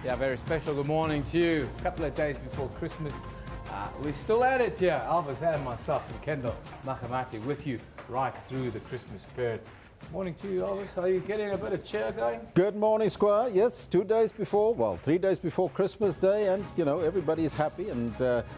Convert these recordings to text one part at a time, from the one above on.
Yeah, very special good morning to you. A couple of days before Christmas. We're still at it here. Alvis and myself and Kendall Mahamati with you right through the Christmas period. Morning to you, Alvis. Are you getting a bit of cheer going? Good morning, Squire. Yes, 3 days before Christmas Day, and everybody is happy and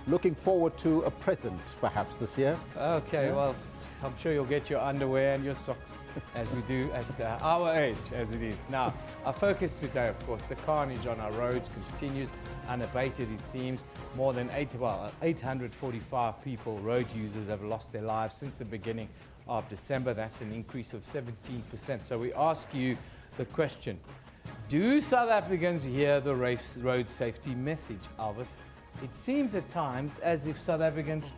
looking forward to a present perhaps this year. Okay, well, I'm sure you'll get your underwear and your socks as we do at our age as it is. Now, our focus today, of course, the carnage on our roads continues unabated, it seems. More than 845 people, road users, have lost their lives since the beginning of December. That's an increase of 17%. So we ask you the question, do South Africans hear the road safety message, Alvis? It seems at times as if South Africans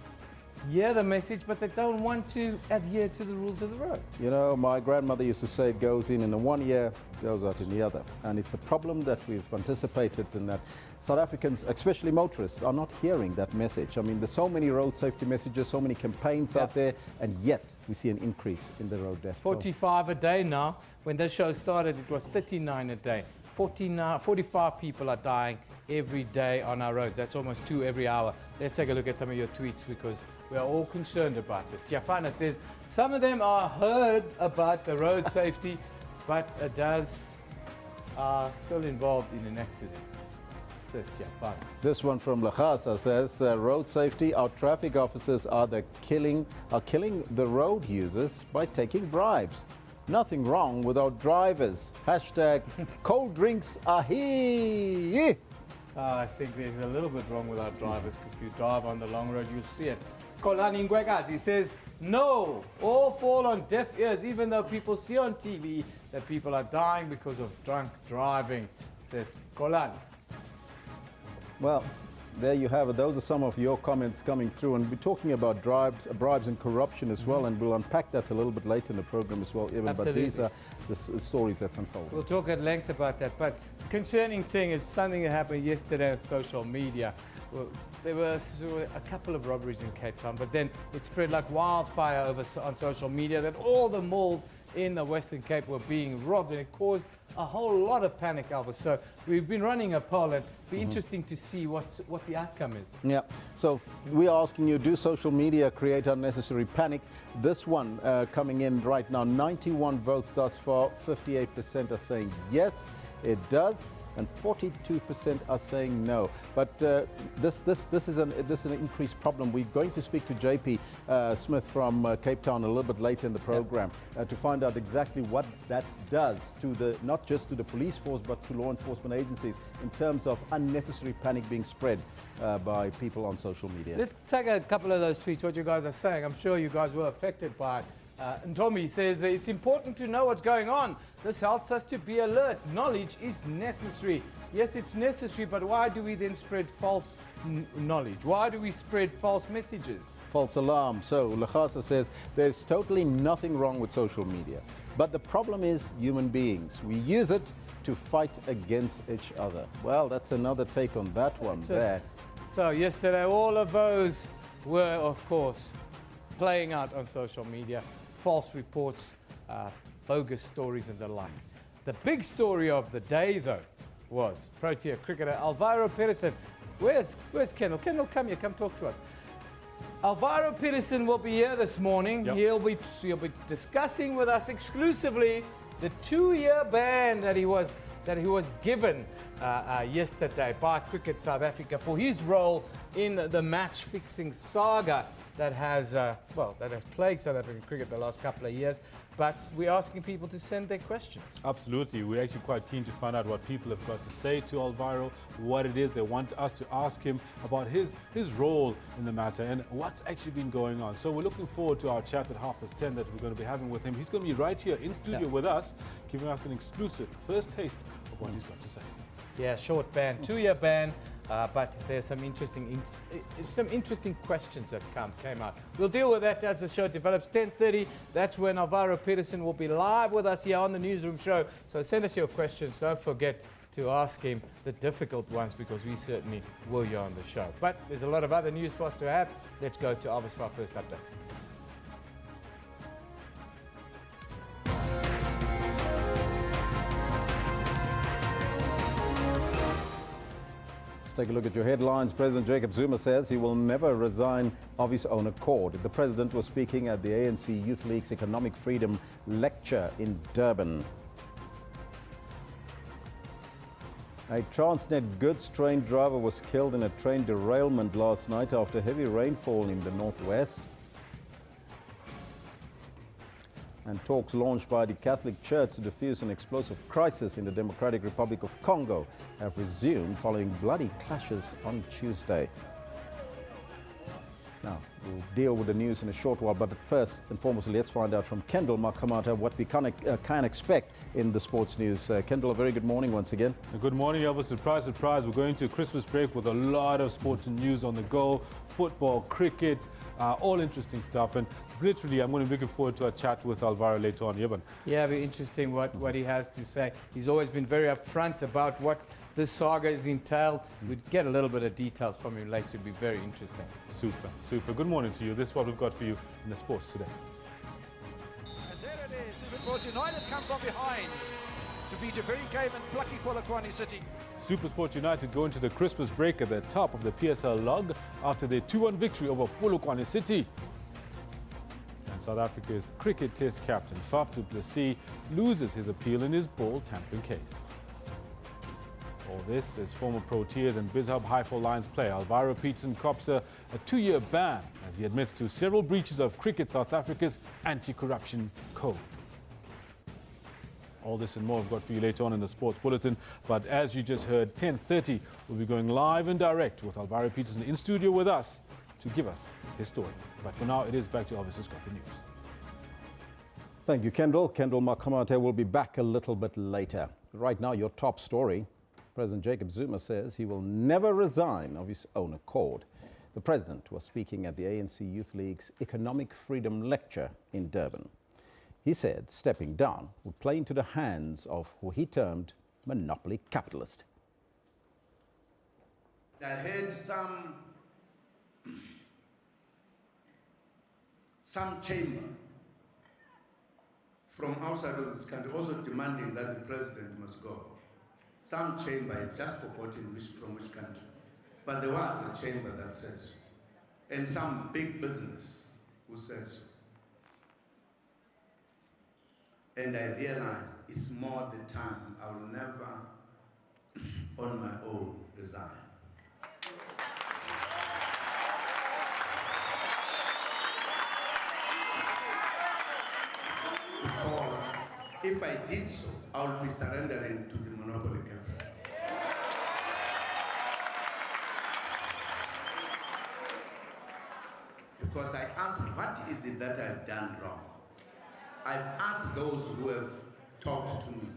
hear the message, but they don't want to adhere to the rules of the road. You know, my grandmother used to say it goes in the one ear, goes out in the other. And it's a problem that we've anticipated, in that South Africans, especially motorists, are not hearing that message. I mean, there's so many road safety messages, so many campaigns out there, and yet we see an increase in the road deaths. 45 a day now. When this show started, it was 39 a day. 45 people are dying every day on our roads. That's almost 2 every hour. Let's take a look at some of your tweets, because we are all concerned about this. Yafana says, some of them are heard about the road safety, but are still involved in an accident. Says Yafana. This one from Lachasa says, road safety, our traffic officers are killing the road users by taking bribes. Nothing wrong with our drivers. Hashtag cold drinks ahi. I think there's a little bit wrong with our drivers. If you drive on the long road, you'll see it. Kolani Ngwegas, he says, no, all fall on deaf ears, even though people see on TV that people are dying because of drunk driving, says Kolani. Well, there you have it. Those are some of your comments coming through, and we're talking about bribes and corruption as well, and we'll unpack that a little bit later in the program as well, Evan. But these are the stories that's unfolding. We'll talk at length about that, but concerning thing is something that happened yesterday on social media. Well, there were a couple of robberies in Cape Town, but then it spread like wildfire on social media that all the malls in the Western Cape were being robbed, and it caused a whole lot of panic, Alva. So we've been running a poll, and it'll be interesting to see what the outcome is. Yeah, so we're asking you, do social media create unnecessary panic? This one coming in right now, 91 votes thus far, 58% are saying yes, it does, and 42% are saying no. But this is an increased problem. We're going to speak to JP Smith from Cape Town a little bit later in the program to find out exactly what that does to not just to the police force, but to law enforcement agencies in terms of unnecessary panic being spread by people on social media. Let's take a couple of those tweets, what you guys are saying. I'm sure you guys were affected by it. And Tommy says, it's important to know what's going on. This helps us to be alert. Knowledge is necessary. Yes, it's necessary, but why do we then spread false knowledge? Why do we spread false messages? False alarm. So Lachasa says, there's totally nothing wrong with social media. But the problem is human beings. We use it to fight against each other. Well, that's another take on that one there. So yesterday, all of those were, of course, playing out on social media. False reports, bogus stories and the like. The big story of the day, though, was Protea cricketer Alvaro Petersen. Where's Kendall? Kendall, come here, come talk to us. Alvaro Petersen will be here this morning. Yep. He'll be discussing with us exclusively the 2-year ban that he was given yesterday by Cricket South Africa for his role in the match-fixing saga that has plagued South African cricket the last couple of years. But we're asking people to send their questions. Absolutely. We're actually quite keen to find out what people have got to say to Alvaro, what it is they want us to ask him about his role in the matter and what's actually been going on. So we're looking forward to our chat at 10:30 that we're going to be having with him. He's going to be right here in studio with us, giving us an exclusive first taste of what he's got to say. Yeah, short ban, 2-year ban. But there's some interesting questions that came out. We'll deal with that as the show develops. 10:30, that's when Alvaro Petersen will be live with us here on the Newsroom show. So send us your questions. Don't forget to ask him the difficult ones, because we certainly will here on the show. But there's a lot of other news for us to have. Let's go to Alvis for our first update. take a look at your headlines. President Jacob Zuma says he will never resign of his own accord. The president was speaking at the ANC Youth League's Economic Freedom Lecture in Durban. A Transnet goods train driver was killed in a train derailment last night after heavy rainfall in the northwest. And talks launched by the Catholic Church to defuse an explosive crisis in the Democratic Republic of Congo have resumed following bloody clashes on Tuesday. Now, we'll deal with the news in a short while, but first and foremost, let's find out from Kendall Makamata what we can expect in the sports news. Kendall, a very good morning once again. Good morning, Elvis. Surprise, surprise. We're going to Christmas break with a lot of sports and news on the go. Football, cricket, all interesting stuff. And literally, I'm going to be looking forward to a chat with Alvaro later on. Yevon. Yeah, very interesting what he has to say. He's always been very upfront about what this saga is entailed. We'd get a little bit of details from him later. It'd be very interesting. Super, super. Good morning to you. This is what we've got for you in the sports today. And there it is. SuperSport United come from behind to beat a very game and plucky Polokwane City. SuperSport United go into the Christmas break at the top of the PSL log after their 2-1 victory over Polokwane City. And South Africa's cricket test captain Faf du Plessis loses his appeal in his ball tampering case. All this as former Proteas and BizHub Highfall Lions player Alvaro Petersen cops a 2-year ban as he admits to several breaches of Cricket South Africa's anti-corruption code. All this and more I've got for you later on in the Sports Bulletin. But as you just heard, 10:30, we'll be going live and direct with Alvaro Petersen in studio with us to give us his story. But for now, it is back to Elvis who's got the news. Thank you, Kendall. Kendall Makamate will be back a little bit later. Right now, your top story. President Jacob Zuma says he will never resign of his own accord. The president was speaking at the ANC Youth League's Economic Freedom Lecture in Durban. He said stepping down would play into the hands of who he termed monopoly capitalist. I heard some chamber from outside of this country also demanding that the president must go. Some chamber, I've just forgotten from which country, but there was a chamber that said so, and some big business who said so. And I realized it's more the time I will never, on my own, resign. Because if I did so, I would be surrendering to the monopoly capital. Because I asked, what is it that I've done wrong? I've asked those who have talked to me,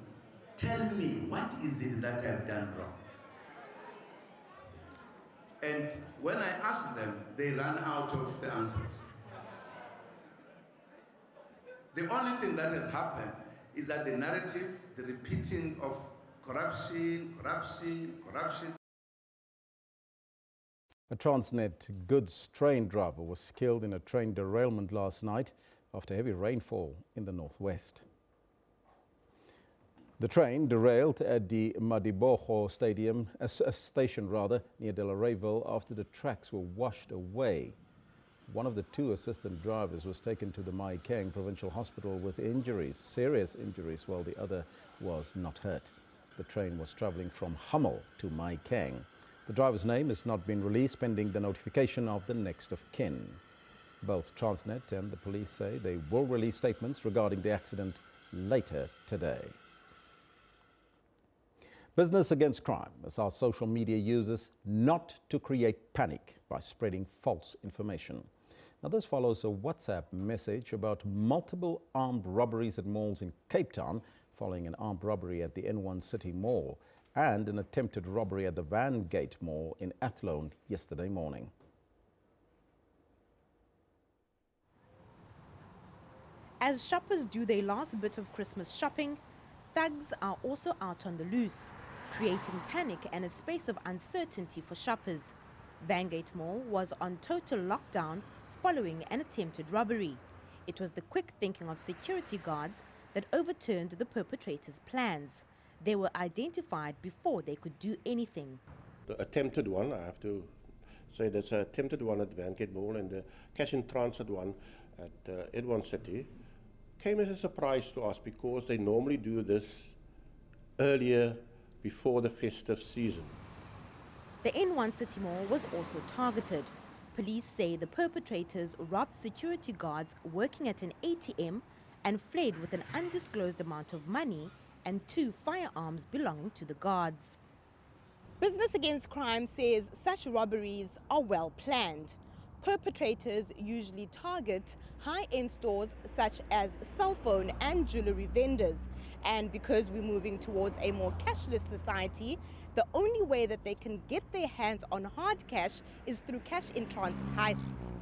tell me, what is it that I've done wrong? And when I asked them, they ran out of the answers. The only thing that has happened is that the narrative, the repeating of corruption, corruption, corruption. A Transnet goods train driver was killed in a train derailment last night after heavy rainfall in the northwest. The train derailed at the Madibogo station near Delareyville after the tracks were washed away. One of the two assistant drivers was taken to the Maikeng Provincial Hospital with injuries, serious injuries, while the other was not hurt. The train was travelling from Hummel to Maikeng. The driver's name has not been released pending the notification of the next of kin. Both Transnet and the police say they will release statements regarding the accident later today. Business against crime as our social media uses not to create panic by spreading false information. Now this follows a WhatsApp message about multiple armed robberies at malls in Cape Town following an armed robbery at the N1 City Mall and an attempted robbery at the Van Gate Mall in Athlone yesterday morning. As shoppers do their last bit of Christmas shopping, thugs are also out on the loose, creating panic and a space of uncertainty for shoppers. Van Gate Mall was on total lockdown following an attempted robbery. It was the quick thinking of security guards that overturned the perpetrators' plans. They were identified before they could do anything. The attempted one, I have to say that's an attempted one at Vancate Mall, and the cash in transit one at Edwin City came as a surprise to us because they normally do this earlier before the festive season. The N1 City Mall was also targeted. Police say the perpetrators robbed security guards working at an ATM and fled with an undisclosed amount of money and 2 firearms belonging to the guards. Business Against Crime says such robberies are well planned. Perpetrators usually target high-end stores such as cell phone and jewelry vendors. And because we're moving towards a more cashless society, the only way that they can get their hands on hard cash is through cash-in-transit heists.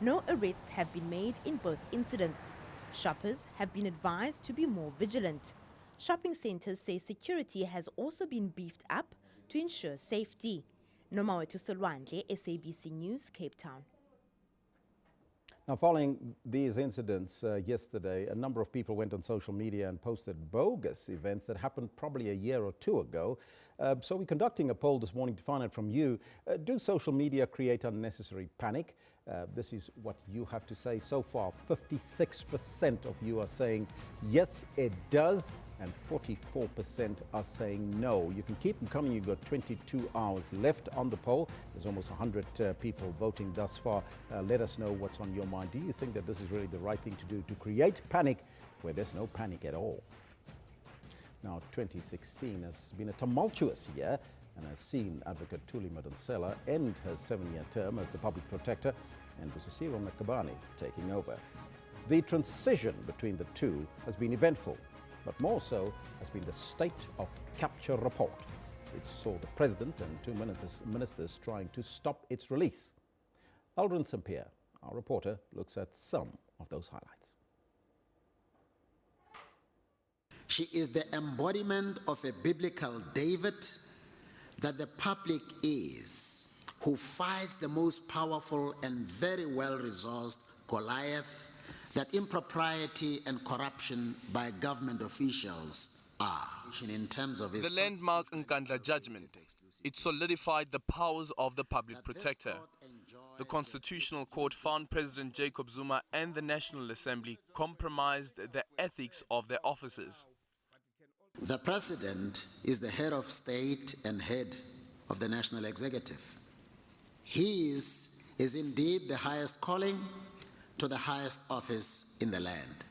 No arrests have been made in both incidents. Shoppers have been advised to be more vigilant. Shopping centres say security has also been beefed up to ensure safety. Nomawetu Solwandle, SABC News, Cape Town. Now, following these incidents yesterday, a number of people went on social media and posted bogus events that happened probably a year or two ago. So we're conducting a poll this morning to find out from you, do social media create unnecessary panic? This is what you have to say so far. 56% of you are saying yes, it does, and 44% are saying no. You can keep them coming. You've got 22 hours left on the poll. There's almost 100 people voting thus far. Let us know what's on your mind. Do you think that this is really the right thing to do, to create panic where there's no panic at all? Now, 2016 has been a tumultuous year and has seen Advocate Thuli Madonsela end her 7-year term as the public protector and Busisiro Makabane taking over. The transition between the two has been eventful, but more so has been the State of Capture report, which saw the President and 2 ministers trying to stop its release. Aldrin Sampier, our reporter, looks at some of those highlights. She is the embodiment of a biblical David that the public is, who fights the most powerful and very well-resourced Goliath that impropriety and corruption by government officials are. In terms of the landmark Nkandla judgment, it solidified the powers of the public protector. The Constitutional Court found President Jacob Zuma and the National Assembly compromised the ethics of their officers. The President is the head of state and head of the National Executive. His is indeed the highest calling to the highest office in the land.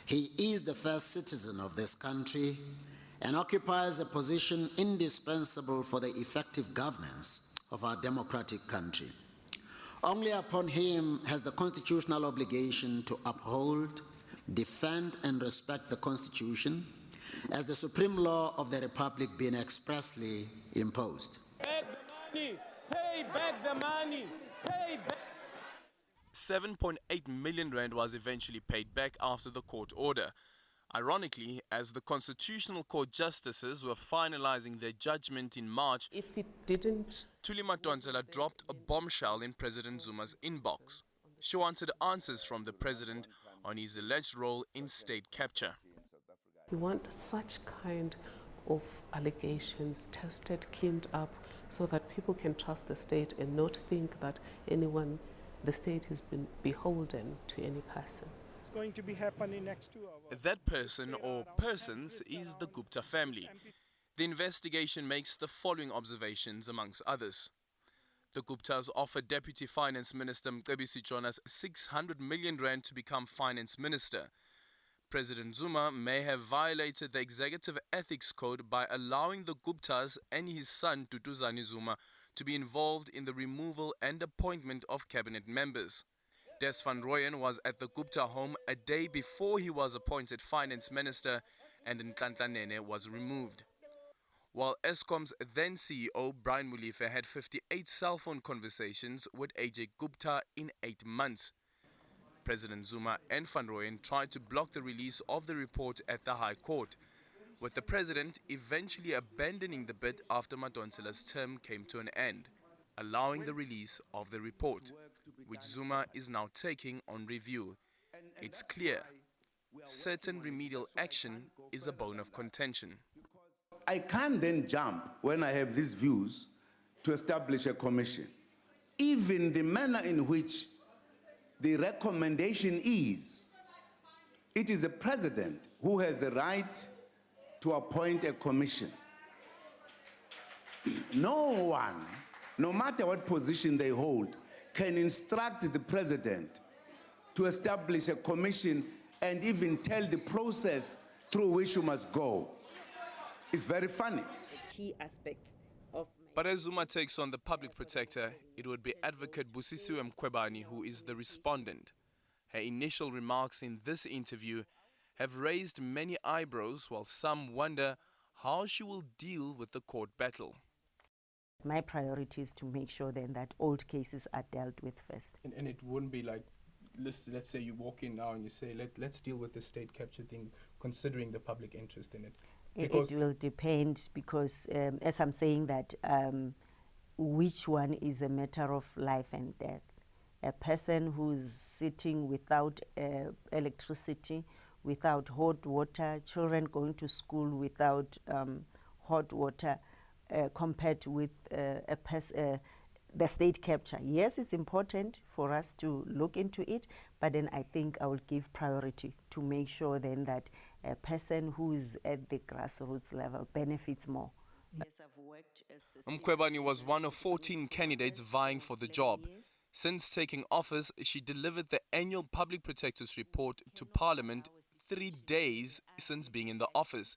He is the first citizen of this country and occupies a position indispensable for the effective governance of our democratic country. Only upon him has the constitutional obligation to uphold, defend, and respect the Constitution as the supreme law of the Republic been expressly imposed. Back the money! Pay back the money! Pay back! 7.8 million rand was eventually paid back after the court order. Ironically, as the Constitutional Court justices were finalizing their judgment in March, if it didn't, Thuli Madonsela dropped a bombshell in President Zuma's inbox. She wanted answers from the president on his alleged role in state capture. we want such kind of allegations tested, cleaned up, so that people can trust the state and not think that the state has been beholden to any person. It's going to be happening next 2 hours. That person or persons is the Gupta family. The investigation makes the following observations amongst others. The Guptas offered Deputy Finance Minister Mcebisi Jonas 600 million rand to become Finance Minister. President Zuma may have violated the Executive Ethics Code by allowing the Guptas and his son Duduzane Zuma to be involved in the removal and appointment of cabinet members. Des van Rooyen was at the Gupta home a day before he was appointed Finance Minister and Nhlanhla Nene was removed. While Eskom's then CEO Brian Molefe had 58 cell phone conversations with AJ Gupta in 8 months. President Zuma and Van Rooyen tried to block the release of the report at the High Court, with the president eventually abandoning the bid after Madonsela's term came to an end, allowing the release of the report, which Zuma is now taking on review. It's clear, certain remedial action is a bone of contention. I can't then jump, when I have these views, to establish a commission. Even the manner in which the recommendation is, it is the president who has the right to appoint a commission. No one, no matter what position they hold, can instruct the president to establish a commission and even tell the process through which you must go. It's very funny. Key aspects of. But as Zuma takes on the public protector, it would be Advocate Busisiwe Mkhwebane who is the respondent. Her initial remarks in this interview have raised many eyebrows, while some wonder how she will deal with the court battle. My priority is to make sure then that old cases are dealt with first. And it wouldn't be like, let's say you walk in now and you say, let's deal with the state capture thing, considering the public interest in it. It will depend, because as I'm saying that, which one is a matter of life and death. A person who's sitting without electricity, without hot water, children going to school without hot water, compared with the state capture. Yes, it's important for us to look into it, but then I think I will give priority to make sure then that a person who's at the grassroots level benefits more. Yes, I've worked as Mkhwebane was one of 14 candidates vying for the job. Since taking office, she delivered the annual Public Protector's report to Parliament 3 days since being in the office,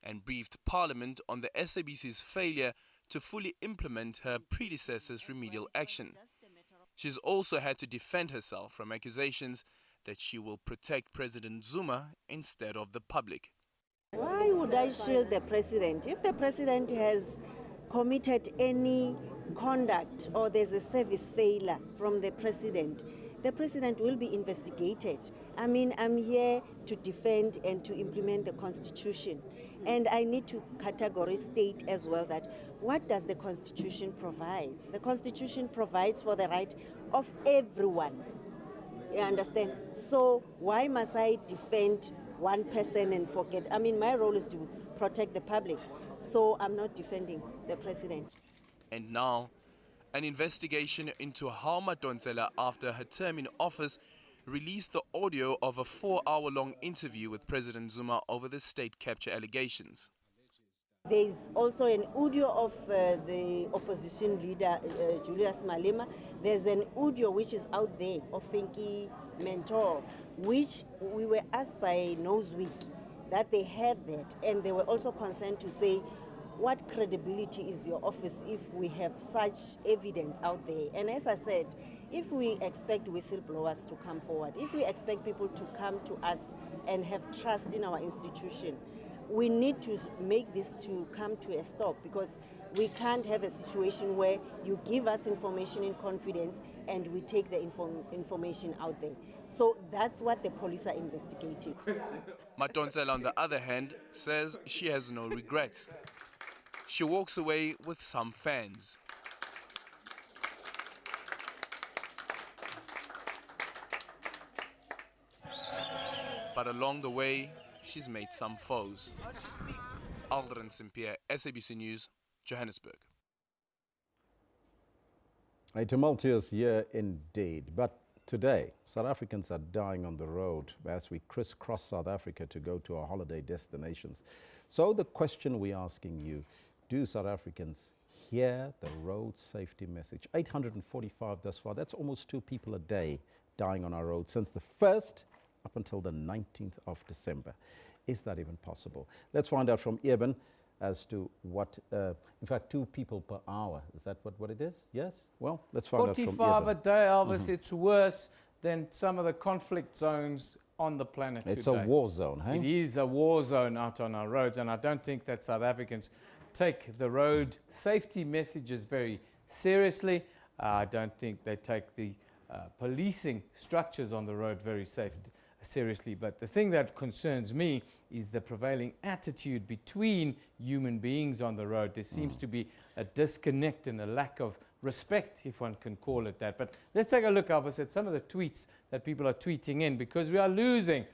and briefed Parliament on the SABC's failure to fully implement her predecessor's remedial action. She's also had to defend herself from accusations that she will protect President Zuma instead of the public. Why would I shield the president? If the president has committed any conduct or there's a service failure from the president will be investigated. I mean, I'm here to defend and to implement the Constitution. And I need to categorically state as well that what does the Constitution provide? The Constitution provides for the right of everyone. You understand? So why must I defend one person and forget? I mean, my role is to protect the public. So I'm not defending the president. And now, an investigation into how Madonsela, after her term in office, released the audio of a 4-hour-long interview with President Zuma over the state capture allegations. There's also an audio of the opposition leader, Julius Malema. There's an audio which is out there of Finky Mentor, which we were asked by Newsroom that they have that, and they were also concerned to say, what credibility is your office if we have such evidence out there? And as I said, if we expect whistleblowers to come forward, if we expect people to come to us and have trust in our institution, we need to make this to come to a stop, because we can't have a situation where you give us information in confidence and we take the information out there. So that's what the police are investigating. Madonsela, on the other hand, says she has no regrets. She walks away with some fans. But along the way, she's made some foes. Aldrin Simpier, SABC News, Johannesburg. A tumultuous year indeed, but today South Africans are dying on the road as we crisscross South Africa to go to our holiday destinations. So the question we're asking you, do South Africans hear the road safety message? 845 thus far, that's almost 2 people a day dying on our roads since the 1st up until the 19th of December. Is that even possible? Let's find out from Eben as to what, in fact, 2 people per hour. Is that what it is? Yes? Well, let's find out from Eben. 45 a day, Elvis. It's worse than some of the conflict zones on the planet It's today. a war zone, hey? It is a war zone out on our roads, and I don't think that South Africans take the road safety messages very seriously. I don't think they take the policing structures on the road very seriously. But the thing that concerns me is the prevailing attitude between human beings on the road. There seems to be a disconnect and a lack of respect, if one can call it that. But let's take a look, Elvis, at some of the tweets that people are tweeting in, because we are losing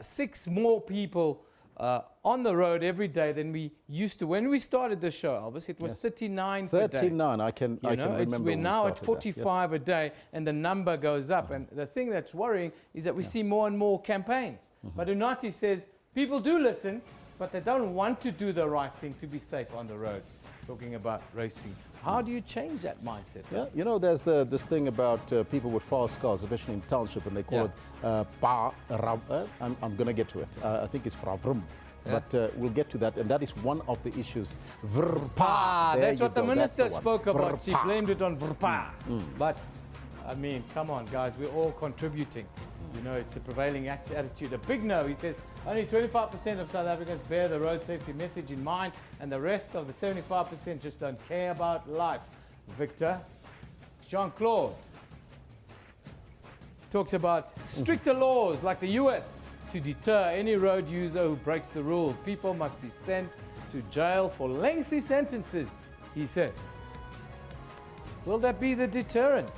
6 more people on the road every day than we used to. When we started the show, Elvis, it was 39 per day. 39, I can remember. We're now at 45 that, a day, and the number goes up. And the thing that's worrying is that we see more and more campaigns. But Unati says people do listen, but they don't want to do the right thing to be safe on the roads, talking about racing. How do you change that mindset? Yeah, you know, there's this thing about people with fast cars, especially in township, and they call it I'm going to get to it. I think it's Fravrum. Yeah. But we'll get to that, and that is one of the issues. That's what the minister spoke about. Vrpa. She blamed it on Vrpa. But, I mean, come on, guys, we're all contributing. You know, it's a prevailing attitude. A big no, he says, only 25% of South Africans bear the road safety message in mind, and the rest of the 75% just don't care about life. Victor, Jean-Claude talks about stricter laws like the US to deter any road user who breaks the rules. People must be sent to jail for lengthy sentences, he says. Will that be the deterrent?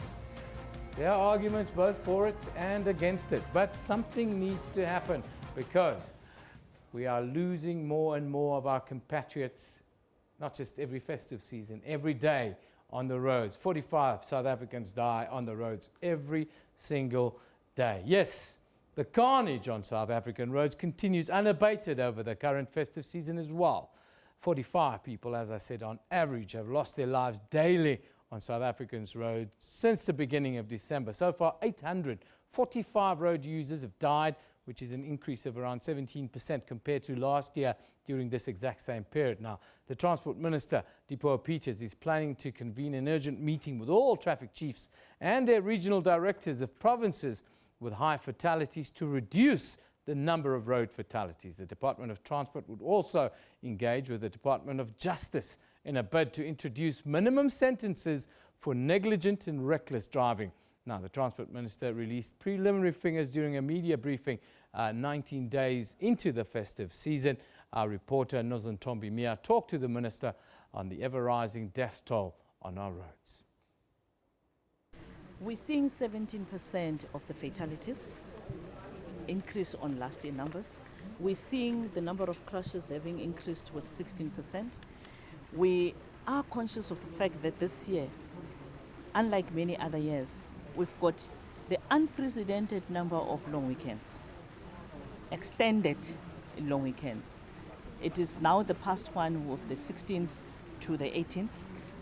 There are arguments both for it and against it, but something needs to happen because we are losing more and more of our compatriots, not just every festive season, every day on the roads. 45 South Africans die on the roads every single day. Yes, the carnage on South African roads continues unabated over the current festive season as well. 45 people, as I said, on average have lost their lives daily on South Africa's roads since the beginning of December. So far, 845 road users have died, which is an increase of around 17% compared to last year during this exact same period. Now, the Transport Minister, Alvaro Petersen, is planning to convene an urgent meeting with all traffic chiefs and their regional directors of provinces with high fatalities to reduce the number of road fatalities. The Department of Transport would also engage with the Department of Justice in a bid to introduce minimum sentences for negligent and reckless driving. Now, the Transport Minister released preliminary figures during a media briefing 19 days into the festive season. Our reporter, Nozantombi Mia, talked to the Minister on the ever-rising death toll on our roads. We're seeing 17% of the fatalities increase on last year numbers. We're seeing the number of crashes having increased with 16%. We are conscious of the fact that this year, unlike many other years, we've got the unprecedented number of long weekends, extended long weekends. It is now the past one with the 16th to the 18th,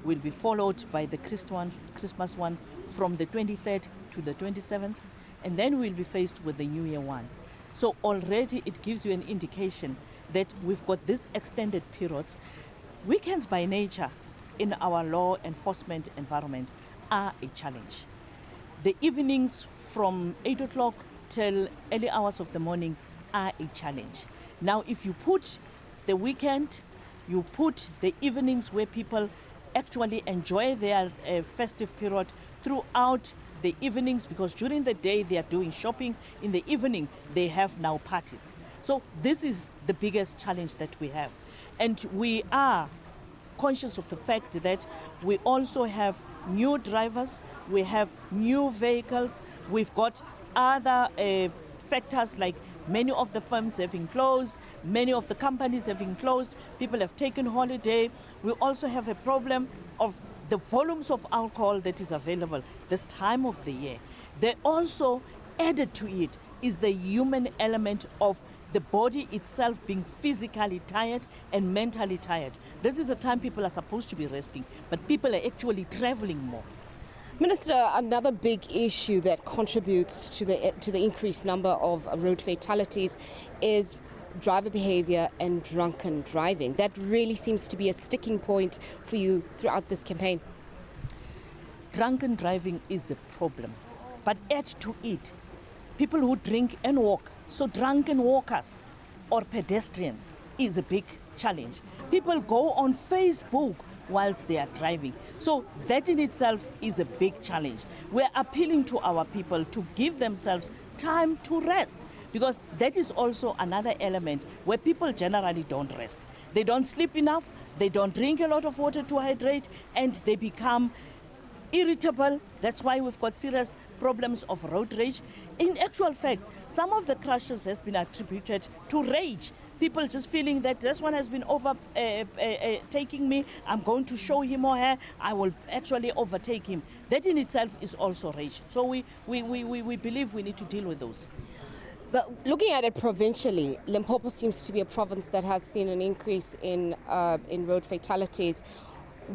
will be followed by the Christmas one from the 23rd to the 27th, and then we'll be faced with the New Year one. So already it gives you an indication that we've got this extended periods. Weekends by nature in our law enforcement environment are a challenge. The evenings from 8 o'clock till early hours of the morning are a challenge. Now, if you put the weekend, you put the evenings where people actually enjoy their festive period throughout the evenings, because during the day they are doing shopping, in the evening they have now parties. So this is the biggest challenge that we have. And we are conscious of the fact that we also have new drivers, we have new vehicles, we've got other factors like many of the firms having closed, many of the companies having closed, people have taken holiday. We also have a problem of the volumes of alcohol that is available this time of the year. They also added to it is the human element of the body itself being physically tired and mentally tired. This is the time people are supposed to be resting, but people are actually traveling more. Minister, another big issue that contributes to the increased number of road fatalities is driver behavior and drunken driving. That really seems to be a sticking point for you throughout this campaign. Drunken driving is a problem, but add to it people who drink and walk. So drunken walkers or pedestrians is a big challenge. People go on Facebook whilst they are driving. So that in itself is a big challenge. We're appealing to our people to give themselves time to rest, because that is also another element where people generally don't rest. They don't sleep enough, they don't drink a lot of water to hydrate, and they become irritable. That's why we've got serious problems of road rage. In actual fact, some of the crashes has been attributed to rage people just feeling that this one has been overtaking me, I'm going to show him or her, I will actually overtake him. That in itself is also rage. So we believe we need to deal with those. Looking at it provincially, Limpopo seems to be a province that has seen an increase in road fatalities.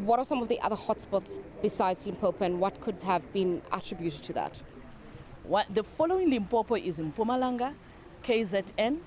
What are some of the other hotspots besides Limpopo, and what could have been attributed to that? The following Limpopo is in Mpumalanga, KZN,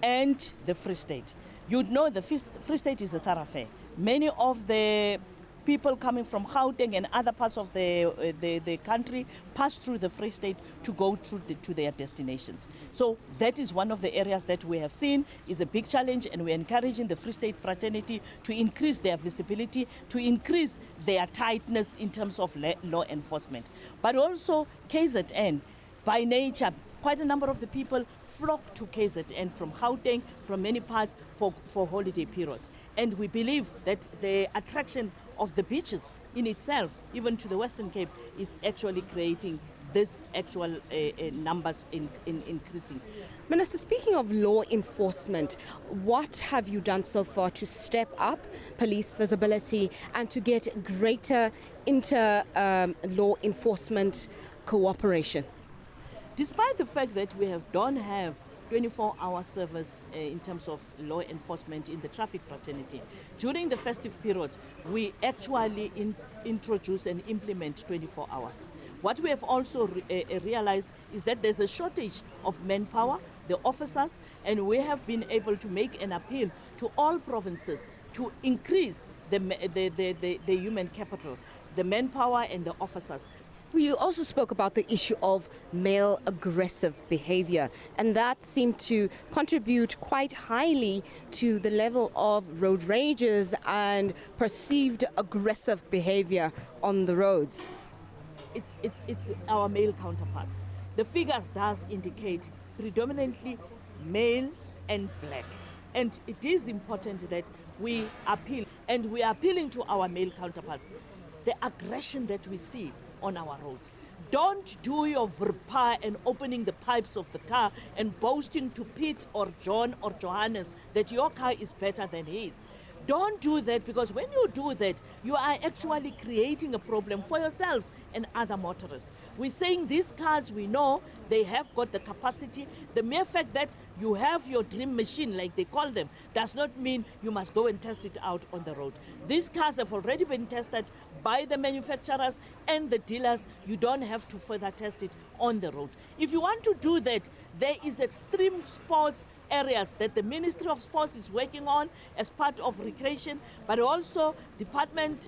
and the Free State. You'd know the Free State is a thoroughfare. Many of the people coming from Gauteng and other parts of the country pass through the Free State to go through to their destinations. So that is one of the areas that we have seen is a big challenge, and we're encouraging the Free State fraternity to increase their visibility, to increase their tightness in terms of law enforcement. But also KZN, by nature, quite a number of the people flock to KZN from Gauteng, from many parts for holiday periods. And we believe that the attraction of the beaches in itself, even to the Western Cape, is actually creating this actual numbers increasing. Minister, speaking of law enforcement, what have you done so far to step up police visibility and to get greater inter-law enforcement cooperation? Despite the fact that we don't have 24-hour service in terms of law enforcement in the traffic fraternity, during the festive periods, we actually introduce and implement 24 hours. What we have also realized is that there's a shortage of manpower, the officers, and we have been able to make an appeal to all provinces to increase the human capital, the manpower and the officers. You also spoke about the issue of male aggressive behavior, and that seemed to contribute quite highly to the level of road rages and perceived aggressive behavior on the roads. It's our male counterparts. The figures does indicate predominantly male and black. And it is important that we appeal, and we are appealing to our male counterparts. The aggression that we see on our roads. Don't do your verpa and opening the pipes of the car and boasting to Pete or John or Johannes that your car is better than his. Don't do that, because when you do that, you are actually creating a problem for yourselves and other motorists. We're saying these cars, we know they have got the capacity. The mere fact that you have your dream machine, like they call them, does not mean you must go and test it out on the road. These cars have already been tested by the manufacturers and the dealers. You don't have to further test it on the road. If you want to do that, there is extreme sports areas that the Ministry of Sports is working on as part of recreation, but also department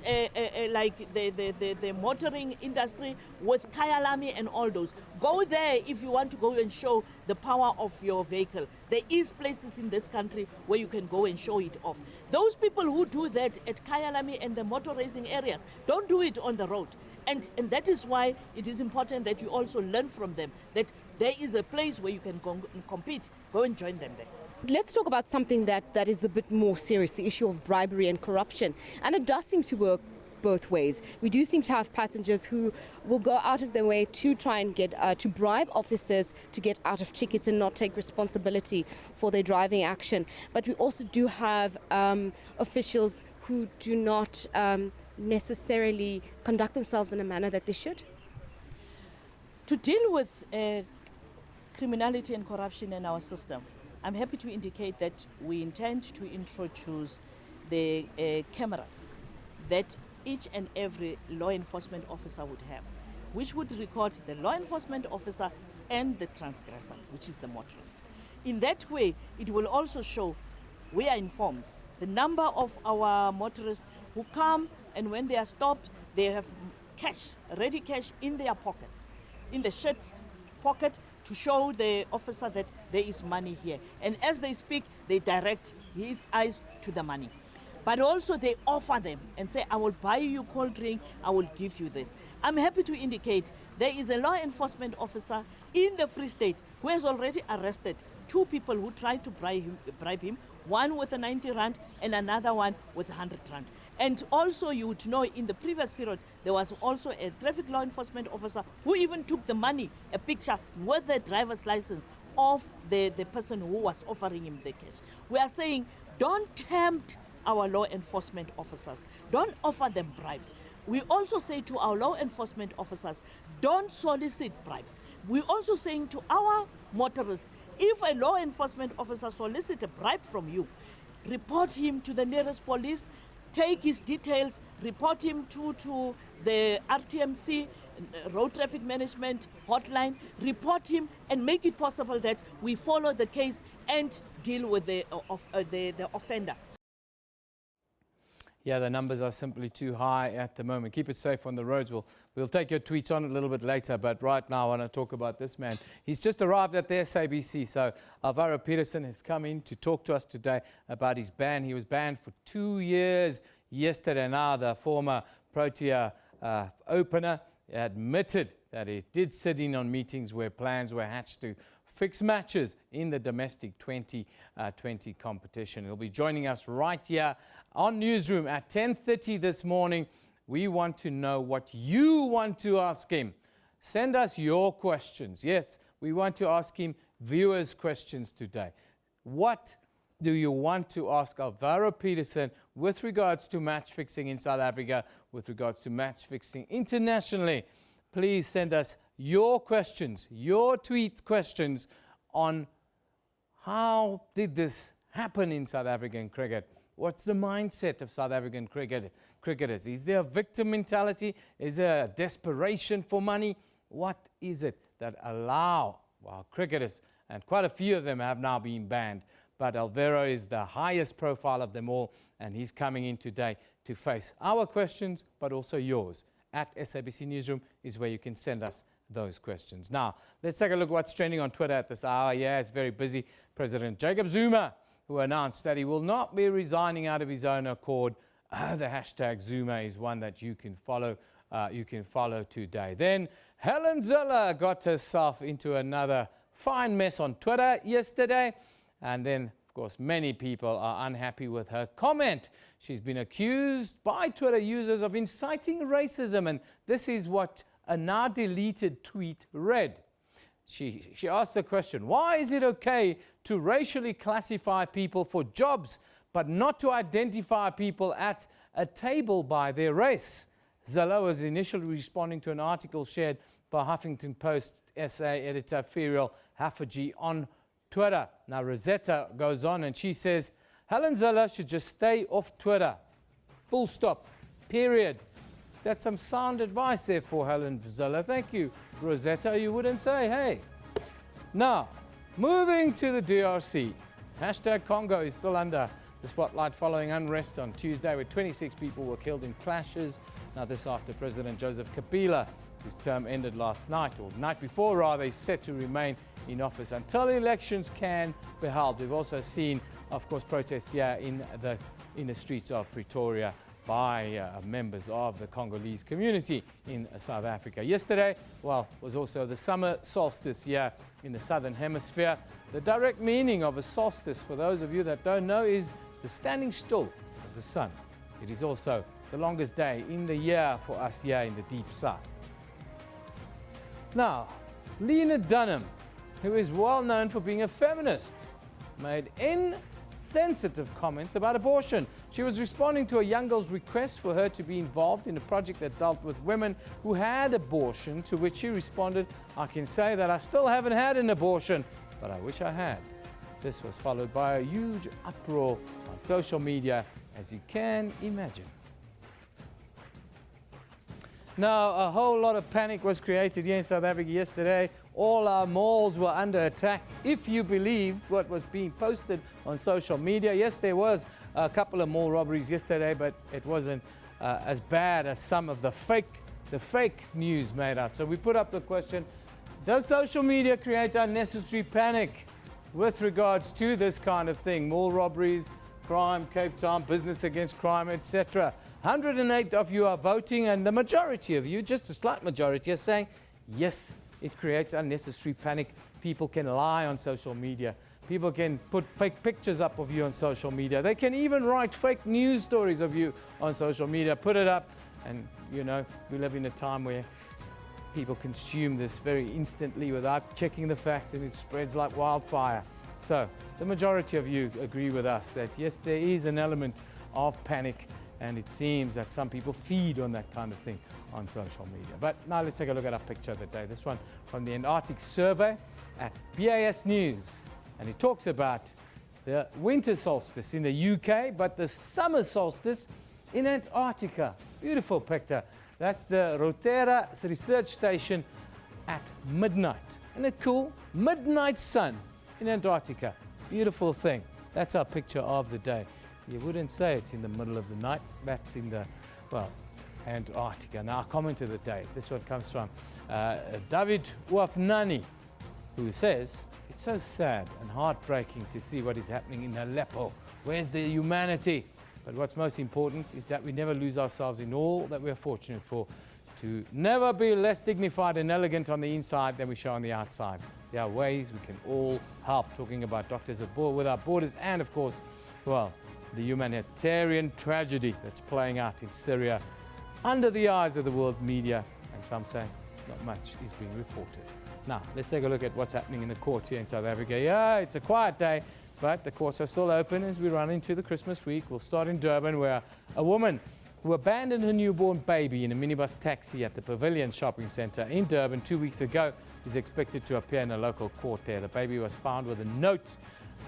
like the motoring industry with Kyalami and all those. Go there if you want to go and show the power of your vehicle. There is places in this country where you can go and show it off. Those people who do that at Kyalami and the motor racing areas, don't do it on the road. And that is why it is important that you also learn from them, that there is a place where you can go and compete. Go and join them there. Let's talk about something that is a bit more serious, the issue of bribery and corruption. And it does seem to work both ways. We do seem to have passengers who will go out of their way to try and get to bribe officers to get out of tickets and not take responsibility for their driving action. But we also do have officials who do not necessarily conduct themselves in a manner that they should. To deal with criminality and corruption in our system, I'm happy to indicate that we intend to introduce the cameras that each and every law enforcement officer would have, which would record the law enforcement officer and the transgressor, which is the motorist. In that way, it will also show, we are informed, the number of our motorists who come, and when they are stopped, they have cash, ready cash in their pockets, in the shirt pocket, to show the officer that there is money here. And as they speak, they direct his eyes to the money. But also they offer them and say, I will buy you cold drink, I will give you this. I'm happy to indicate there is a law enforcement officer in the Free State who has already arrested 2 people who tried to bribe him, one with a 90 rand and another one with 100 rand. And also you would know in the previous period, there was also a traffic law enforcement officer who even took the money, a picture with the driver's license of the person who was offering him the cash. We are saying, don't tempt our law enforcement officers. Don't offer them bribes. We also say to our law enforcement officers, don't solicit bribes. We're also saying to our motorists, if a law enforcement officer solicits a bribe from you, report him to the nearest police, take his details, report him to the RTMC, Road Traffic Management Hotline, report him and make it possible that we follow the case and deal with the offender. Yeah, the numbers are simply too high at the moment. Keep it safe on the roads. We'll take your tweets on a little bit later, but right now I want to talk about this man. He's just arrived at the SABC. So Alvaro Petersen has come in to talk to us today about his ban. He was banned for 2 years yesterday. Now the former Protea opener admitted that he did sit in on meetings where plans were hatched to fix matches in the domestic 2020 competition. He'll be joining us right here on Newsroom at 10:30 this morning. We want to know what you want to ask him. Send us your questions. Yes, we want to ask him viewers' questions today. What do you want to ask Alvaro Petersen with regards to match fixing in South Africa, with regards to match fixing internationally? Please send us your questions, your tweet questions on how did this happen in South African cricket? What's the mindset of South African cricketers? Is there a victim mentality? Is there a desperation for money? What is it that allow cricketers, and quite a few of them have now been banned, but Alvaro is the highest profile of them all, and he's coming in today to face our questions, but also yours. At SABC Newsroom is where you can send us those questions. Now, let's take a look at what's trending on Twitter at this hour. Yeah, it's very busy. President Jacob Zuma, who announced that he will not be resigning out of his own accord. The hashtag Zuma is one that you can follow. Today. Then Helen Zille got herself into another fine mess on Twitter yesterday. And then, of course, many people are unhappy with her comment. She's been accused by Twitter users of inciting racism. And this is what a now deleted tweet read. She asked the question, why is it okay to racially classify people for jobs, but not to identify people at a table by their race? Zille was initially responding to an article shared by Huffington Post SA editor Ferial Haffajee on Twitter. Now Rosetta goes on and she says, Helen Zille should just stay off Twitter. Full stop. Period. That's some sound advice there for Helen Zille. Thank you, Rosetta. You wouldn't say, hey. Now, moving to the DRC. Hashtag Congo is still under the spotlight following unrest on Tuesday, where 26 people were killed in clashes. Now, this after President Joseph Kabila, whose term ended last night, or night before rather, is set to remain in office until elections can be held. We've also seen, of course, protests here in the streets of Pretoria by members of the Congolese community in South Africa. Yesterday, was also the summer solstice here in the southern hemisphere. The direct meaning of a solstice, for those of you that don't know, is the standing still of the sun. It is also the longest day in the year for us here in the deep south. Now, Lena Dunham, who is well known for being a feminist, made insensitive comments about abortion. She was responding to a young girl's request for her to be involved in a project that dealt with women who had abortion, to which she responded, I can say that I still haven't had an abortion, but I wish I had. This was followed by a huge uproar on social media, as you can imagine. Now, a whole lot of panic was created here in South Africa yesterday. All our malls were under attack, if you believed what was being posted on social media. Yes, there was a couple of mall robberies yesterday, but it wasn't as bad as some of the fake news made out. So we put up the question, does social media create unnecessary panic with regards to this kind of thing? Mall robberies, crime, Cape Town, business against crime, etc. 108 of you are voting, and the majority of you, just a slight majority, are saying, yes, it creates unnecessary panic. People can lie on social media. People can put fake pictures up of you on social media. They can even write fake news stories of you on social media, put it up, and, you know, we live in a time where People consume this very instantly without checking the facts, and it spreads like wildfire. So the majority of you agree with us that yes, there is an element of panic, and it seems that some people feed on that kind of thing on social media. But now let's take a look at our picture of the day. This one from the Antarctic Survey at BAS News. And it talks about the winter solstice in the UK, but the summer solstice in Antarctica. Beautiful picture. That's the Rotorua Research Station at midnight. Isn't it cool? Midnight sun in Antarctica. Beautiful thing. That's our picture of the day. You wouldn't say it's in the middle of the night. That's in the, well, Antarctica. Now, our comment of the day. This one comes from David Uafnani, who says, "It's so sad and heartbreaking to see what is happening in Aleppo. Where's the humanity? But what's most important is that we never lose ourselves in all that we're fortunate for, to never be less dignified and elegant on the inside than we show on the outside. There are ways we can all help," talking about Doctors Without Borders and, of course, well, the humanitarian tragedy that's playing out in Syria under the eyes of the world media, and some say not much is being reported. Now, let's take a look at what's happening in the courts here in South Africa. Yeah, it's a quiet day, but the courts are still open as we run into the Christmas week. We'll start in Durban, where a woman who abandoned her newborn baby in a minibus taxi at the Pavilion Shopping Centre in Durban 2 weeks ago is expected to appear in a local court there. The baby was found with a note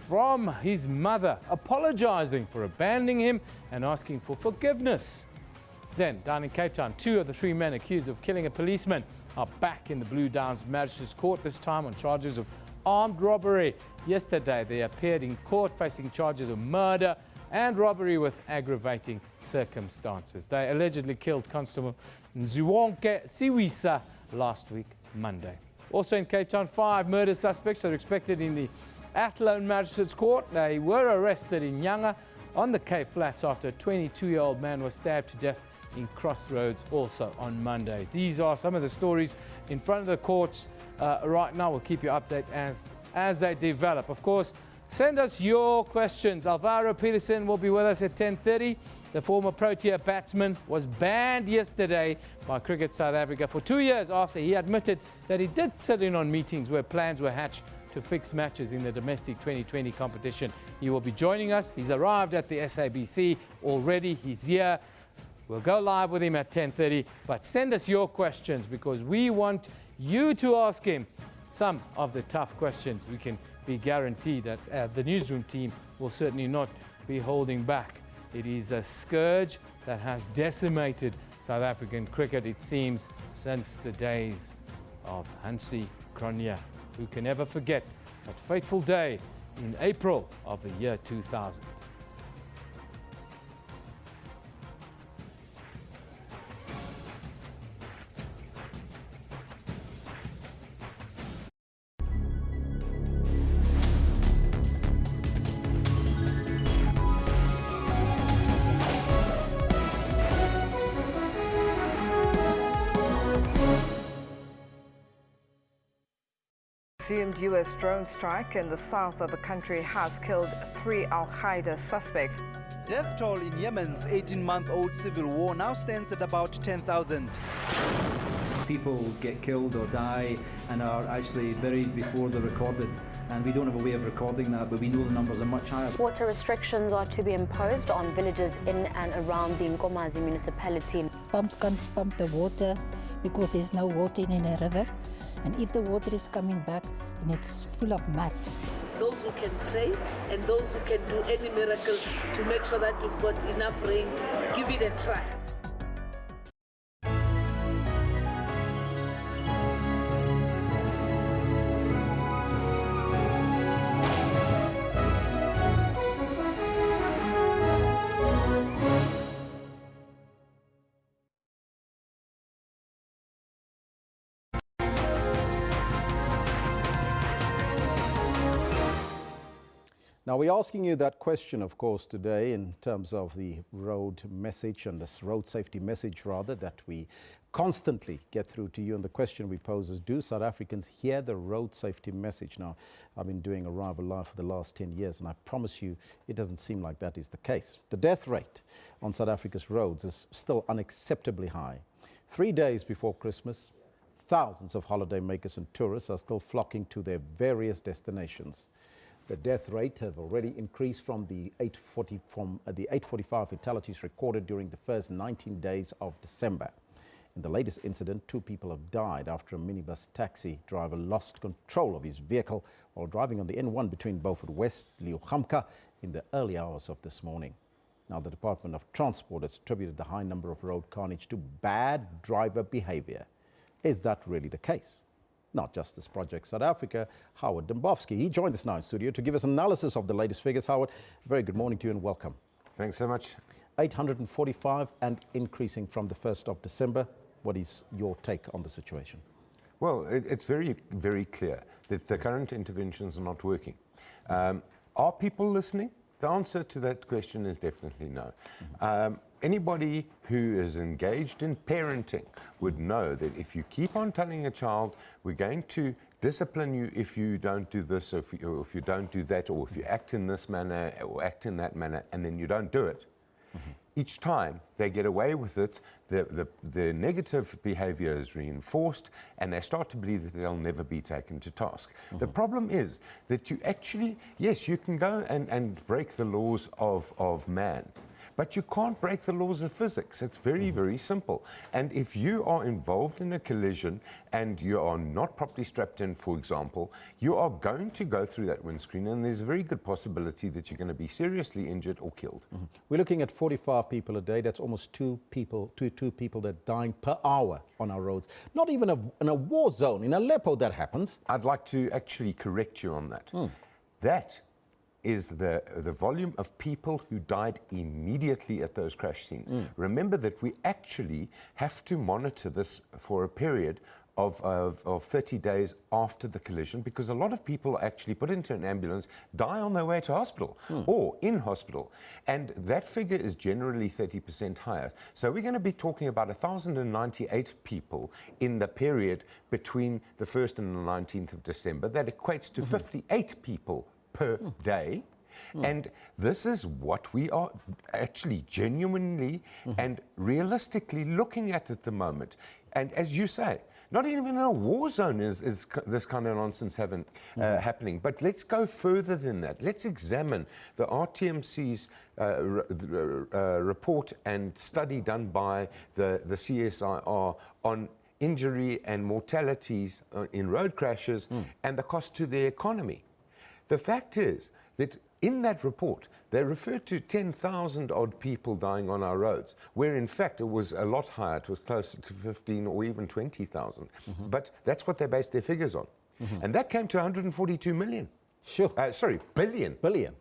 from his mother apologizing for abandoning him and asking for forgiveness. Then, down in Cape Town, 2 of the 3 men accused of killing a policeman are back in the Blue Downs Magistrates Court, this time on charges of armed robbery. Yesterday, they appeared in court facing charges of murder and robbery with aggravating circumstances. They allegedly killed Constable Nziwonke Siwisa last week, Monday. Also in Cape Town, 5 murder suspects are expected in the Athlone Magistrates Court. They were arrested in Nyanga on the Cape Flats after a 22-year-old man was stabbed to death in Crossroads also on Monday. These are some of the stories in front of the courts right now. We'll keep you updated as they develop. Of course, send us your questions. Alvaro Petersen will be with us at 10:30. The former Protea batsman was banned yesterday by Cricket South Africa for 2 years after he admitted that he did sit in on meetings where plans were hatched to fix matches in the domestic 2020 competition. He will be joining us. He's arrived at the SABC already. He's here. We'll go live with him at 10:30, but send us your questions because we want you to ask him some of the tough questions. We can be guaranteed that the Newsroom team will certainly not be holding back. It is a scourge that has decimated South African cricket, it seems, since the days of Hansie Cronje. Who can ever forget that fateful day in April of the year 2000? Assumed U.S. drone strike in the south of the country has killed 3 Al-Qaeda suspects. Death toll in Yemen's 18-month-old civil war now stands at about 10,000. People get killed or die and are actually buried before they're recorded, and we don't have a way of recording that, but we know the numbers are much higher. Water restrictions are to be imposed on villages in and around the Nkomazi municipality. Pumps can't pump the water because there's no water in a river. And if the water is coming back, then it's full of mud. Those who can pray and those who can do any miracle to make sure that we've got enough rain, give it a try. Now, we're asking you that question, of course, today in terms of the road message and this road safety message, rather, that we constantly get through to you. And the question we pose is, do South Africans hear the road safety message? Now, I've been doing Arrival Live for the last 10 years, and I promise you it doesn't seem like that is the case. The death rate on South Africa's roads is still unacceptably high. 3 days before Christmas, Thousands of holidaymakers and tourists are still flocking to their various destinations. The death rate has already increased from the 845 fatalities recorded during the first 19 days of December. In the latest incident, 2 people have died after a minibus taxi driver lost control of his vehicle while driving on the N1 between Beaufort West, Liuchamka in the early hours of this morning. Now, the Department of Transport has attributed the high number of road carnage to bad driver behavior. Is that really the case? Not Justice Project South Africa, Howard Dembowski. He joined us now in studio to give us analysis of the latest figures. Howard, very good morning to you and welcome. Thanks so much. 845 and increasing from the 1st of December. What is your take on the situation? Well, it's very, very clear that the current interventions are not working. Are people listening? The answer to that question is definitely no. Anybody who is engaged in parenting would know that if you keep on telling a child, we're going to discipline you if you don't do this, or if you don't do that, or if you act in this manner or act in that manner, and then you don't do it, each time they get away with it, the negative behavior is reinforced, and they start to believe that they'll never be taken to task. The problem is that you actually, yes, you can go and break the laws of man, but you can't break the laws of physics. It's very, very simple. And if you are involved in a collision and you are not properly strapped in, for example, you are going to go through that windscreen, and there's a very good possibility that you're going to be seriously injured or killed. We're looking at 45 people a day. That's almost two people that are dying per hour on our roads. Not even in a war zone. In Aleppo, that happens. I'd like to actually correct you on that. That is the volume of people who died immediately at those crash scenes. Remember that we actually have to monitor this for a period of 30 days after the collision, because a lot of people are actually put into an ambulance, die on their way to hospital or in hospital, and that figure is generally 30% higher. So we're going to be talking about 1,098 people in the period between the 1st and the 19th of December. That equates to 58 people per day. And this is what we are actually genuinely and realistically looking at the moment. And as you say, not even in a war zone is this kind of nonsense happening. But let's go further than that. Let's examine the RTMC's report and study done by the CSIR on injury and mortalities in road crashes and the cost to the economy. The fact is that in that report, they referred to 10,000 odd people dying on our roads, where in fact it was a lot higher. It was closer to 15 or even 20,000. But that's what they based their figures on. And that came to 142 million. Billion.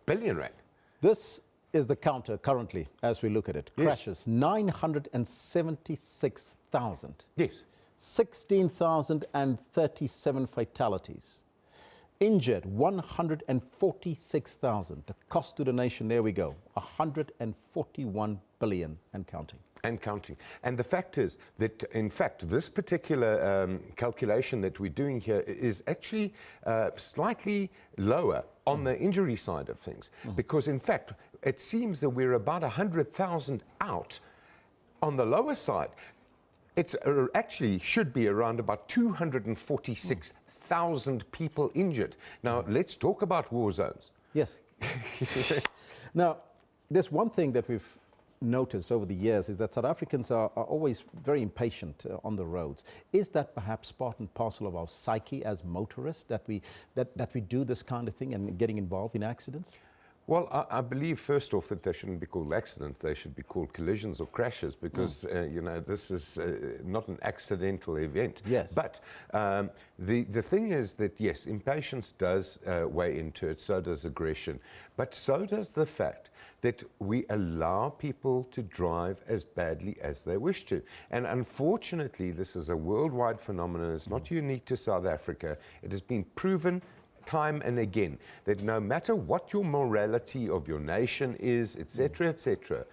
Billion rand. This is the counter currently as we look at it. Crashes, 976,000. Yes. 16,037 fatalities. Injured, 146,000. The cost to the nation, there we go, 141 billion and counting. And counting. And the fact is that, in fact, this particular calculation that we're doing here is actually slightly lower on the injury side of things. Because, in fact, it seems that we're about 100,000 out on the lower side. It's actually should be around about 246,000 people injured. Now, let's talk about war zones. Yes. Now, there's one thing that we've noticed over the years is that South Africans are always very impatient on the roads. Is that perhaps part and parcel of our psyche as motorists, that we do this kind of thing and getting involved in accidents? Well, I believe, first off, that they shouldn't be called accidents. They should be called collisions or crashes, because, this is not an accidental event. Yes. But the thing is that, yes, impatience does weigh into it, so does aggression. But so does the fact that we allow people to drive as badly as they wish to. And unfortunately, this is a worldwide phenomenon. It's not unique to South Africa. It has been proven time and again that no matter what your morality of your nation is, etc.,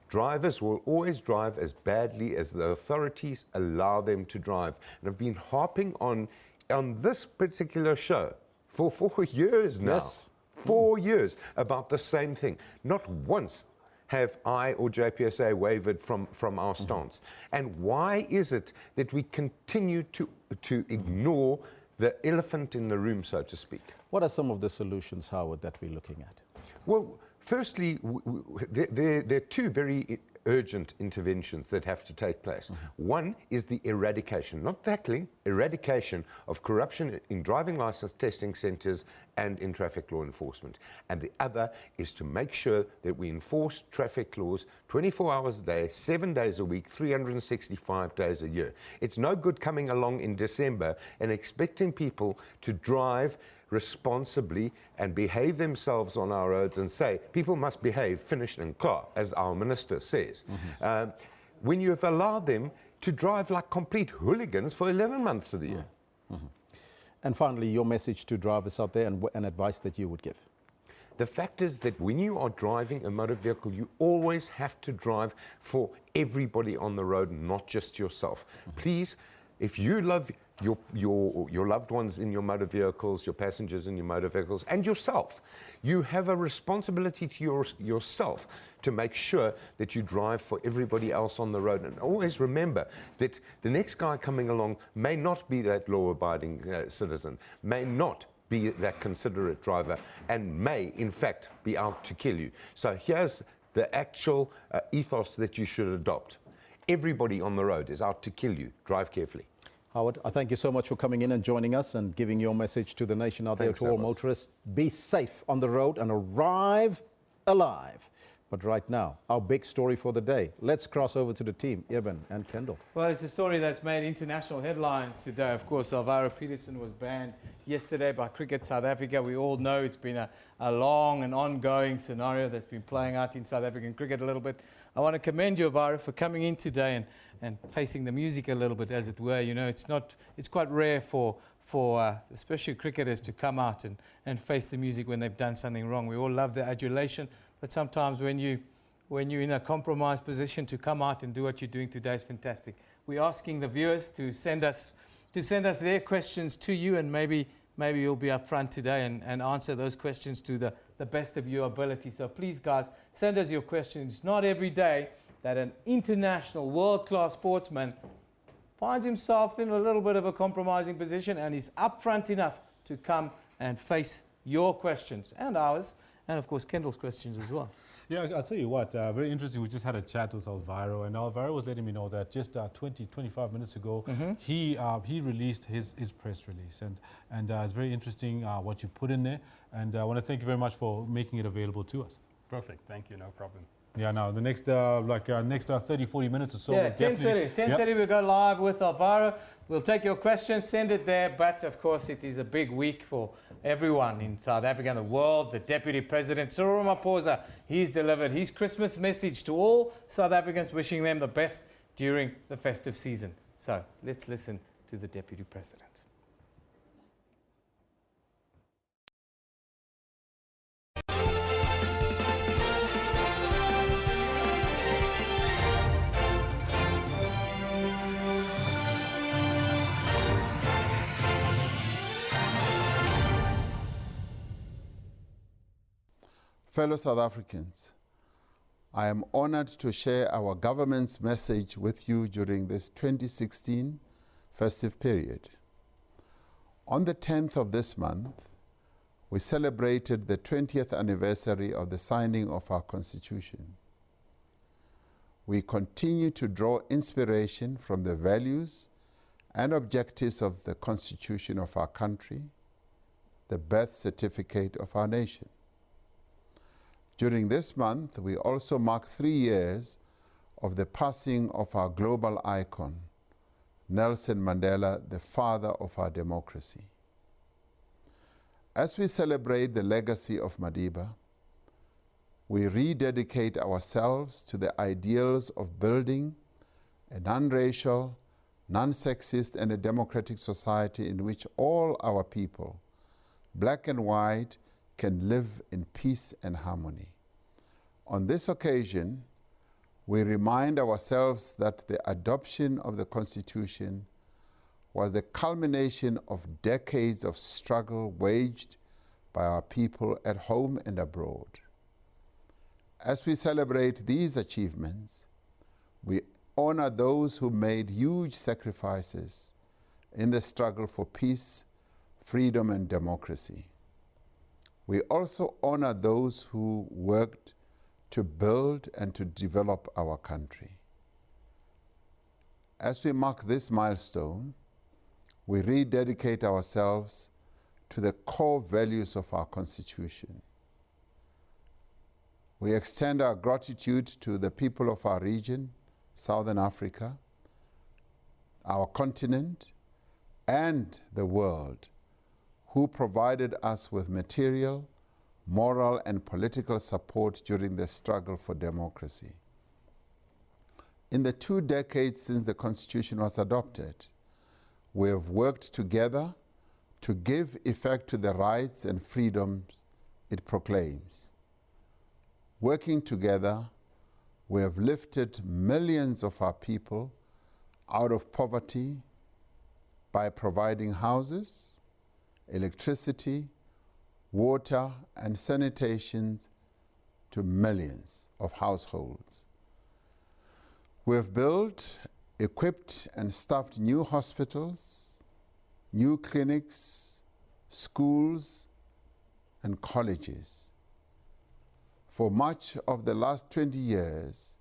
drivers will always drive as badly as the authorities allow them to drive. And I've been harping on this particular show for 4 years now. 4 years about the same thing. Not once have I or JPSA wavered from our stance? And why is it that we continue to ignore the elephant in the room, so to speak? What are some of the solutions, Howard, that we're looking at? Well, firstly, there are two very urgent interventions that have to take place. One is the eradication, not tackling, eradication of corruption in driving license testing centres and in traffic law enforcement. And the other is to make sure that we enforce traffic laws 24 hours a day, 7 days a week, 365 days a year. It's no good coming along in December and expecting people to drive responsibly and behave themselves on our roads and say, people must behave, finished and klar, as our minister says. When you have allowed them to drive like complete hooligans for 11 months of the year. And finally, your message to drivers out there and advice that you would give. The fact is that when you are driving a motor vehicle, you always have to drive for everybody on the road, not just yourself. Please, if you love your loved ones in your motor vehicles, your passengers in your motor vehicles, and yourself, you have a responsibility to yourself to make sure that you drive for everybody else on the road. And always remember that the next guy coming along may not be that law-abiding citizen, may not be that considerate driver, and may, in fact, be out to kill you. So here's the actual ethos that you should adopt. Everybody on the road is out to kill you. Drive carefully. Howard, I thank you so much for coming in and joining us and giving your message to the nation out there, to all motorists. Be safe on the road and arrive alive. But right now, our big story for the day. Let's cross over to the team, Eben and Kendall. Well, it's a story that's made international headlines today. Of course, Alvaro Petersen was banned yesterday by Cricket South Africa. We all know it's been a long and ongoing scenario that's been playing out in South African cricket a little bit. I want to commend you, Alvaro, for coming in today and facing the music a little bit, as it were. You know, it's quite rare for especially cricketers to come out and face the music when they've done something wrong. We all love the adulation. But sometimes when you're in a compromised position, to come out and do what you're doing today is fantastic. We're asking the viewers to send us their questions to you, and maybe you'll be up front today and answer those questions to the best of your ability. So please, guys, send us your questions. It's not every day that an international world-class sportsman finds himself in a little bit of a compromising position and is upfront enough to come and face your questions and ours. And of course, Kendall's questions as well. Yeah, I'll tell you what, very interesting. We just had a chat with Alvaro, and Alvaro was letting me know that just 25 minutes ago, he released his press release. And it's very interesting what you put in there. And I want to thank you very much for making it available to us. Perfect. Thank you. No problem. Yeah, now the next 30, 40 minutes or so. Yeah, 10:30 we'll go live with Alvaro. We'll take your questions, send it there. But of course, it is a big week for everyone in South Africa and the world. The Deputy President, Cyril Ramaphosa, he's delivered his Christmas message to all South Africans, wishing them the best during the festive season. So let's listen to the Deputy President. Fellow South Africans, I am honored to share our government's message with you during this 2016 festive period. On the 10th of this month, we celebrated the 20th anniversary of the signing of our Constitution. We continue to draw inspiration from the values and objectives of the Constitution of our country, the birth certificate of our nation. During this month, we also mark 3 years of the passing of our global icon, Nelson Mandela, the father of our democracy. As we celebrate the legacy of Madiba, we rededicate ourselves to the ideals of building a non-racial, non-sexist, and a democratic society in which all our people, black and white, can live in peace and harmony. On this occasion, we remind ourselves that the adoption of the Constitution was the culmination of decades of struggle waged by our people at home and abroad. As we celebrate these achievements, we honor those who made huge sacrifices in the struggle for peace, freedom, and democracy. We also honor those who worked to build and to develop our country. As we mark this milestone, we rededicate ourselves to the core values of our Constitution. We extend our gratitude to the people of our region, Southern Africa, our continent, and the world, who provided us with material, moral, and political support during the struggle for democracy. In the 2 decades since the Constitution was adopted, we have worked together to give effect to the rights and freedoms it proclaims. Working together, we have lifted millions of our people out of poverty by providing houses, electricity, water, and sanitation to millions of households. We have built, equipped, and staffed new hospitals, new clinics, schools, and colleges. For much of the last 20 years,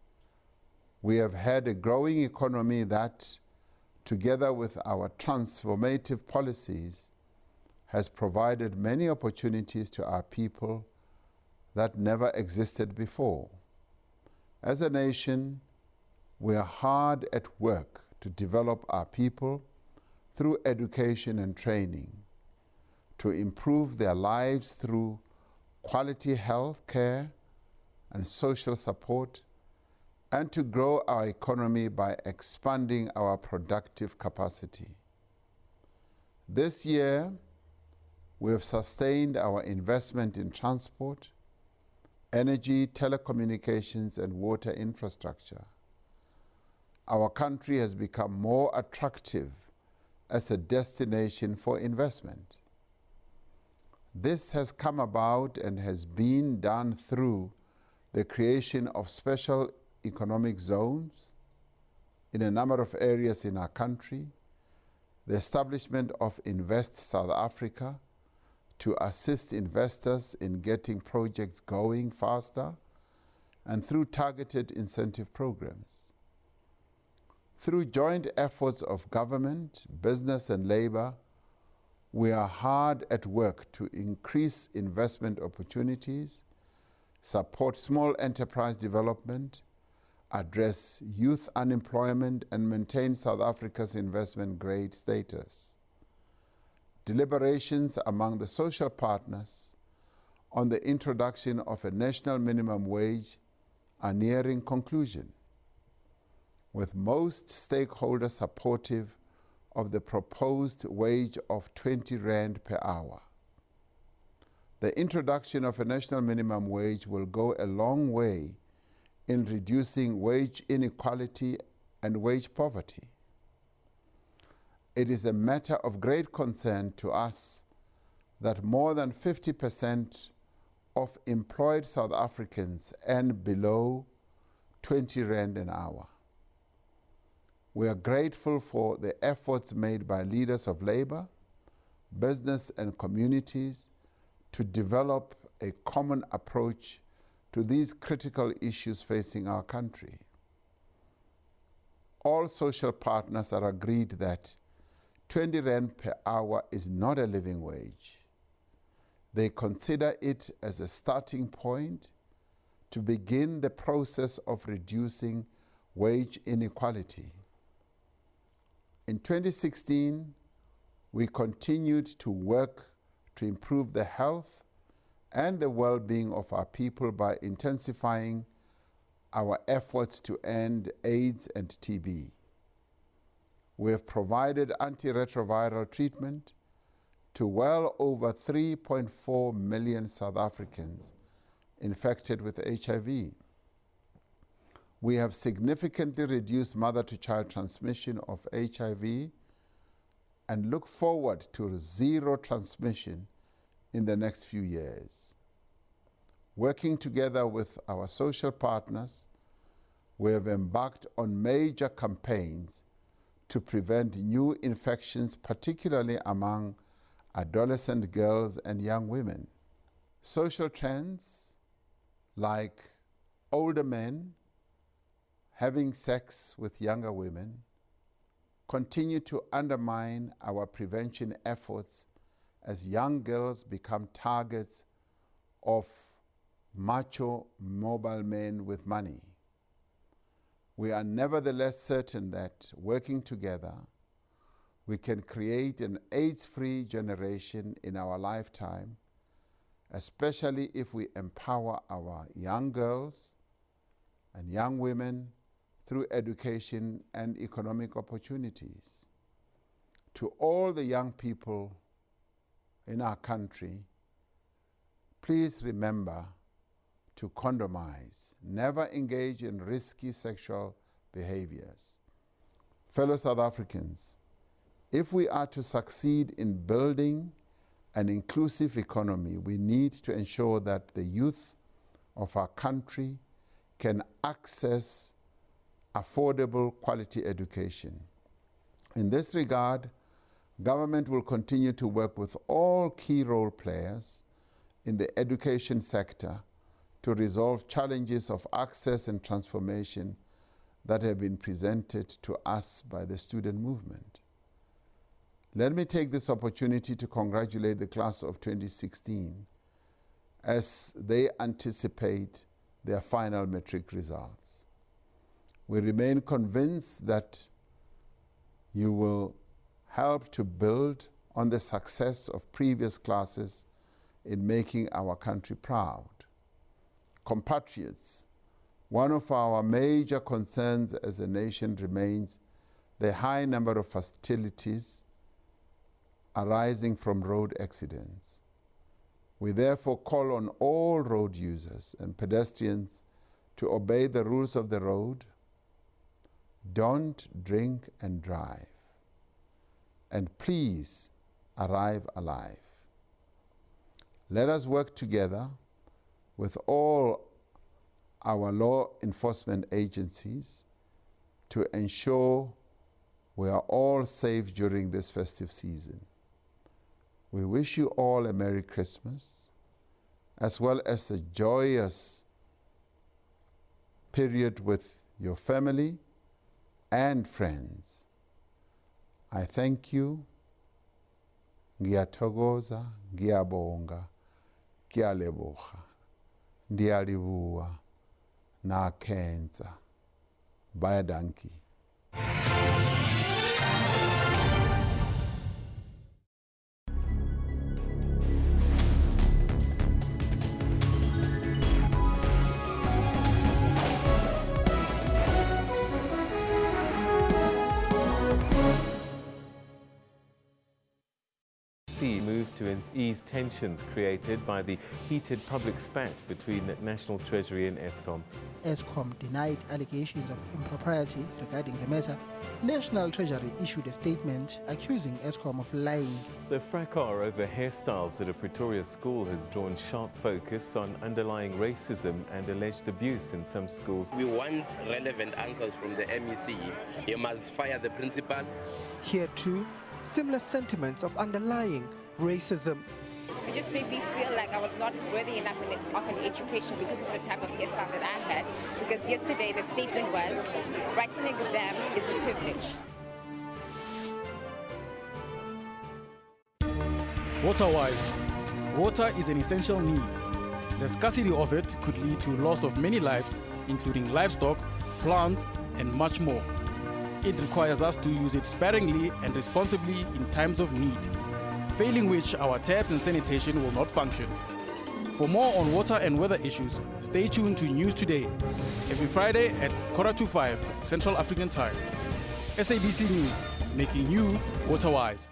we have had a growing economy that, together with our transformative policies, has provided many opportunities to our people that never existed before. As a nation, we are hard at work to develop our people through education and training, to improve their lives through quality health care and social support, and to grow our economy by expanding our productive capacity. This year, we have sustained our investment in transport, energy, telecommunications, and water infrastructure. Our country has become more attractive as a destination for investment. This has come about and has been done through the creation of special economic zones in a number of areas in our country, the establishment of Invest South Africa to assist investors in getting projects going faster, and through targeted incentive programs. Through joint efforts of government, business, and labor, we are hard at work to increase investment opportunities, support small enterprise development, address youth unemployment, and maintain South Africa's investment grade status. Deliberations among the social partners on the introduction of a national minimum wage are nearing conclusion, with most stakeholders supportive of the proposed wage of 20 Rand per hour. The introduction of a national minimum wage will go a long way in reducing wage inequality and wage poverty. It is a matter of great concern to us that more than 50% of employed South Africans earn below 20 Rand an hour. We are grateful for the efforts made by leaders of labor, business, and communities to develop a common approach to these critical issues facing our country. All social partners are agreed that 20 Rand per hour is not a living wage. They consider it as a starting point to begin the process of reducing wage inequality. In 2016, we continued to work to improve the health and the well-being of our people by intensifying our efforts to end AIDS and TB. We have provided antiretroviral treatment to well over 3.4 million South Africans infected with HIV. We have significantly reduced mother-to-child transmission of HIV and look forward to zero transmission in the next few years. Working together with our social partners, we have embarked on major campaigns to prevent new infections, particularly among adolescent girls and young women. Social trends like older men having sex with younger women continue to undermine our prevention efforts as young girls become targets of macho mobile men with money. We are nevertheless certain that working together, we can create an AIDS-free generation in our lifetime, especially if we empower our young girls and young women through education and economic opportunities. To all the young people in our country, please remember to condomize, never engage in risky sexual behaviors. Fellow South Africans, if we are to succeed in building an inclusive economy, we need to ensure that the youth of our country can access affordable quality education. In this regard, government will continue to work with all key role players in the education sector to resolve challenges of access and transformation that have been presented to us by the student movement. Let me take this opportunity to congratulate the class of 2016 as they anticipate their final matric results. We remain convinced that you will help to build on the success of previous classes in making our country proud. Compatriots, one of our major concerns as a nation remains the high number of fatalities arising from road accidents. We therefore call on all road users and pedestrians to obey the rules of the road, don't drink and drive, and please arrive alive. Let us work together with all our law enforcement agencies to ensure we are all safe during this festive season. We wish you all a Merry Christmas, as well as a joyous period with your family and friends. I thank you. Ngiyathokoza, ngiyabonga, ngiyaleboga, ndiyalibua, nakhenza. Bayadanki. Moved to ease tensions created by the heated public spat between National Treasury and Eskom. Eskom denied allegations of impropriety regarding the matter. National Treasury issued a statement accusing Eskom of lying. The fracas over hairstyles at a Pretoria school has drawn sharp focus on underlying racism and alleged abuse in some schools. We want relevant answers from the MEC. You must fire the principal. Here too, similar sentiments of underlying racism. It just made me feel like I was not worthy enough of an education because of the type of hairstyle that I had. Because yesterday the statement was, writing an exam is a privilege. Water-wise, water is an essential need. The scarcity of it could lead to loss of many lives, including livestock, plants, and much more. It requires us to use it sparingly and responsibly in times of need, failing which our taps and sanitation will not function. For more on water and weather issues, stay tuned to News Today, every Friday at 5:45 Central African Time. SABC News, making you water-wise.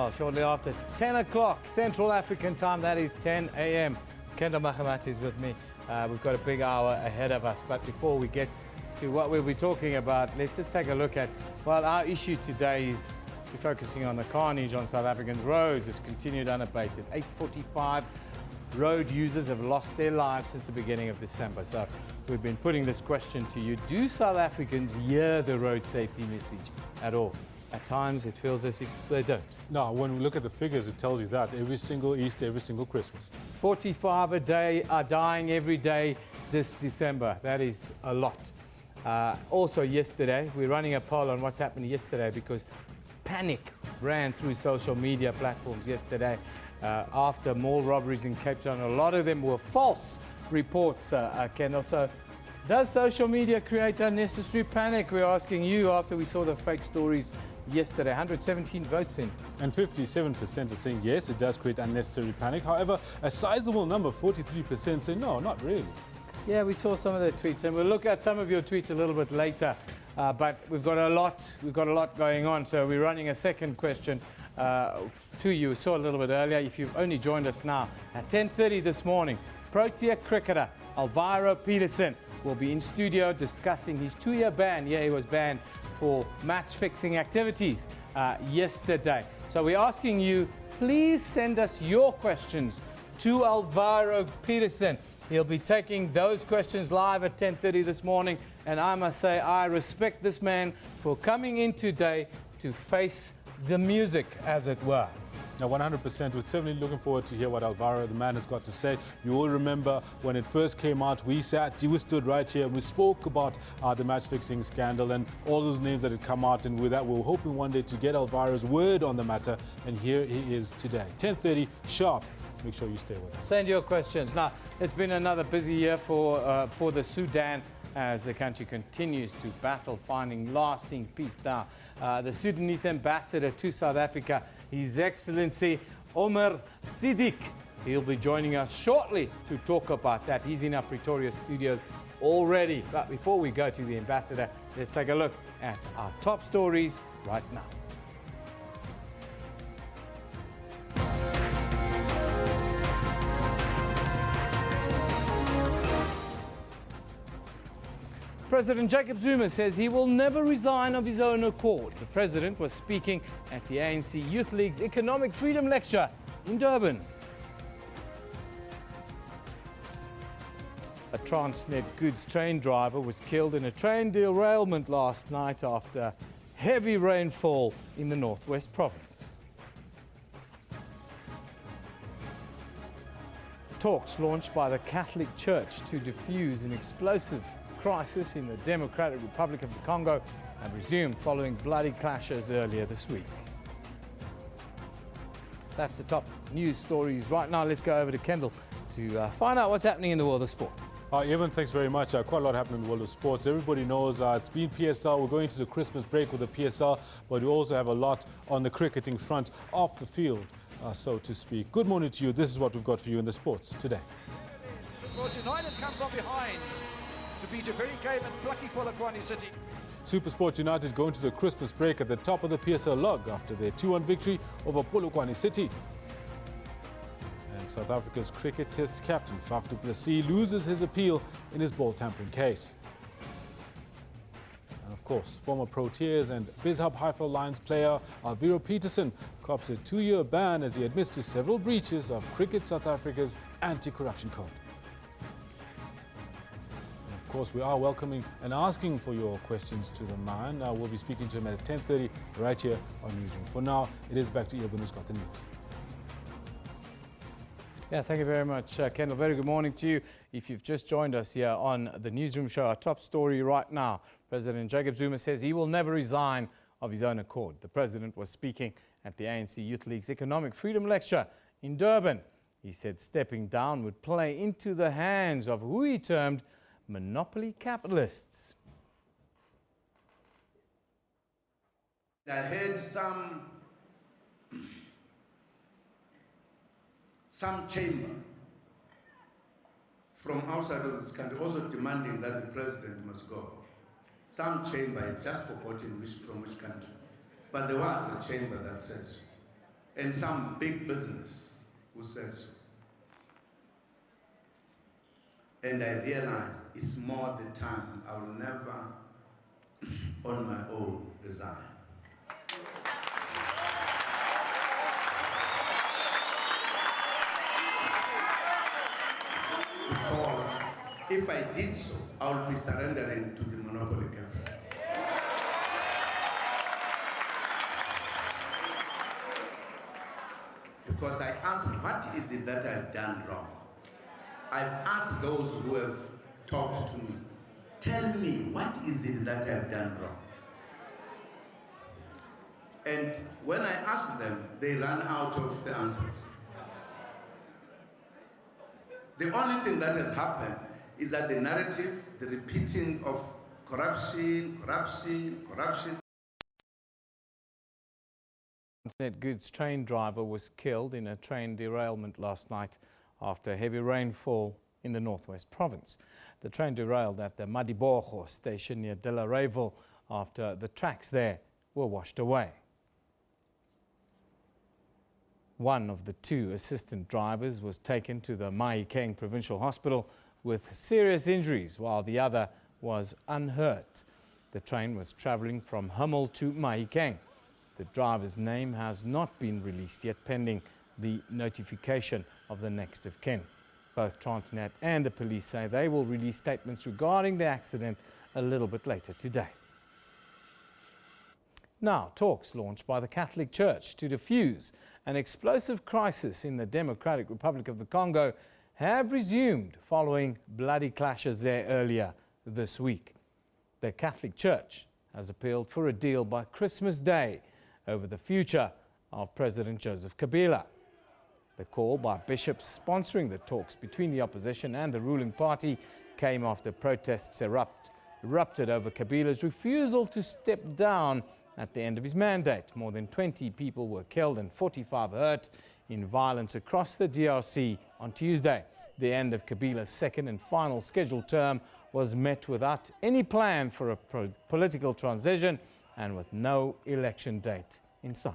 Well, shortly after 10 o'clock Central African time, that is 10 a.m. Kendall Mahamati is with me. We've got a big hour ahead of us, but before we get to what we'll be talking about, let's just take a look at, well, our issue today is we're focusing on the carnage on South African roads. It's continued unabated. 845 road users have lost their lives since the beginning of December. So we've been putting this question to you. Do South Africans hear the road safety message at all? At times it feels as if they don't. No, when we look at the figures, it tells you that every single Easter, every single Christmas. 45 a day are dying every day this December. That is a lot. Also yesterday, we're running a poll on what's happened yesterday because panic ran through social media platforms yesterday after mall robberies in Cape Town. A lot of them were false reports, Kendall. So does social media create unnecessary panic? We're asking you after we saw the fake stories yesterday. 117 votes in. And 57% are saying yes, it does create unnecessary panic. However, a sizable number, 43%, say no, not really. Yeah, we saw some of the tweets, and we'll look at some of your tweets a little bit later. But we've got a lot going on. So we're running a second question to you. We saw a little bit earlier. If you've only joined us now, at 10:30 this morning, Protea cricketer Alvaro Petersen will be in studio discussing his 2-year ban. Yeah, he was banned for match-fixing activities yesterday. So we're asking you, please send us your questions to Alvaro Petersen. He'll be taking those questions live at 10:30 this morning. And I must say, I respect this man for coming in today to face the music, as it were. Now, 100%. We're certainly looking forward to hear what Alvaro, the man, has got to say. You all remember when it first came out, we stood right here and we spoke about the match-fixing scandal and all those names that had come out. And with that, we were hoping one day to get Alvaro's word on the matter. And here he is today. 10:30 sharp. Make sure you stay with us. Send your questions. Now, it's been another busy year for the Sudan as the country continues to battle finding lasting peace. Now, the Sudanese ambassador to South Africa, His Excellency Omar Siddiq, he'll be joining us shortly to talk about that. He's in our Pretoria studios already. But before we go to the ambassador, let's take a look at our top stories right now. President Jacob Zuma says he will never resign of his own accord. The president was speaking at the ANC Youth League's Economic Freedom Lecture in Durban. A Transnet goods train driver was killed in a train derailment last night after heavy rainfall in the Northwest Province. Talks launched by the Catholic Church to defuse an explosive crisis in the Democratic Republic of the Congo have resumed following bloody clashes earlier this week. That's the top news stories right now. Let's go over to Kendall to find out what's happening in the world of sport. Evan, thanks very much. Quite a lot happening in the world of sports. Everybody knows it's been PSL. We're going to the Christmas break with the PSL, but we also have a lot on the cricketing front off the field, so to speak. Good morning to you. This is what we've got for you in the sports today. Sports United come from behind to beat a very game and plucky Polokwane City. SuperSport United going to the Christmas break at the top of the PSL log after their 2-1 victory over Polokwane City. And South Africa's cricket test captain Faf du Plessis loses his appeal in his ball tampering case. And of course, former Proteas and BizHub Haifa Lions player Alvaro Petersen cops a 2-year ban as he admits to several breaches of Cricket South Africa's anti-corruption code. Of course, we are welcoming and asking for your questions to the man. We'll be speaking to him at 10:30 right here on Newsroom. For now, it is back to Evan who's got the news. Yeah, thank you very much, Kendall. Very good morning to you. If you've just joined us here on the Newsroom show, our top story right now, President Jacob Zuma says he will never resign of his own accord. The president was speaking at the ANC Youth League's Economic Freedom Lecture in Durban. He said stepping down would play into the hands of who he termed monopoly capitalists. I heard some chamber from outside of this country also demanding that the president must go. Some chamber, I've just forgotten from which country, but there was a chamber that says. and some big business who said so. And I realized it's more the time I will never on my own resign. Because if I did so, I would be surrendering to the monopoly capital. Because I asked, what is it that I've done wrong? I've asked those who have talked to me, tell me, what is it that I've done wrong? And when I ask them, they run out of the answers. The only thing that has happened is that the narrative, the repeating of corruption, corruption, corruption. Internet goods train driver was killed in a train derailment last night after heavy rainfall in the northwest province. The train derailed at the Madibogo station near Delareval after the tracks there were washed away. One of the two assistant drivers was taken to the Mahikeng Provincial Hospital with serious injuries, while the other was unhurt. The train was travelling from Hummel to Mahikeng. The driver's name has not been released yet, pending the notification of the next of kin. Both Transnet and the police say they will release statements regarding the accident a little bit later today. Now, talks launched by the Catholic Church to defuse an explosive crisis in the Democratic Republic of the Congo have resumed following bloody clashes there earlier this week. The Catholic Church has appealed for a deal by Christmas Day over the future of President Joseph Kabila. The call by bishops sponsoring the talks between the opposition and the ruling party came after protests erupted over Kabila's refusal to step down at the end of his mandate. More than 20 people were killed and 45 hurt in violence across the DRC on Tuesday. The end of Kabila's second and final scheduled term was met without any plan for a political transition and with no election date in sight.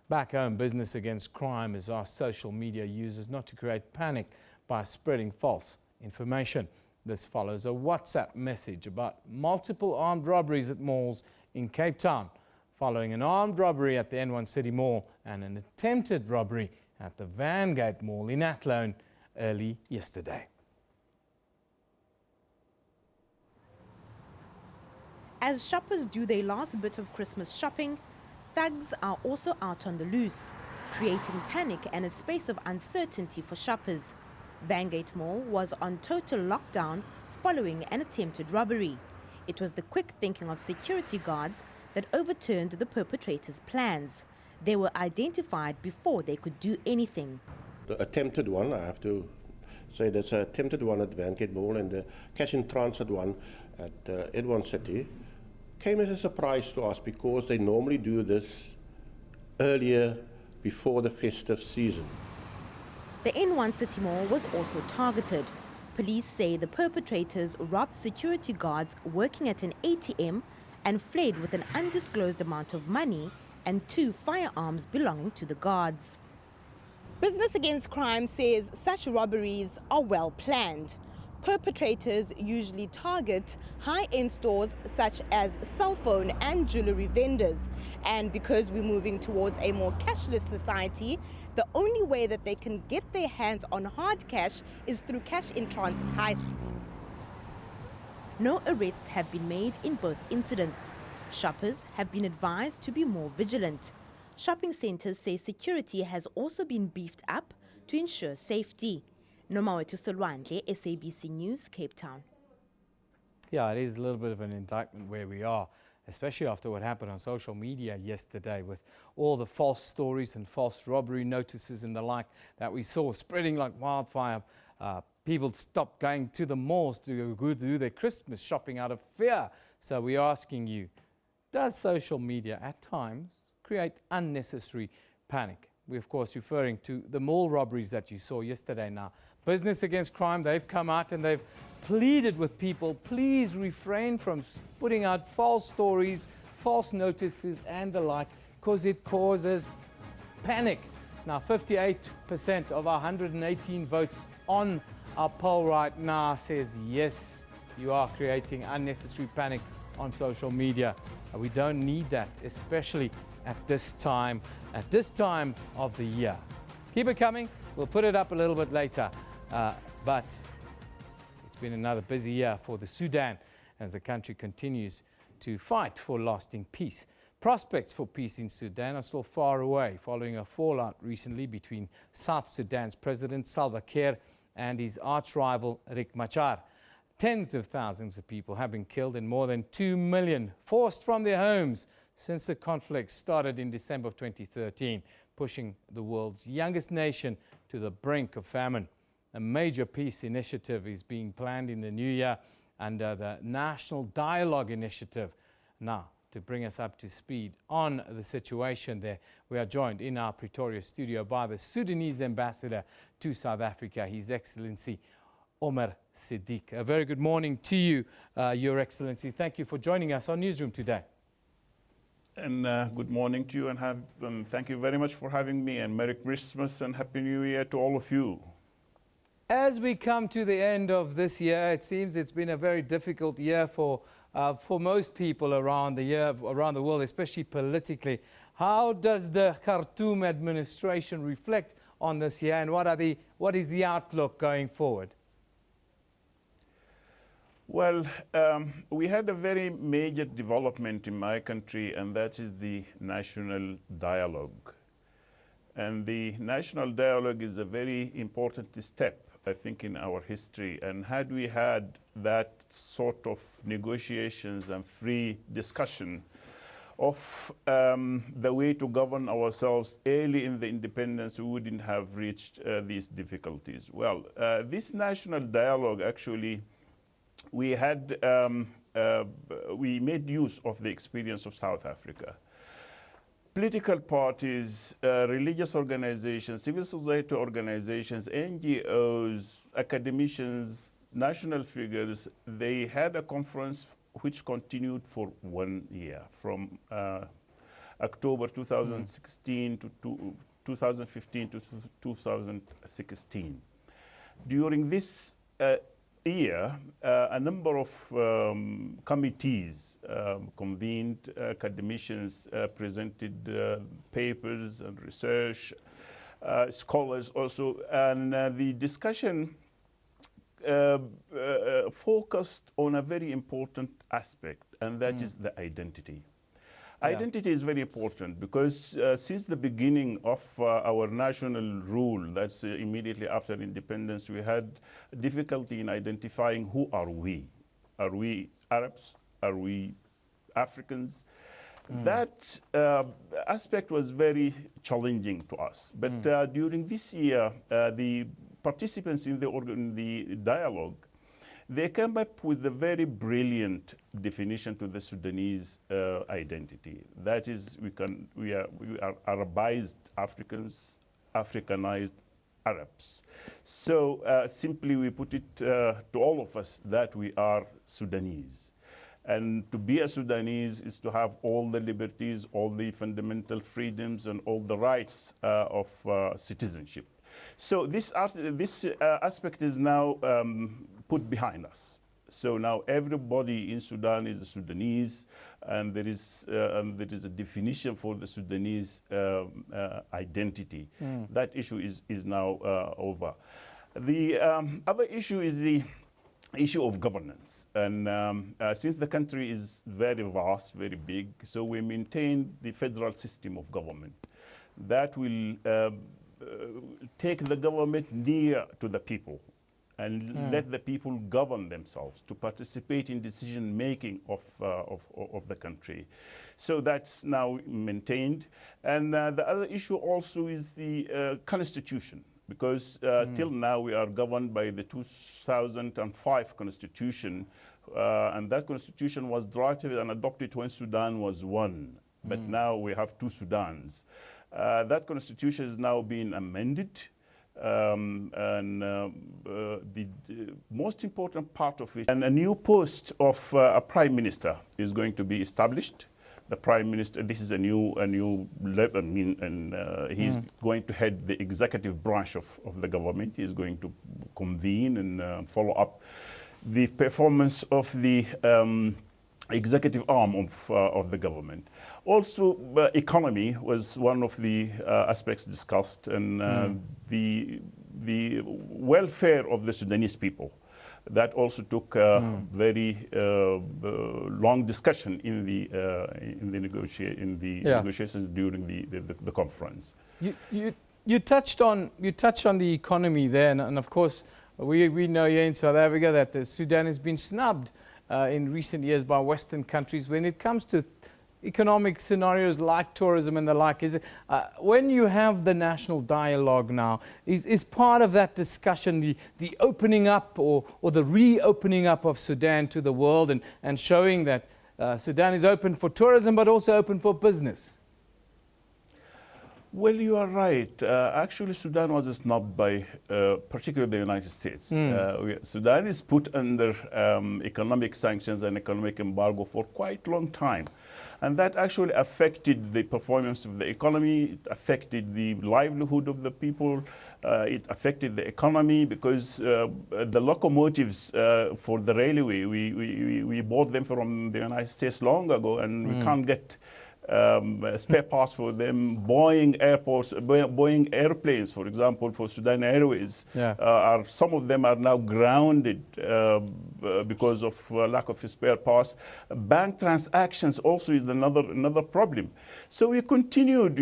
Back home, Business Against Crime has asked social media users not to create panic by spreading false information. This follows a WhatsApp message about multiple armed robberies at malls in Cape Town, following an armed robbery at the N1 City Mall and an attempted robbery at the Vangate Mall in Athlone early yesterday. As shoppers do their last bit of Christmas shopping, thugs are also out on the loose, creating panic and a space of uncertainty for shoppers. Vangate Mall was on total lockdown following an attempted robbery. It was the quick thinking of security guards that overturned the perpetrators' plans. They were identified before they could do anything. The attempted one, I have to say that's an attempted one at Vangate Mall, and the cash in transit one at N1 City came as a surprise to us because they normally do this earlier before the festive season. The N1 City Mall was also targeted. Police say the perpetrators robbed security guards working at an ATM and fled with an undisclosed amount of money and 2 firearms belonging to the guards. Business Against Crime says such robberies are well planned. Perpetrators usually target high-end stores such as cell phone and jewelry vendors. And because we're moving towards a more cashless society, the only way that they can get their hands on hard cash is through cash-in-transit heists. No arrests have been made in both incidents. Shoppers have been advised to be more vigilant. Shopping centres say security has also been beefed up to ensure safety. Nomawetu Solwandle, SABC News, Cape Town. Yeah, it is a little bit of an indictment where we are, especially after what happened on social media yesterday with all the false stories and false robbery notices and the like that we saw spreading like wildfire. People stopped going to the malls to go do their Christmas shopping out of fear. So we're asking you, does social media at times create unnecessary panic? We're of course referring to the mall robberies that you saw yesterday. Now, Business Against Crime, they've come out and they've pleaded with people, please refrain from putting out false stories, false notices and the like, because it causes panic. Now, 58% of our 118 votes on our poll right now says yes, you are creating unnecessary panic on social media. We don't need that, especially at this time of the year. Keep it coming. We'll put it up a little bit later. But it's been another busy year for the Sudan as the country continues to fight for lasting peace. Prospects for peace in Sudan are still far away, following a fallout recently between South Sudan's President Salva Kiir and his arch-rival Riek Machar. Tens of thousands of people have been killed and more than 2 million forced from their homes since the conflict started in December of 2013, pushing the world's youngest nation to the brink of famine. A major peace initiative is being planned in the new year under the National Dialogue Initiative. Now, to bring us up to speed on the situation there, we are joined in our Pretoria studio by the Sudanese ambassador to South Africa, His Excellency Omar Siddiq. A very good morning to you, Your Excellency. Thank you for joining us on Newsroom today. And good morning to you, and thank you very much for having me, and Merry Christmas and Happy New Year to all of you. As we come to the end of this year, it seems it's been a very difficult year for most people around the world, especially politically. How does the Khartoum administration reflect on this year, and what is the outlook going forward? Well, we had a very major development in my country, and that is the national dialogue. And the national dialogue is a very important step, I think, in our history. And had we had that sort of negotiations and free discussion of the way to govern ourselves early in the independence, we wouldn't have reached these difficulties. Well, this national dialogue actually, we made use of the experience of South Africa. Political parties, religious organizations, civil society organizations, NGOs, academicians, national figures, they had a conference which continued for 1 year, from October 2016 to 2015 to 2016. During this year, a number of committees convened, academicians presented papers and research, scholars also, and the discussion focused on a very important aspect, and that is the identity. Yeah. Identity is very important because since the beginning of our national rule, that's immediately after independence, we had difficulty in identifying who are we. Are we Arabs? Are we Africans? That aspect was very challenging to us. But during this year, the participants in the dialogue, they came up with a very brilliant definition to the Sudanese identity. That is, we are Arabized Africans, Africanized Arabs. So simply we put it to all of us that we are Sudanese. And to be a Sudanese is to have all the liberties, all the fundamental freedoms, and all the rights of citizenship. So this aspect is now put behind us. So now everybody in Sudan is a Sudanese, and there is a definition for the Sudanese identity. That issue is now over. The other issue is the issue of governance. And since the country is very vast, very big, so we maintain the federal system of government. That will take the government near to the people and let the people govern themselves to participate in decision-making of the country. So that's now maintained. And the other issue also is the constitution, because till now we are governed by the 2005 constitution, and that constitution was drafted and adopted when Sudan was one. But now we have two Sudans. That constitution is now being amended, and the most important part of it, and a new post of a prime minister is going to be established. the Prime Minister, this is a new level, and he's going to head the executive branch of the government. He's going to convene and follow up the performance of the executive arm of the government. Also, economy was one of the aspects discussed, and the welfare of the Sudanese people. That also took very long discussion in the negotiations during the conference. You touched on the economy there, and of course we know here in South Africa that Sudan has been snubbed in recent years by Western countries when it comes to economic scenarios like tourism and the like. Is it, when you have the national dialogue now, is part of that discussion the opening up or the reopening up of Sudan to the world and showing that Sudan is open for tourism but also open for business? Well, you are right. Actually, Sudan was snubbed by particularly the United States. Sudan is put under economic sanctions and economic embargo for quite a long time. And that actually affected the performance of the economy. It affected the livelihood of the people. It affected the economy because the locomotives for the railway, we bought them from the United States long ago, and we can't get spare parts for them. Boeing airplanes, for example, for Sudan Airways, some of them are now grounded because of lack of spare parts. Bank transactions also is another problem. So we continued,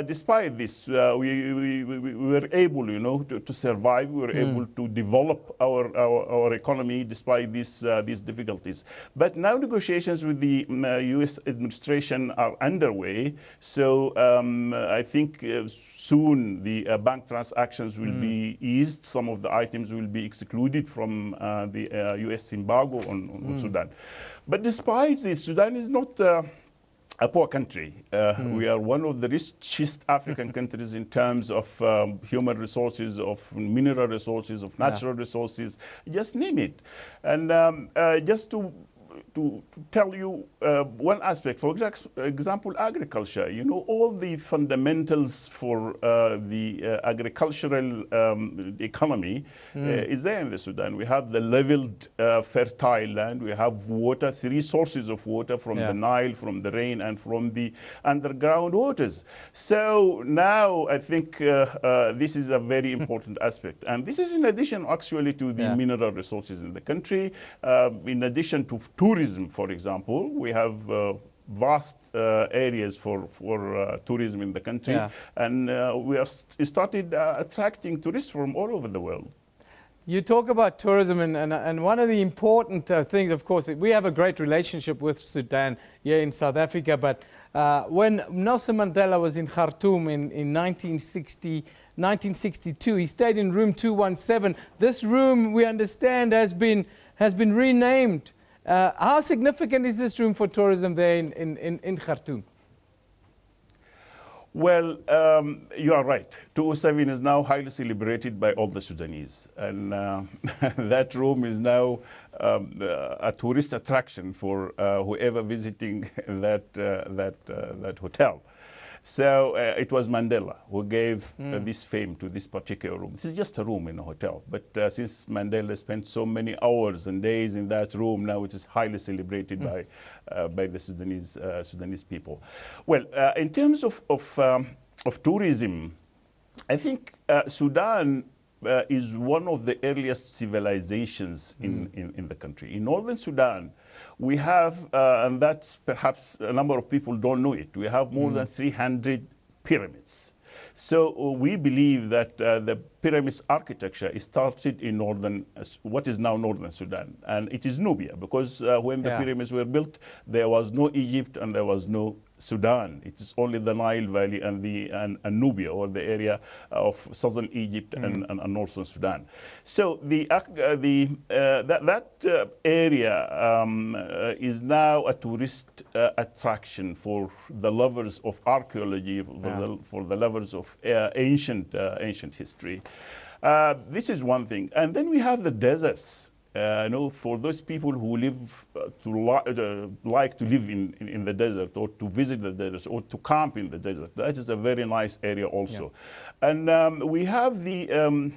despite this, we were able, to survive. We were able to develop our economy despite these difficulties. But now negotiations with the U.S. administration are underway. So I think soon the bank transactions will be eased. Some of the items will be excluded from the U.S. embargo on Sudan. But despite this, Sudan is not a poor country. We are one of the richest African countries in terms of human resources, of mineral resources, of natural resources, just name it. And just to tell you one aspect, for example, agriculture. All the fundamentals for the agricultural economy is there in the Sudan. We have the leveled fertile land. We have water, 3 sources of water from the Nile, from the rain, and from the underground waters. So now I think this is a very important aspect. And this is in addition actually to the mineral resources in the country, in addition to tourism, for example. We have vast areas for tourism in the country, and we are started attracting tourists from all over the world. You talk about tourism, and one of the important things, of course, we have a great relationship with Sudan here in South Africa, but when Nelson Mandela was in Khartoum in 1962, he stayed in room 217. This room, we understand, has been renamed. How significant is this room for tourism there in Khartoum? Well, you are right. 207 is now highly celebrated by all the Sudanese. And that room is now a tourist attraction for whoever visiting that hotel. So it was Mandela who gave this fame to this particular room. This is just a room in a hotel. But since Mandela spent so many hours and days in that room, now it is highly celebrated by the Sudanese people. Well, in terms of tourism, I think Sudan is one of the earliest civilizations in the country. In northern Sudan, we have, and that's perhaps a number of people don't know it, we have more than 300 pyramids. So we believe that the pyramids architecture is started in what is now northern Sudan. And it is Nubia, because when the pyramids were built, there was no Egypt and there was no Sudan. It is only the Nile Valley and Nubia, or the area of southern Egypt and northern Sudan. So that area is now a tourist attraction for the lovers of archaeology, for the lovers of ancient history. This is one thing. And then we have the deserts for those people who live like to live in the desert, or to visit the desert, or to camp in the desert, that is a very nice area also. Yeah. And we have the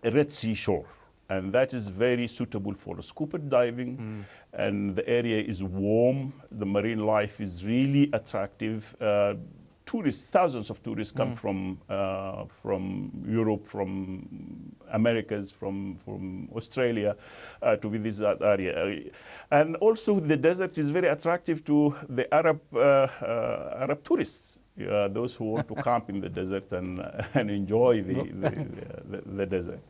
Red Sea shore, and that is very suitable for scuba diving. And the area is warm. The marine life is really attractive. Tourists, thousands of tourists come from Europe, from Americas, from Australia to visit that area. And also the desert is very attractive to the Arab tourists, those who want to camp in the desert and enjoy the desert.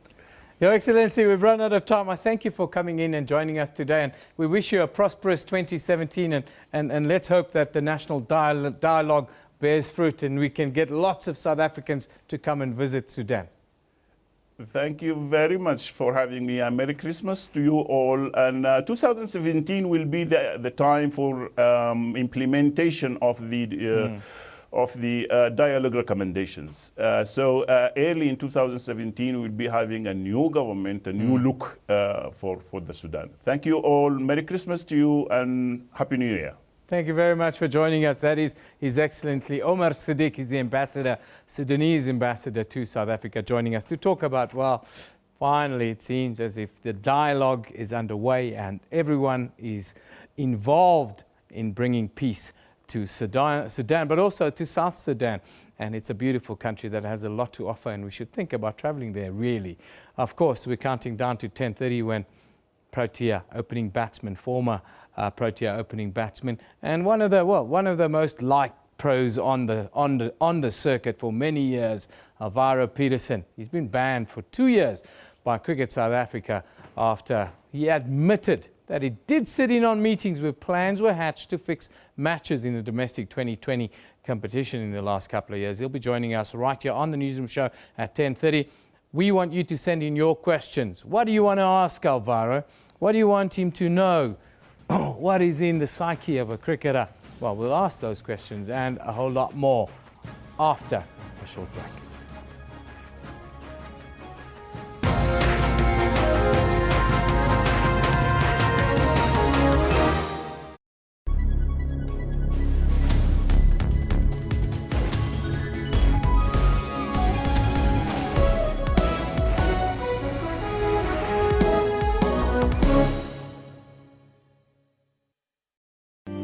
Your Excellency, we've run out of time. I thank you for coming in and joining us today, and we wish you a prosperous 2017, and let's hope that the national dialogue bears fruit and we can get lots of South Africans to come and visit Sudan. Thank you very much for having me. Merry Christmas to you all. And 2017 will be the time for implementation of the dialogue recommendations. So early in 2017, we'll be having a new government, a new look for the Sudan. Thank you all. Merry Christmas to you and Happy New Year. Thank you very much for joining us. That is His Excellency Omar Sadiq. He's the ambassador, Sudanese ambassador to South Africa, joining us to talk about, well, finally it seems as if the dialogue is underway and everyone is involved in bringing peace to Sudan, but also to South Sudan. And it's a beautiful country that has a lot to offer, and we should think about traveling there, really. Of course, we're counting down to 10:30 when Protea opening batsman, former Protea opening batsman, and one of the most liked pros on the circuit for many years, Alvaro Petersen. He's been banned for 2 years by Cricket South Africa after he admitted that he did sit in on meetings where plans were hatched to fix matches in the domestic 2020 competition in the last couple of years. He'll be joining us right here on the Newsroom show at 10:30. We want you to send in your questions. What do you want to ask Alvaro? What do you want him to know? What is in the psyche of a cricketer? Well, we'll ask those questions and a whole lot more after a short break.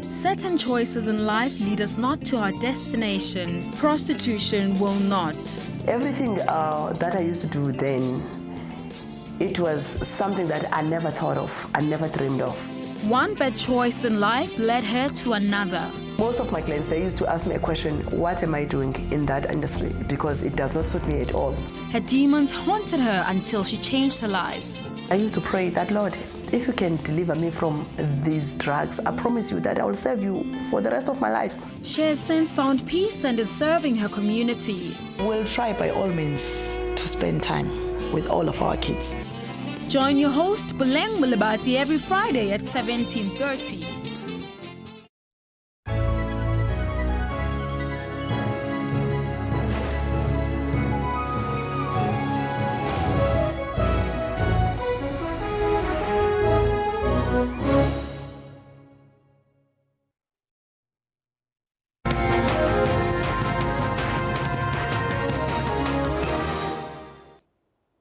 Certain choices in life lead us not to our destination. Prostitution will not. Everything that I used to do then, it was something that I never thought of, I never dreamed of. One bad choice in life led her to another. Most of my clients, they used to ask me a question, what am I doing in that industry? Because it does not suit me at all. Her demons haunted her until she changed her life. I used to pray that, Lord, if you can deliver me from these drugs, I promise you that I will serve you for the rest of my life. She has since found peace and is serving her community. We'll try by all means to spend time with all of our kids. Join your host, Buleng Mulabati, every Friday at 17:30.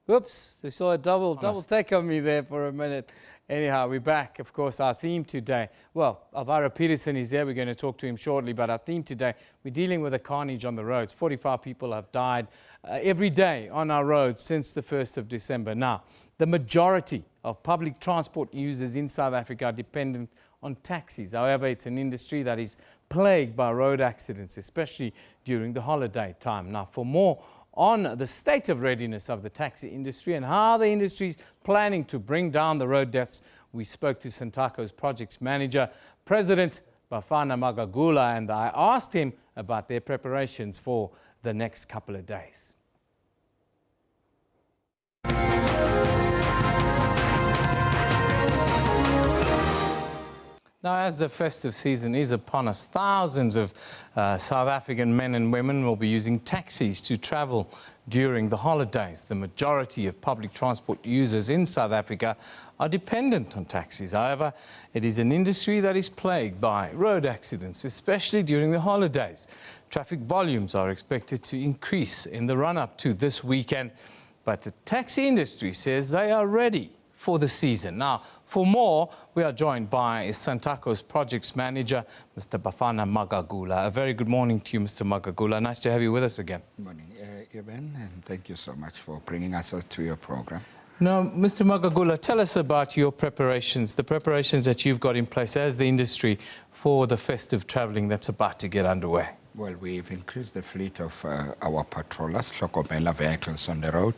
Whoops, they saw a double take on me there for a minute. Anyhow, we're back. Of course, our theme today, well, Alvaro Petersen is there. We're going to talk to him shortly, but our theme today, we're dealing with the carnage on the roads. 45 people have died every day on our roads since the 1st of December. Now, the majority of public transport users in South Africa are dependent on taxis. However, it's an industry that is plagued by road accidents, especially during the holiday time. Now, for more on the state of readiness of the taxi industry and how the industry is planning to bring down the road deaths, we spoke to Santaco's projects manager, President Bafana Magagula, and I asked him about their preparations for the next couple of days. Now, as the festive season is upon us, thousands of South African men and women will be using taxis to travel during the holidays. The majority of public transport users in South Africa are dependent on taxis. However, it is an industry that is plagued by road accidents, especially during the holidays. Traffic volumes are expected to increase in the run-up to this weekend, but the taxi industry says they are ready for the season. Now, for more, we are joined by Santaco's projects manager, Mr. Bafana Magagula. A very good morning to you, Mr. Magagula. Nice to have you with us again. Good morning, Eben, and thank you so much for bringing us to your program. Now, Mr. Magagula, tell us about your preparations, the preparations that you've got in place as the industry for the festive travelling that's about to get underway. Well, we've increased the fleet of our patrollers, Hlokomela vehicles on the road.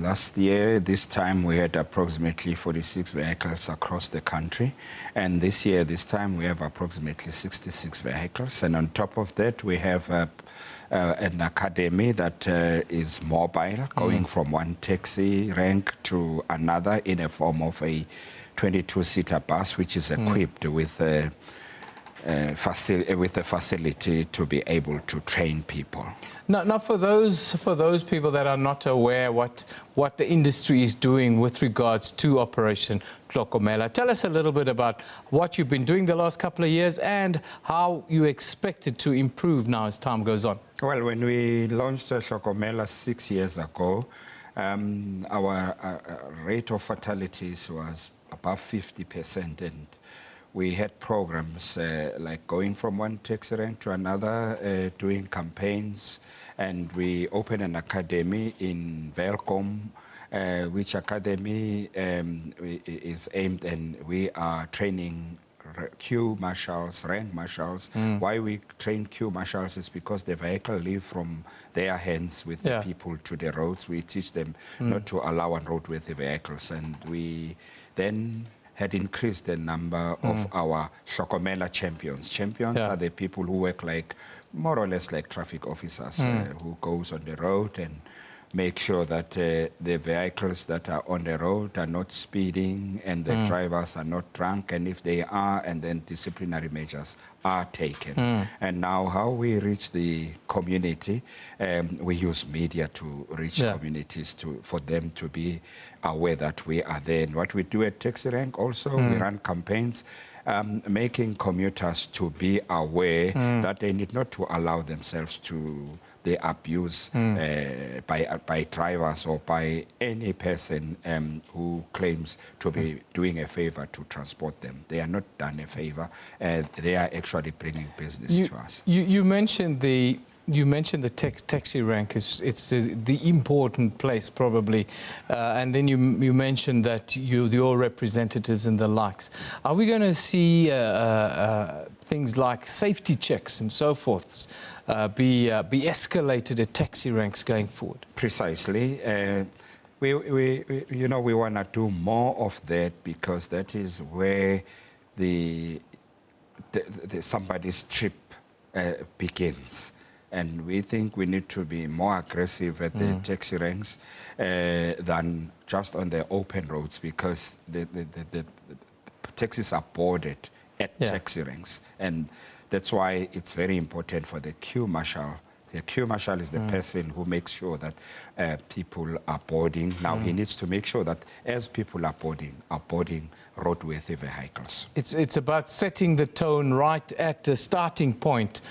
Last year, this time, we had approximately 46 vehicles across the country. And this year, this time, we have approximately 66 vehicles. And on top of that, we have an academy that is mobile, going from one taxi rank to another in a form of a 22-seater bus, which is equipped with a facility to be able to train people. Now for those people that are not aware what the industry is doing with regards to Operation Hlokomela, tell us a little bit about what you've been doing the last couple of years and how you expect it to improve now as time goes on. Well, when we launched Hlokomela 6 years ago, our rate of fatalities was above 50%, and we had programs like going from one taxi rank to another, doing campaigns, and we opened an academy in Velkom, which academy is aimed, and we are training queue marshals, rank marshals. Why we train queue marshals is because the vehicle leave from their hands with the people to the roads. We teach them not to allow unroadworthy vehicles, and we then had increased the number of our Hlokomela champions. Champions are the people who work like, more or less like traffic officers, who goes on the road and make sure that the vehicles that are on the road are not speeding and the drivers are not drunk, and if they are, and then disciplinary measures are taken. And now how we reach the community, we use media to reach communities for them to be aware that we are there. And what we do at Taxi Rank also, we run campaigns making commuters to be aware that they need not to allow themselves to the abuse by drivers or by any person who claims to be doing a favor to transport them. They are not done a favor. They are actually bringing business to us. You mentioned the taxi rank. It's the important place probably, and then you mentioned that your representatives and the likes. Are we going to see things like safety checks and so forth be escalated at taxi ranks going forward? Precisely. We want to do more of that, because that is where somebody's trip begins. And we think we need to be more aggressive at the taxi ranks than just on the open roads, because the taxis are boarded at taxi ranks. And that's why it's very important for the queue marshal. The queue marshal is the person who makes sure that people are boarding. Now, he needs to make sure that as people are boarding roadworthy vehicles. It's about setting the tone right at the starting point,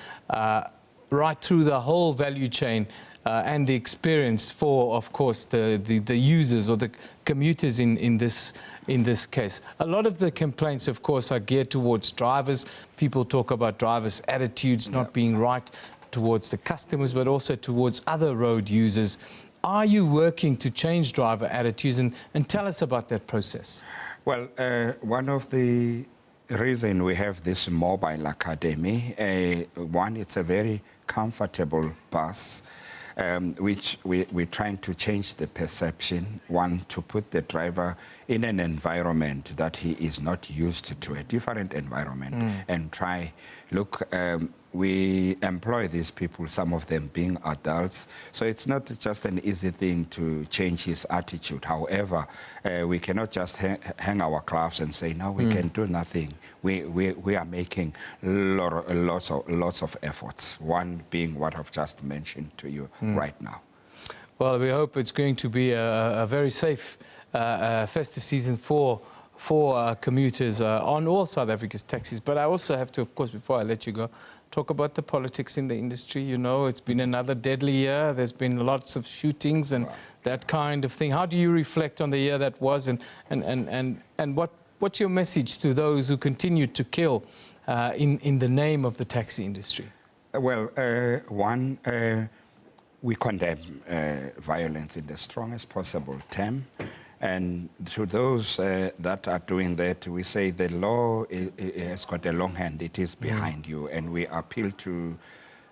right through the whole value chain, and the experience for, of course, the users or the commuters in this case. A lot of the complaints, of course, are geared towards drivers. People talk about drivers' attitudes not being right towards the customers, but also towards other road users. Are you working to change driver attitudes? And tell us about that process. Well, one of the reason we have this mobile academy, one, it's a very comfortable bus, which we're trying to change the perception. One, to put the driver in an environment that he is not used to, a different environment, and look, we employ these people, some of them being adults, so it's not just an easy thing to change his attitude. However, we cannot just hang our gloves and say, no, we can do nothing. We are making lots of efforts, one being what I've just mentioned to you right now. Well, we hope it's going to be a very safe festive season for commuters on all South Africa's taxis. But I also have to, of course, before I let you go, talk about the politics in the industry. You know, it's been another deadly year. There's been lots of shootings and that kind of thing. How do you reflect on the year that was, and what's your message to those who continue to kill in the name of the taxi industry? Well, we condemn violence in the strongest possible term. And to those that are doing that, we say the law has got a long hand. It is behind you. And we appeal to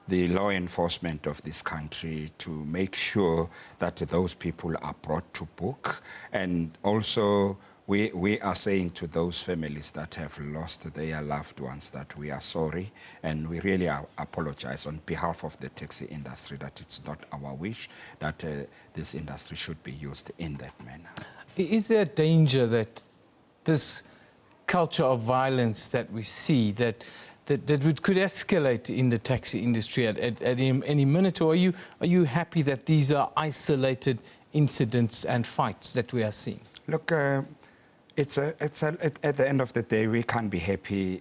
the law enforcement of this country to make sure that those people are brought to book. And also, we are saying to those families that have lost their loved ones that we are sorry, and we really apologize on behalf of the taxi industry that it's not our wish that this industry should be used in that manner. Is there a danger that this culture of violence that we see, that could escalate in the taxi industry at any minute, or are you happy that these are isolated incidents and fights that we are seeing? Look, at the end of the day, we can't be happy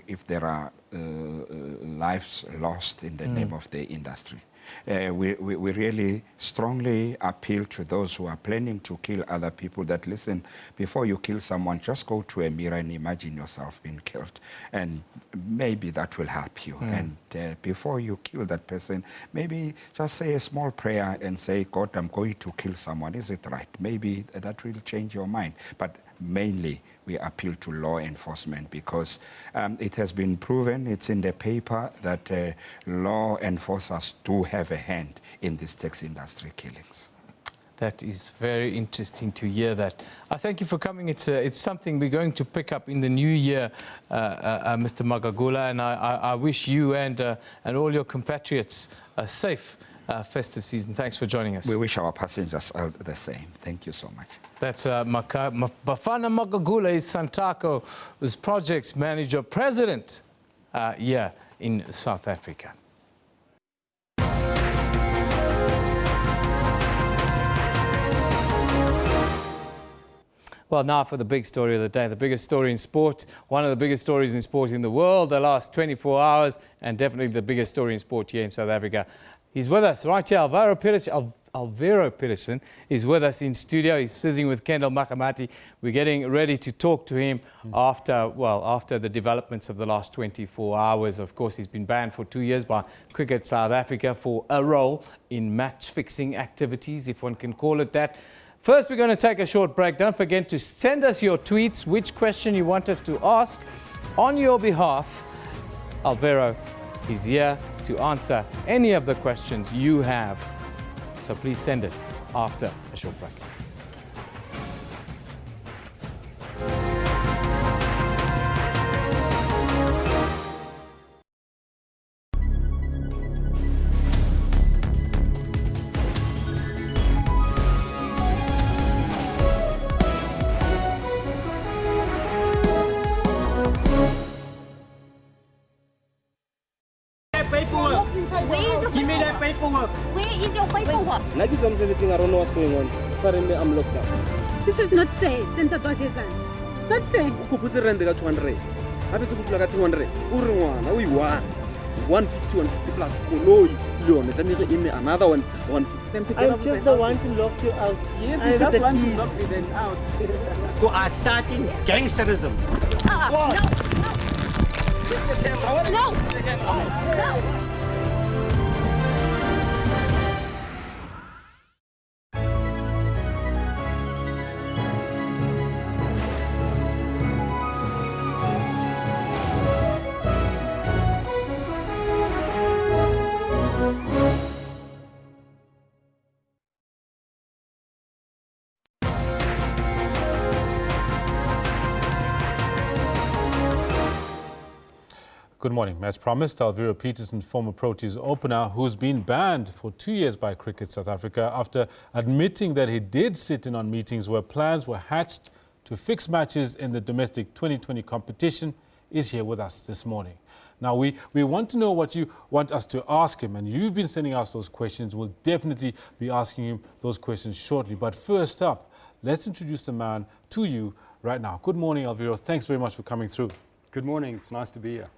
if there are lives lost in the name of the industry. We really strongly appeal to those who are planning to kill other people that, listen, before you kill someone, just go to a mirror and imagine yourself being killed. And maybe that will help you. And before you kill that person, maybe just say a small prayer and say, God, I'm going to kill someone. Is it right? Maybe that will change your mind. But mainly, we appeal to law enforcement because it has been proven, it's in the paper, that law enforcers do have a hand in these taxi industry killings. That is very interesting to hear that. I thank you for coming. It's something we're going to pick up in the new year, Mr. Magagula, and I wish you and all your compatriots a safe festive season. Thanks for joining us. We wish our passengers all the same. Thank you so much. That's Bafana Magagula is Santaco's projects manager, president here in South Africa. Well, now for the big story of the day, the biggest story in sport, one of the biggest stories in sport in the world, the last 24 hours, and definitely the biggest story in sport here in South Africa. He's with us right here. Alvaro Petersen is with us in studio. He's sitting with Kendall Makamati. We're getting ready to talk to him after the developments of the last 24 hours. Of course, he's been banned for 2 years by Cricket South Africa for a role in match-fixing activities, if one can call it that. First, we're going to take a short break. Don't forget to send us your tweets, which question you want us to ask on your behalf. Alvaro is here to answer any of the questions you have. So please send it after a short break. Give me that paperwork. Where is your paperwork? Like I'm everything, I don't know what's going on. Suddenly I'm locked up. This is not fair. Center Dwasezan. Not fair. Who puts a rent 200? Have you put 200? Urungwana, we won. 150, 150 plus. Koloi, Leon. Let me in another one, 150. I'm just the one to lock you out. Yes, I that's the one to keys. lock me then out. You are starting gangsterism. No. No. Good morning. As promised, Alvaro Petersen, former Proteas opener, who's been banned for 2 years by Cricket South Africa after admitting that he did sit in on meetings where plans were hatched to fix matches in the domestic 2020 competition, is here with us this morning. Now, we want to know what you want us to ask him, and you've been sending us those questions. We'll definitely be asking him those questions shortly. But first up, let's introduce the man to you right now. Good morning, Alvaro. Thanks very much for coming through. Good morning. It's nice to be here.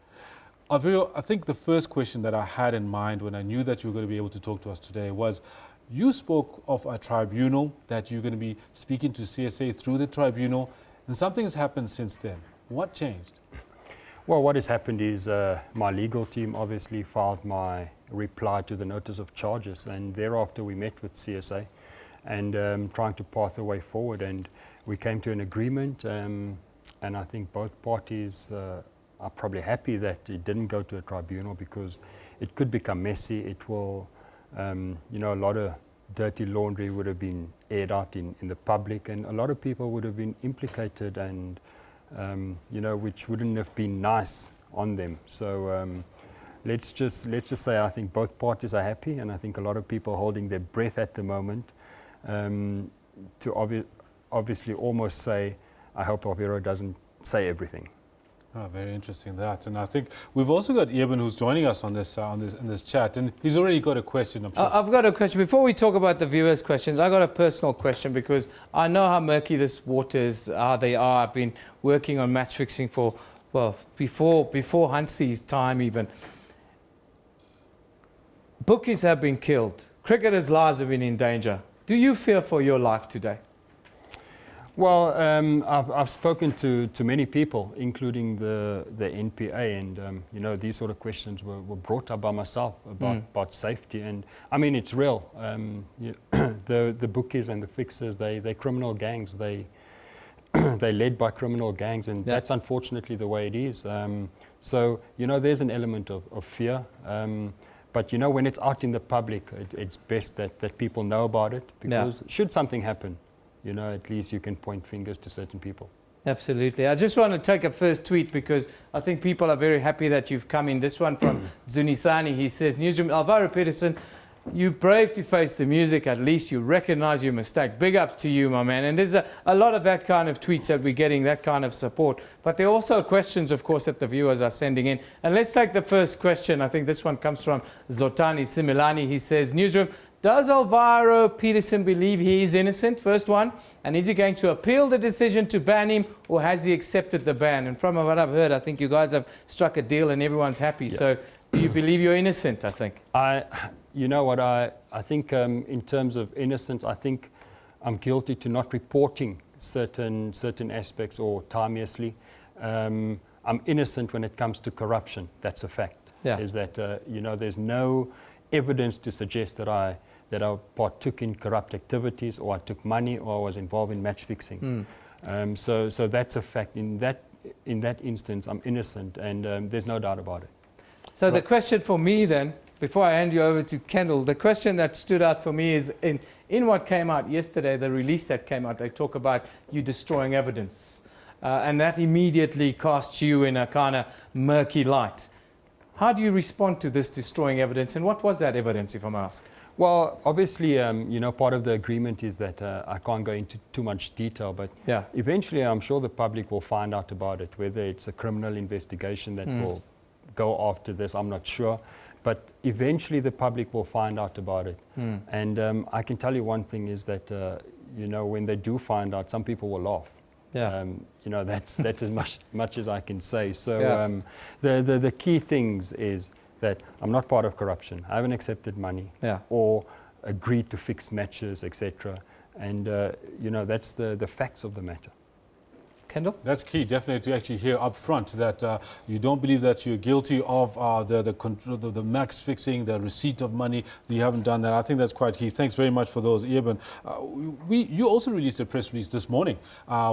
Alvaro, I think the first question that I had in mind when I knew that you were going to be able to talk to us today was, you spoke of a tribunal, that you're going to be speaking to CSA through the tribunal, and something has happened since then. What changed? Well, what has happened is my legal team obviously filed my reply to the notice of charges, and thereafter we met with CSA and trying to path a way forward, and we came to an agreement, and I think both parties are probably happy that it didn't go to a tribunal, because it could become messy. It will, you know, a lot of dirty laundry would have been aired out in the public, and a lot of people would have been implicated, and you know, which wouldn't have been nice on them. So let's just say I think both parties are happy, and I think a lot of people are holding their breath at the moment to obviously almost say, I hope Alvaro doesn't say everything. Oh, very interesting that, and I think we've also got Eben who's joining us on this in this chat, and he's already got a question. I'm sure. I've got a question before we talk about the viewers' questions. I got a personal question, because I know how murky this water is. How they are. I've been working on match fixing for, well, before Hansi's time even. Bookies have been killed. Cricketers' lives have been in danger. Do you fear for your life today? Well, I've spoken to many people, including the NPA, and you know, these sort of questions were brought up by myself about safety, and I mean, it's real. The bookies and the fixers, they're criminal gangs. They're led by criminal gangs, and that's unfortunately the way it is. So you know, there's an element of fear. But you know, when it's out in the public, it's best that people know about it, because should something happen, you know, at least you can point fingers to certain people. Absolutely. I just want to take a first tweet, because I think people are very happy that you've come in. This one from Zunisani. He says, Newsroom, Alvaro Petersen, you're brave to face the music. At least you recognize your mistake. Big ups to you, my man. And there's a lot of that kind of tweets that we're getting, that kind of support. But there are also questions, of course, that the viewers are sending in. And let's take the first question. I think this one comes from Zotani Similani. He says, Newsroom, does Alvaro Petersen believe he is innocent? First one. And is he going to appeal the decision to ban him, or has he accepted the ban? And from what I've heard, I think you guys have struck a deal and everyone's happy. Yeah. So do you believe you're innocent, I think? You know what, I think in terms of innocence, I think I'm guilty to not reporting certain aspects or timeously. I'm innocent when it comes to corruption. That's a fact. Yeah. Is that, you know, there's no evidence to suggest that I partook in corrupt activities, or I took money, or I was involved in match fixing. So that's a fact. In that instance, I'm innocent, and there's no doubt about it. So the question for me then, before I hand you over to Kendall, the question that stood out for me is in what came out yesterday, the release that came out, they talk about you destroying evidence. And that immediately casts you in a kind of murky light. How do you respond to this destroying evidence, and what was that evidence, if I may ask? Well, obviously, you know, part of the agreement is that I can't go into too much detail, but eventually I'm sure the public will find out about it, whether it's a criminal investigation that will go after this, I'm not sure. But eventually the public will find out about it. And I can tell you one thing is that, you know, when they do find out, some people will laugh. Yeah. You know, that's as much as I can say. So the key things is that I'm not part of corruption. I haven't accepted money or agreed to fix matches, etc. And, you know, that's the facts of the matter. Kendall? That's key, definitely, to actually hear up front that you don't believe that you're guilty of the max fixing, the receipt of money, that you haven't done that. I think that's quite key. Thanks very much for those, Eben. You also released a press release this morning,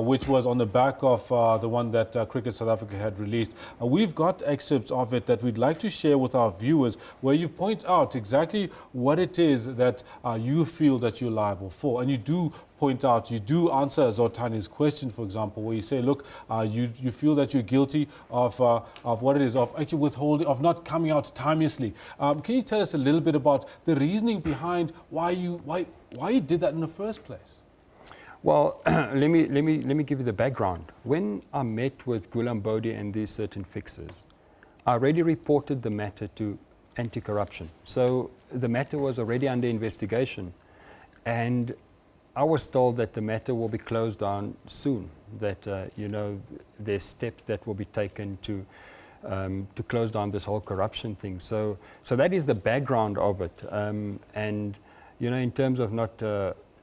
which was on the back of the one that Cricket South Africa had released. We've got excerpts of it that we'd like to share with our viewers, where you point out exactly what it is that you feel that you're liable for. And you do point out, you do answer Zoltani's question, for example, where you say, look, you feel that you're guilty of what it is, of actually withholding, of not coming out timeously. Can you tell us a little bit about the reasoning behind why you did that in the first place? Well, let me give you the background. When I met with Gulam Bodi and these certain fixers, I already reported the matter to anti-corruption. So the matter was already under investigation, and I was told that the matter will be closed down soon, that there's steps that will be taken to close down this whole corruption thing. So that is the background of it. And in terms of not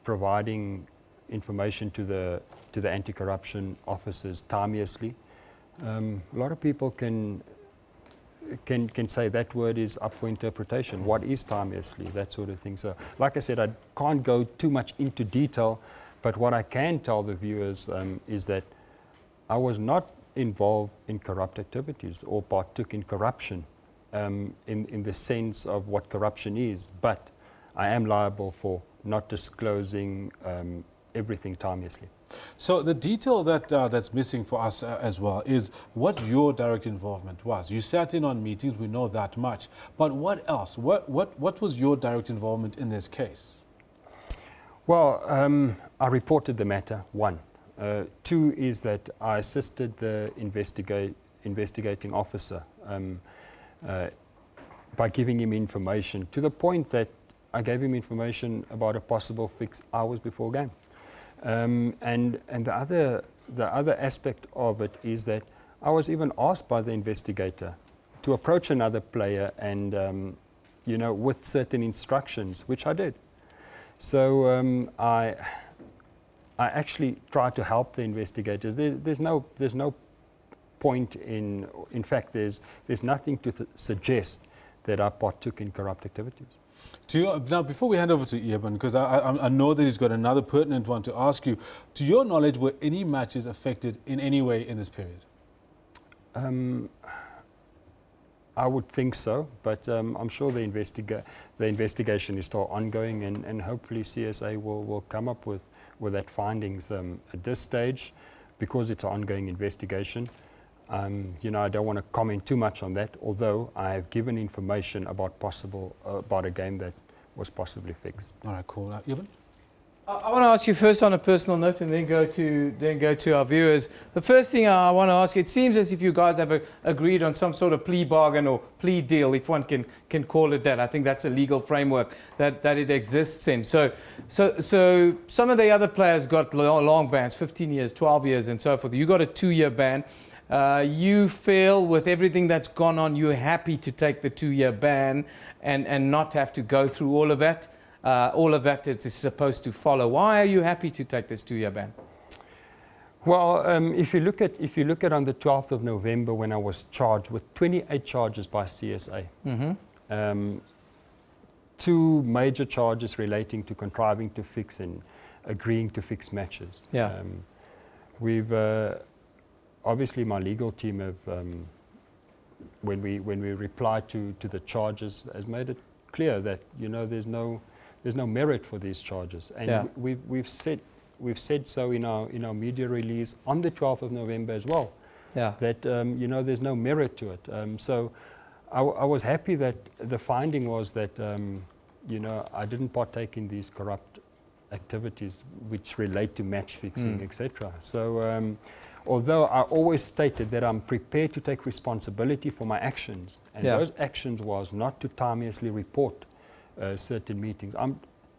providing information to the anti-corruption officers timeously, a lot of people can say that word is up for interpretation. What is timeously? That sort of thing. So, like I said, I can't go too much into detail, but what I can tell the viewers is that I was not involved in corrupt activities or partook in corruption in the sense of what corruption is, but I am liable for not disclosing everything timeously. So the detail that's missing for us as well is what your direct involvement was. You sat in on meetings, we know that much, but what else? What was your direct involvement in this case? Well, I reported the matter, one. Two is that I assisted the investigating officer by giving him information, to the point that I gave him information about a possible fix hours before game. And the other aspect of it is that I was even asked by the investigator to approach another player and, with certain instructions, which I did. So I actually tried to help the investigators. There's no point in fact, there's nothing to suggest that I partook in corrupt activities. Now, before we hand over to Eben, because I know that he's got another pertinent one to ask you, to your knowledge, were any matches affected in any way in this period? I would think so, but I'm sure the investigation is still ongoing, and hopefully CSA will come up with that findings at this stage, because it's an ongoing investigation. I don't want to comment too much on that, although I have given information about a game that was possibly fixed. All right, cool. Eben? I want to ask you first on a personal note, and then go to our viewers. The first thing I want to ask, it seems as if you guys have agreed on some sort of plea bargain or plea deal, if one can call it that. I think that's a legal framework that it exists in. So some of the other players got long bans, 15 years, 12 years, and so forth. You got a 2-year ban. You feel with everything that's gone on, you're happy to take the 2-year ban and not have to go through all of that. All of that is supposed to follow. Why are you happy to take this 2-year ban? Well, if you look at on the 12th of November, when I was charged with 28 charges by CSA, 2 major charges relating to contriving to fix and agreeing to fix matches. Yeah. We've obviously, my legal team have, when we replied to the charges, has made it clear that there's no merit for these charges, and yeah. we've said so in our media release on the 12th of November as well. Yeah. That there's no merit to it. So I was happy that the finding was that I didn't partake in these corrupt activities which relate to match fixing, etc. So. Although I always stated that I'm prepared to take responsibility for my actions, and those actions was not to timeously report certain meetings.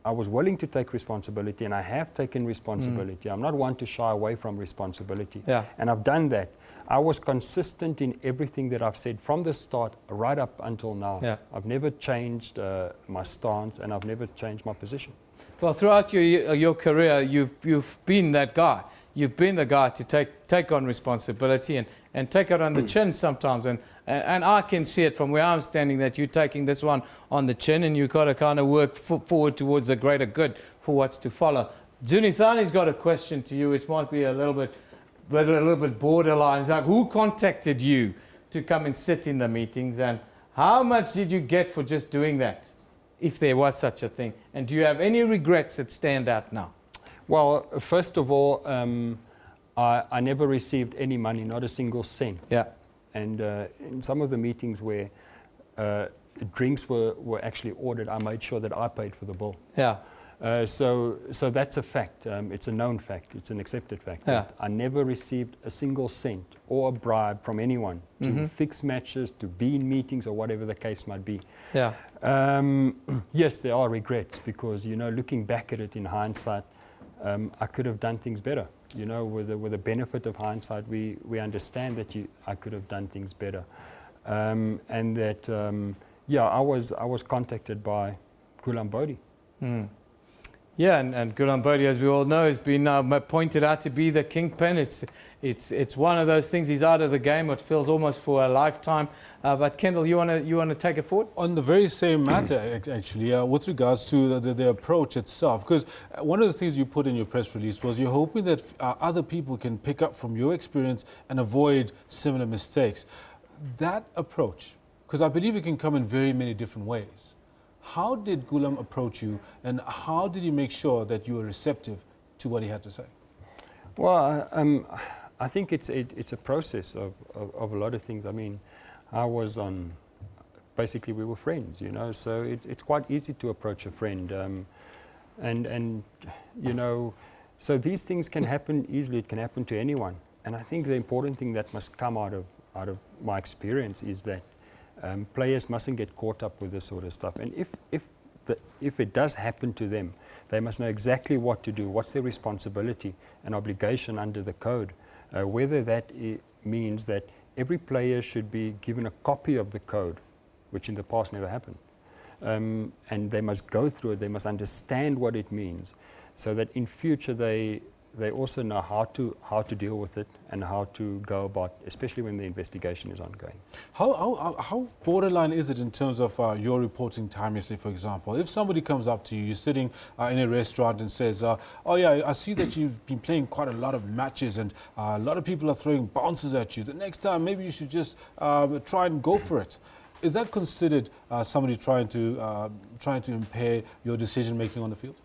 I was willing to take responsibility, and I have taken responsibility. I'm not one to shy away from responsibility, and I've done that. I was consistent in everything that I've said from the start right up until now. Yeah. I've never changed my stance, and I've never changed my position. Well, throughout your career, you've been that guy. You've been the guy to take on responsibility and take it on the chin sometimes. And I can see it from where I'm standing that you're taking this one on the chin, and you've got to kind of work forward towards the greater good for what's to follow. Zunithani's got a question to you, which might be a little bit borderline. It's like, who contacted you to come and sit in the meetings, and how much did you get for just doing that, if there was such a thing? And do you have any regrets that stand out now? Well, first of all, I never received any money, not a single cent. Yeah. And in some of the meetings where drinks were actually ordered, I made sure that I paid for the bill. Yeah. So that's a fact. It's a known fact. It's an accepted fact. Yeah. I never received a single cent or a bribe from anyone to fix matches, to be in meetings, or whatever the case might be. Yeah. Yes, there are regrets because, you know, looking back at it in hindsight, I could have done things better. You know, with the benefit of hindsight, we understand that I could have done things better, and that yeah, I was contacted by Gulam Bodhi. Yeah, and Gulam Bodhi, as we all know, has been pointed out to be the kingpin. It's one of those things. He's out of the game. It feels almost for a lifetime. But Kendall, you want to take it forward on the very same matter, actually, with regards to the approach itself. Because one of the things you put in your press release was you're hoping that other people can pick up from your experience and avoid similar mistakes. That approach, because I believe it can come in very many different ways. How did Gulam approach you, and how did he make sure that you were receptive to what he had to say? Well, I think it's a process of a lot of things. I mean, I was on, basically we were friends, you know, so it's quite easy to approach a friend, and you know, so these things can happen easily. It can happen to anyone, and I think the important thing that must come out of my experience is that players mustn't get caught up with this sort of stuff. And if it does happen to them, they must know exactly what to do, what's their responsibility and obligation under the code. Whether that means that every player should be given a copy of the code, which in the past never happened. And they must go through it, they must understand what it means, so that in future they also know how to deal with it and how to go about, especially when the investigation is ongoing. How borderline is it in terms of your reporting timelessly, for example? If somebody comes up to you, you're sitting in a restaurant and says, oh yeah, I see that you've been playing quite a lot of matches and a lot of people are throwing bounces at you. The next time, maybe you should just try and go for it. Is that considered somebody trying to impair your decision-making on the field?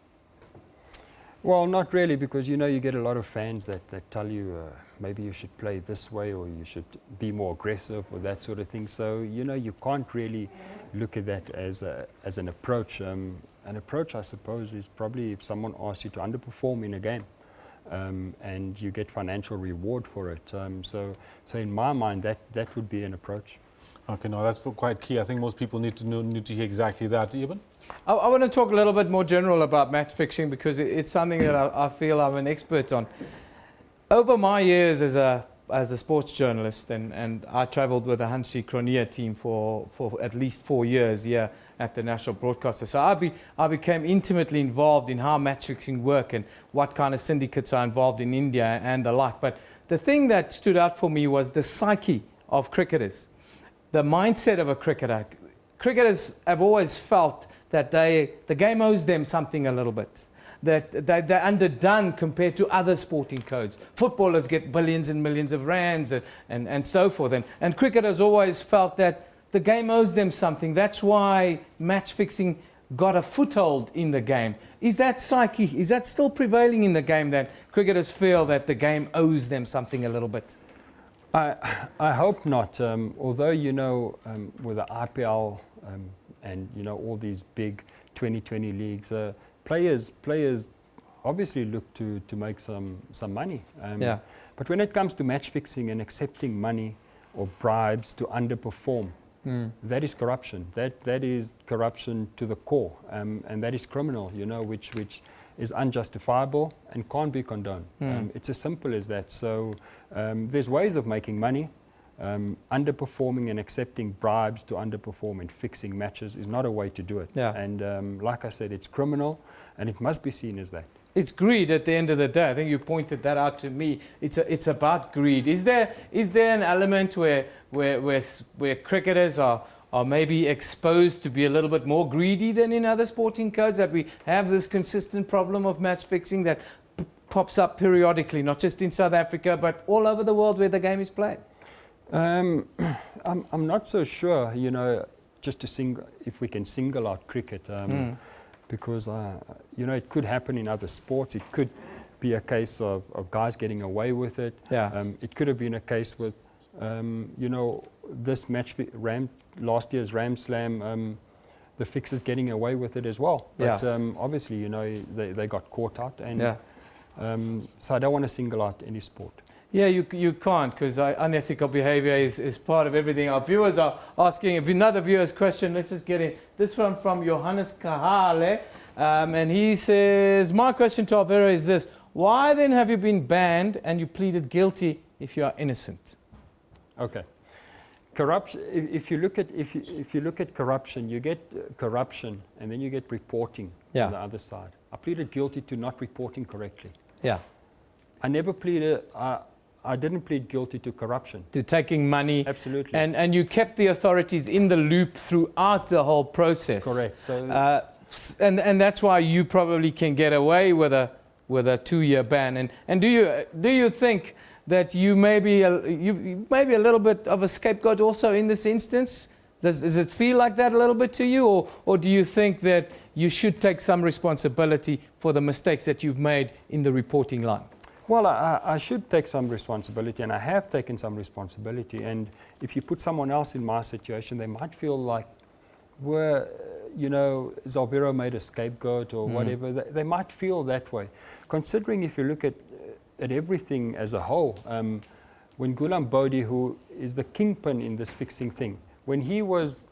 Well, not really, because you know you get a lot of fans that tell you maybe you should play this way or you should be more aggressive or that sort of thing. So you know you can't really look at that as an approach. An approach, I suppose, is probably if someone asks you to underperform in a game, and you get financial reward for it. So in my mind, that would be an approach. Okay, no, that's quite key. I think most people need to hear exactly that. Eben? I want to talk a little bit more general about match fixing because it's something that I feel I'm an expert on. Over my years as a sports journalist, and I travelled with the Hansi Cronje team for at least 4 years here at the National Broadcaster. So I became intimately involved in how match fixing work and what kind of syndicates are involved in India and the like. But the thing that stood out for me was the psyche of cricketers, the mindset of a cricketer. Cricketers have always felt that the game owes them something a little bit, that they're underdone compared to other sporting codes. Footballers get billions and millions of rands and so forth. And cricketers always felt that the game owes them something. That's why match fixing got a foothold in the game. Is that psyche, is that still prevailing in the game, that cricketers feel that the game owes them something a little bit? I hope not, although, you know, with the IPL and, you know, all these big 2020 leagues, players obviously look to make some money. Yeah. But when it comes to match fixing and accepting money or bribes to underperform, that is corruption. That is corruption to the core, and that is criminal, you know, which is unjustifiable and can't be condoned. It's as simple as that. So there's ways of making money. Underperforming and accepting bribes to underperform and fixing matches is not a way to do it. Yeah. And like I said, it's criminal and it must be seen as that. It's greed at the end of the day. I think you pointed that out to me. It's about greed. Is there an element where cricketers are maybe exposed to be a little bit more greedy than in other sporting codes, that we have this consistent problem of match fixing that pops up periodically, not just in South Africa, but all over the world where the game is played? I'm not so sure, you know, just if we can single out cricket. because you know, it could happen in other sports. It could be a case of guys getting away with it. Yeah. It could have been a case with, you know, this match, last year's Ram Slam, the fixers getting away with it as well. But obviously, you know, they got caught out. And so I don't want to single out any sport. Yeah, you can't, because unethical behavior is part of everything. Our viewers are asking, if another viewer's question, let's just get in. This one from Johannes Kahale, and he says, my question to Alvaro is this: why then have you been banned and you pleaded guilty if you are innocent? Okay. Corruption. If you look at corruption, you get corruption, and then you get reporting on the other side. I pleaded guilty to not reporting correctly. Yeah. I never pleaded. I didn't plead guilty to corruption. To taking money. Absolutely. And you kept the authorities in the loop throughout the whole process. Correct. So and that's why you probably can get away with a 2-year ban. And do you think that you may be a little bit of a scapegoat also in this instance? Does it feel like that a little bit to you, or do you think that you should take some responsibility for the mistakes that you've made in the reporting line? Well, I should take some responsibility, and I have taken some responsibility. And if you put someone else in my situation, they might feel like, you know, is Alvaro made a scapegoat or whatever? They might feel that way. Considering if you look at everything as a whole, when Gulam Bodhi, who is the kingpin in this fixing thing, when he was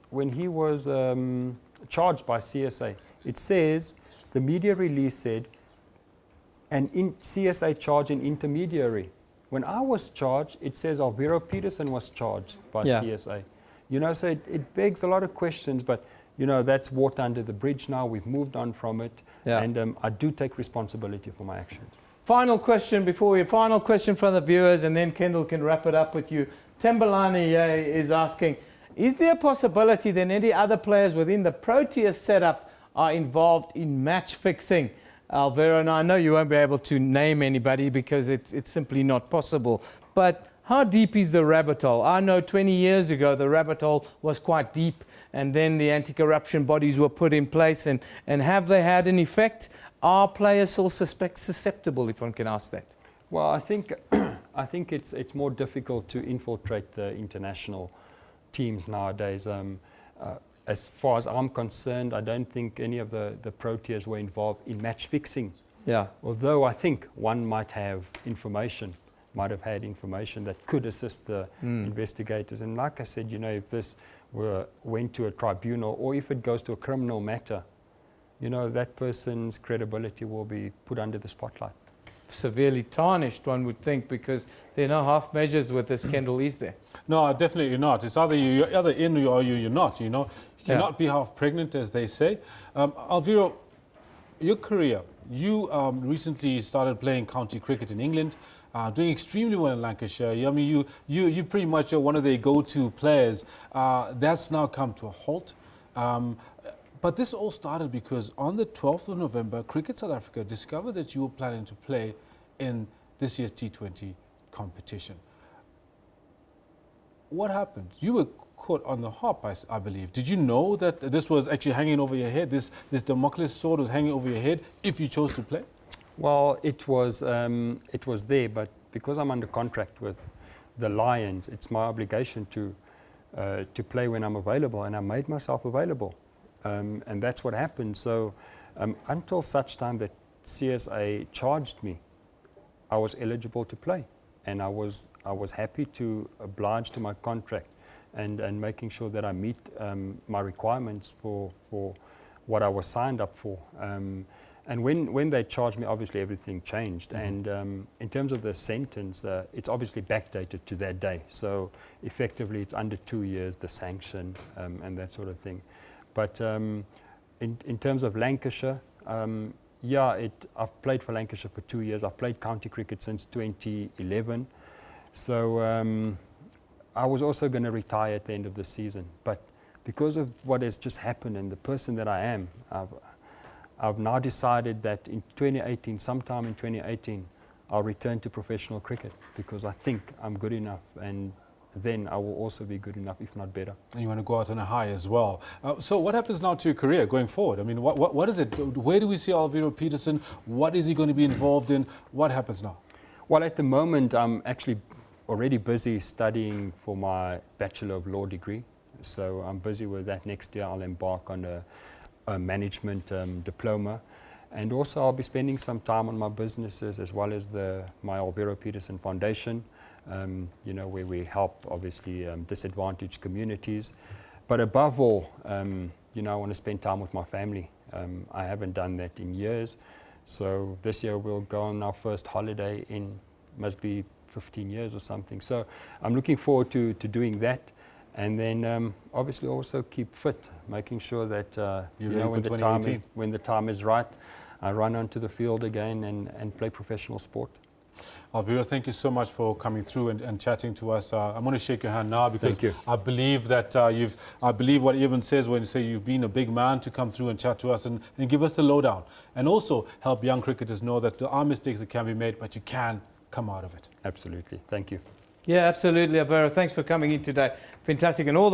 charged by CSA, it says, the media release said, and in CSA charged an intermediary. When I was charged, it says Alvaro Petersen was charged by CSA. You know, so it begs a lot of questions, but you know, that's water under the bridge now. We've moved on from it, and I do take responsibility for my actions. Final question from the viewers, and then Kendall can wrap it up with you. Tembalani is asking, is there a possibility that any other players within the Proteas setup are involved in match fixing? Alvaro, and I know you won't be able to name anybody because it's simply not possible. But how deep is the rabbit hole? I know 20 years ago the rabbit hole was quite deep, and then the anti-corruption bodies were put in place. And have they had an effect? Are players still susceptible, if one can ask that? Well, I think it's more difficult to infiltrate the international teams nowadays. As far as I'm concerned, I don't think any of the Proteas were involved in match fixing. Yeah. Although I think one might have had information that could assist the investigators. And like I said, you know, if this went to a tribunal, or if it goes to a criminal matter, you know, that person's credibility will be put under the spotlight. Severely tarnished, one would think, because there are no half measures with this, Kendall, is there? No, definitely not. It's either you're either in or you're not, you know. You cannot be half pregnant, as they say. Alvaro, your career, you recently started playing county cricket in England, doing extremely well in Lancashire. I mean, you pretty much are one of their go-to players. That's now come to a halt. But this all started because on the 12th of November, Cricket South Africa discovered that you were planning to play in this year's T20 competition. What happened? You were caught on the hop, I believe. Did you know that this was actually hanging over your head? This Damocles sword was hanging over your head if you chose to play? Well, it was there, but because I'm under contract with the Lions, it's my obligation to play when I'm available, and I made myself available. And that's what happened. So until such time that CSA charged me, I was eligible to play, and I was happy to oblige to my contract and making sure that I meet my requirements for what I was signed up for. And when they charged me, obviously everything changed. And in terms of the sentence, it's obviously backdated to that day. So effectively, it's under 2 years, the sanction and that sort of thing. But in terms of Lancashire, I've played for Lancashire for 2 years. I've played county cricket since 2011. So I was also going to retire at the end of the season. But because of what has just happened and the person that I am, I've now decided that in 2018, sometime in 2018, I'll return to professional cricket because I think I'm good enough and then I will also be good enough, if not better. And you want to go out on a high as well. So what happens now to your career going forward? I mean, what is it? Where do we see Alvaro Petersen? What is he going to be involved in? What happens now? Well, at the moment, I'm actually already busy studying for my Bachelor of Law degree. So I'm busy with that. Next year I'll embark on a management diploma. And also I'll be spending some time on my businesses as well as my Alvaro Petersen Foundation, you know, where we help obviously disadvantaged communities. But above all, you know, I want to spend time with my family. I haven't done that in years. So this year we'll go on our first holiday in, must be 15 years or something. So I'm looking forward to doing that. And then obviously also keep fit, making sure that you know, when the time is right, I run onto the field again and play professional sport. Alvaro, thank you so much for coming through and chatting to us. I'm going to shake your hand now because I believe that I believe what Evan says when you say you've been a big man to come through and chat to us and give us the lowdown. And also help young cricketers know that there are mistakes that can be made, but you can come out of it. Absolutely. Thank you. Yeah, absolutely, Alvaro. Thanks for coming in today. Fantastic, and all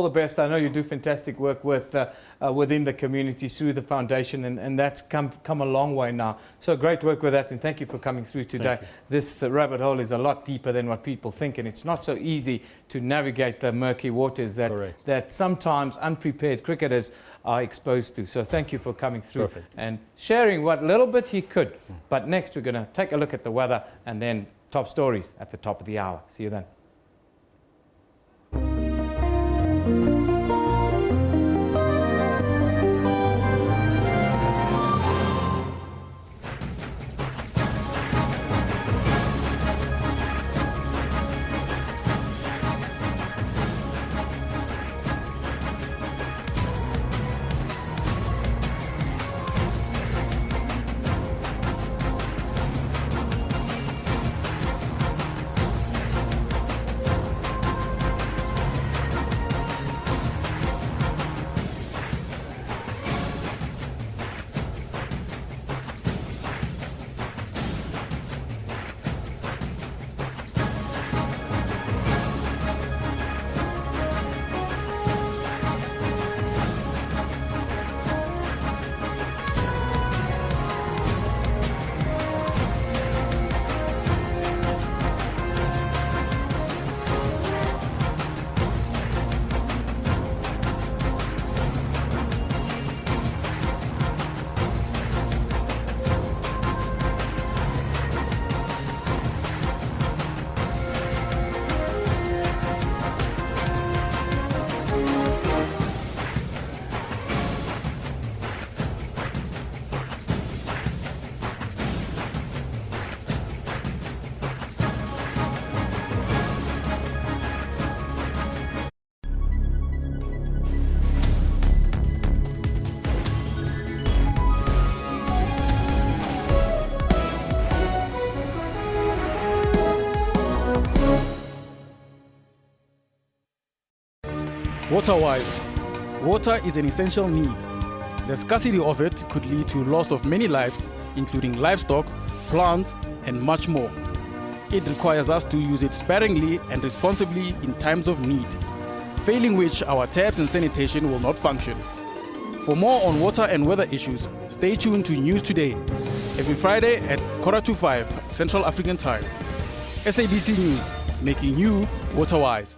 the best. I know you do fantastic work with within the community through the foundation, and that's come a long way now. So great work with that, and thank you for coming through today. This rabbit hole is a lot deeper than what people think, and it's not so easy to navigate the murky waters that sometimes unprepared cricketers are exposed to. So thank you for coming through and sharing what little bit he could. But next we're going to take a look at the weather and then top stories at the top of the hour. See you then. Water-wise, water is an essential need. The scarcity of it could lead to loss of many lives, including livestock, plants, and much more. It requires us to use it sparingly and responsibly in times of need, failing which our taps and sanitation will not function. For more on water and weather issues, stay tuned to News Today, every Friday at 4:45 Central African Time. SABC News, making you water-wise.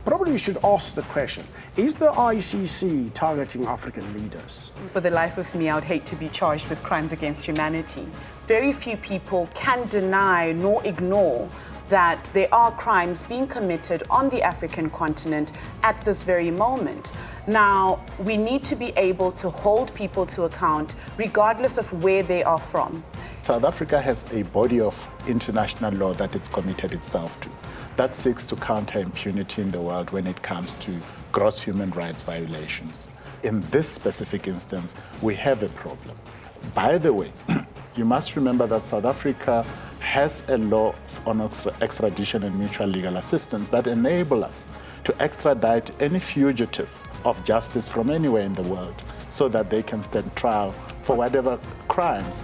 Probably you should ask the question, is the ICC targeting African leaders? For the life of me, I would hate to be charged with crimes against humanity. Very few people can deny nor ignore that there are crimes being committed on the African continent at this very moment. Now, we need to be able to hold people to account regardless of where they are from. South Africa has a body of international law that it's committed itself to, that seeks to counter impunity in the world when it comes to gross human rights violations. In this specific instance, we have a problem. By the way, you must remember that South Africa has a law on extradition and mutual legal assistance that enable us to extradite any fugitive of justice from anywhere in the world so that they can stand trial for whatever crimes.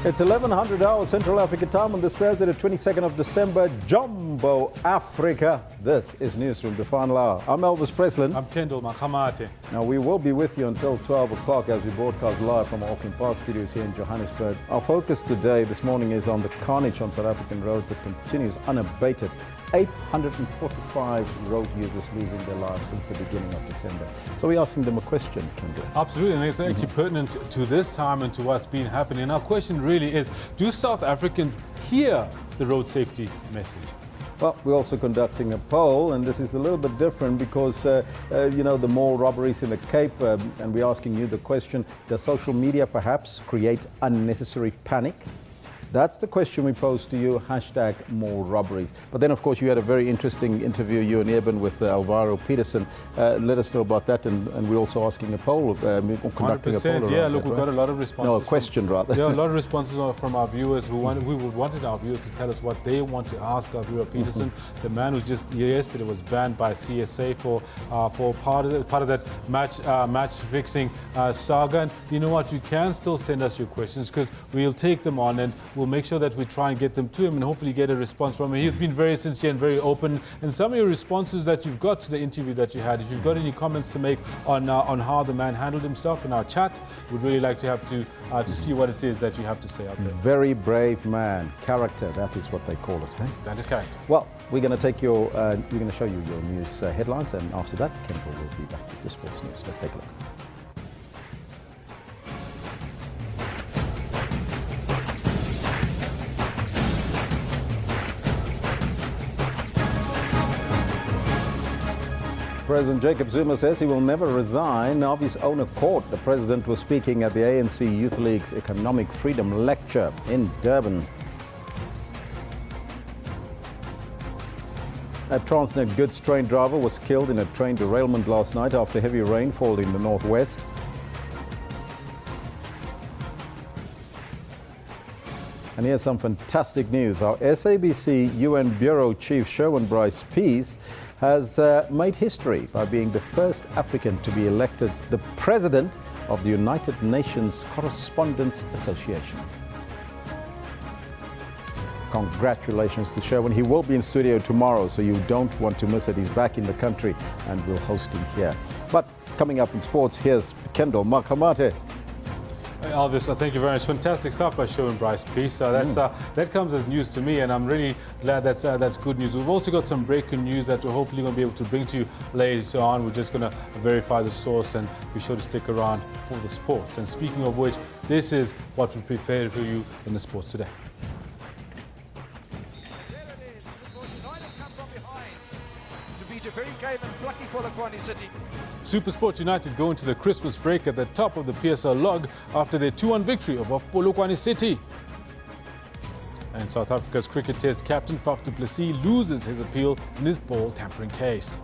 It's 1100 hours Central African time on this Thursday, the 22nd of December, Jumbo Africa. This is Newsroom, the final hour. I'm Elvis Preslin. I'm Kendall Makamate. Now, we will be with you until 12 o'clock as we broadcast live from our Auckland Park studios here in Johannesburg. Our focus today, this morning, is on the carnage on South African roads that continues unabated. 845 road users losing their lives since the beginning of December. So we're asking them a question, Kendall. Absolutely, and it's actually pertinent to this time and to what's been happening. And our question really is, do South Africans hear the road safety message? Well, we're also conducting a poll, and this is a little bit different because, you know, the more robberies in the Cape, and we're asking you the question, does social media perhaps create unnecessary panic? That's the question we posed to you, hashtag more robberies. But then, of course, you had a very interesting interview, you and Eben, with Alvaro Petersen. Let us know about that, and we're also asking a poll, conducting a poll. Yeah, look, we've got a lot of responses. No, a question rather. Yeah, a lot of responses from our viewers who wanted our viewers to tell us what they want to ask Alvaro Petersen, the man who just yesterday was banned by CSA for part of that match fixing saga. And you know what? You can still send us your questions because we'll take them on and we'll make sure that we try and get them to him and hopefully get a response from him. He's been very sincere and very open. And some of your responses that you've got to the interview that you had, if you've got any comments to make on how the man handled himself in our chat, we'd really like to have to see what it is that you have to say out there. Very brave man, character, that is what they call it. Eh? That is correct. Well, we're going to take we're going to show you your news headlines, and after that, Kendall will be back with the sports news. Let's take a look. President Jacob Zuma says he will never resign of his own accord. The president was speaking at the ANC Youth League's Economic Freedom Lecture in Durban. A Transnet goods train driver was killed in a train derailment last night after heavy rainfall in the northwest. And here's some fantastic news. Our SABC UN Bureau Chief Sherwin Bryce Pease has made history by being the first African to be elected the president of the United Nations Correspondents Association. Congratulations to Sherwin. He will be in studio tomorrow, so you don't want to miss it. He's back in the country and we'll host him here. But coming up in sports, here's Kendall Makamate. Elvis, thank you very much. Fantastic stuff by Sherwin Bryce Pease. That comes as news to me, and I'm really glad that's good news. We've also got some breaking news that we're hopefully going to be able to bring to you later on. We're just going to verify the source, and be sure to stick around for the sports. And speaking of which, this is what we prepared for you in the sports today. A very game and plucky Polokwane City. SuperSport United go into the Christmas break at the top of the PSL log after their 2-1 victory over Polokwane City. And South Africa's cricket test captain Faf du Plessis loses his appeal in his ball tampering case.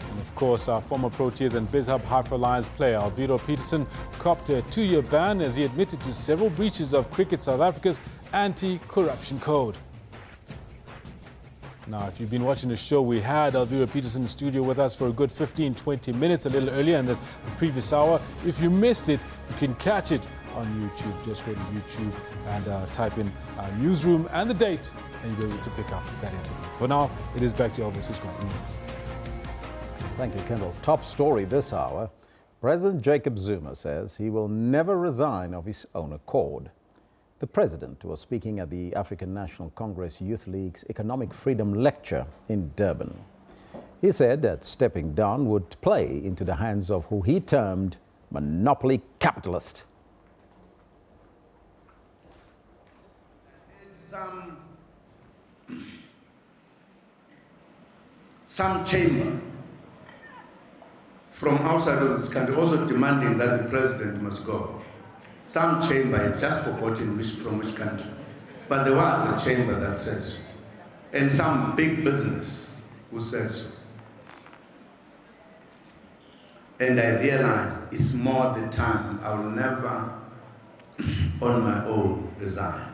And of course, our former Proteas and BizHub Haifa Lions player Alvaro Petersen copped a 2-year ban as he admitted to several breaches of Cricket South Africa's anti-corruption code. Now, if you've been watching the show, we had Alvaro Petersen in the studio with us for a good 15-20 minutes a little earlier in the previous hour. If you missed it, you can catch it on YouTube. Just go to YouTube and type in Newsroom and the date, and you'll be able to pick up that interview. For now, it is back to Elvis, who's got the news. Thank you, Kendall. Top story this hour. President Jacob Zuma says he will never resign of his own accord. The president was speaking at the African National Congress Youth League's Economic Freedom Lecture in Durban. He said that stepping down would play into the hands of who he termed monopoly capitalist. Some chamber from outside of this country also demanding that the president must go. Some chamber, I've just forgotten from which country, but there was a chamber that said so, and some big business who said so. And I realized it's more the time I will never, on my own, resign.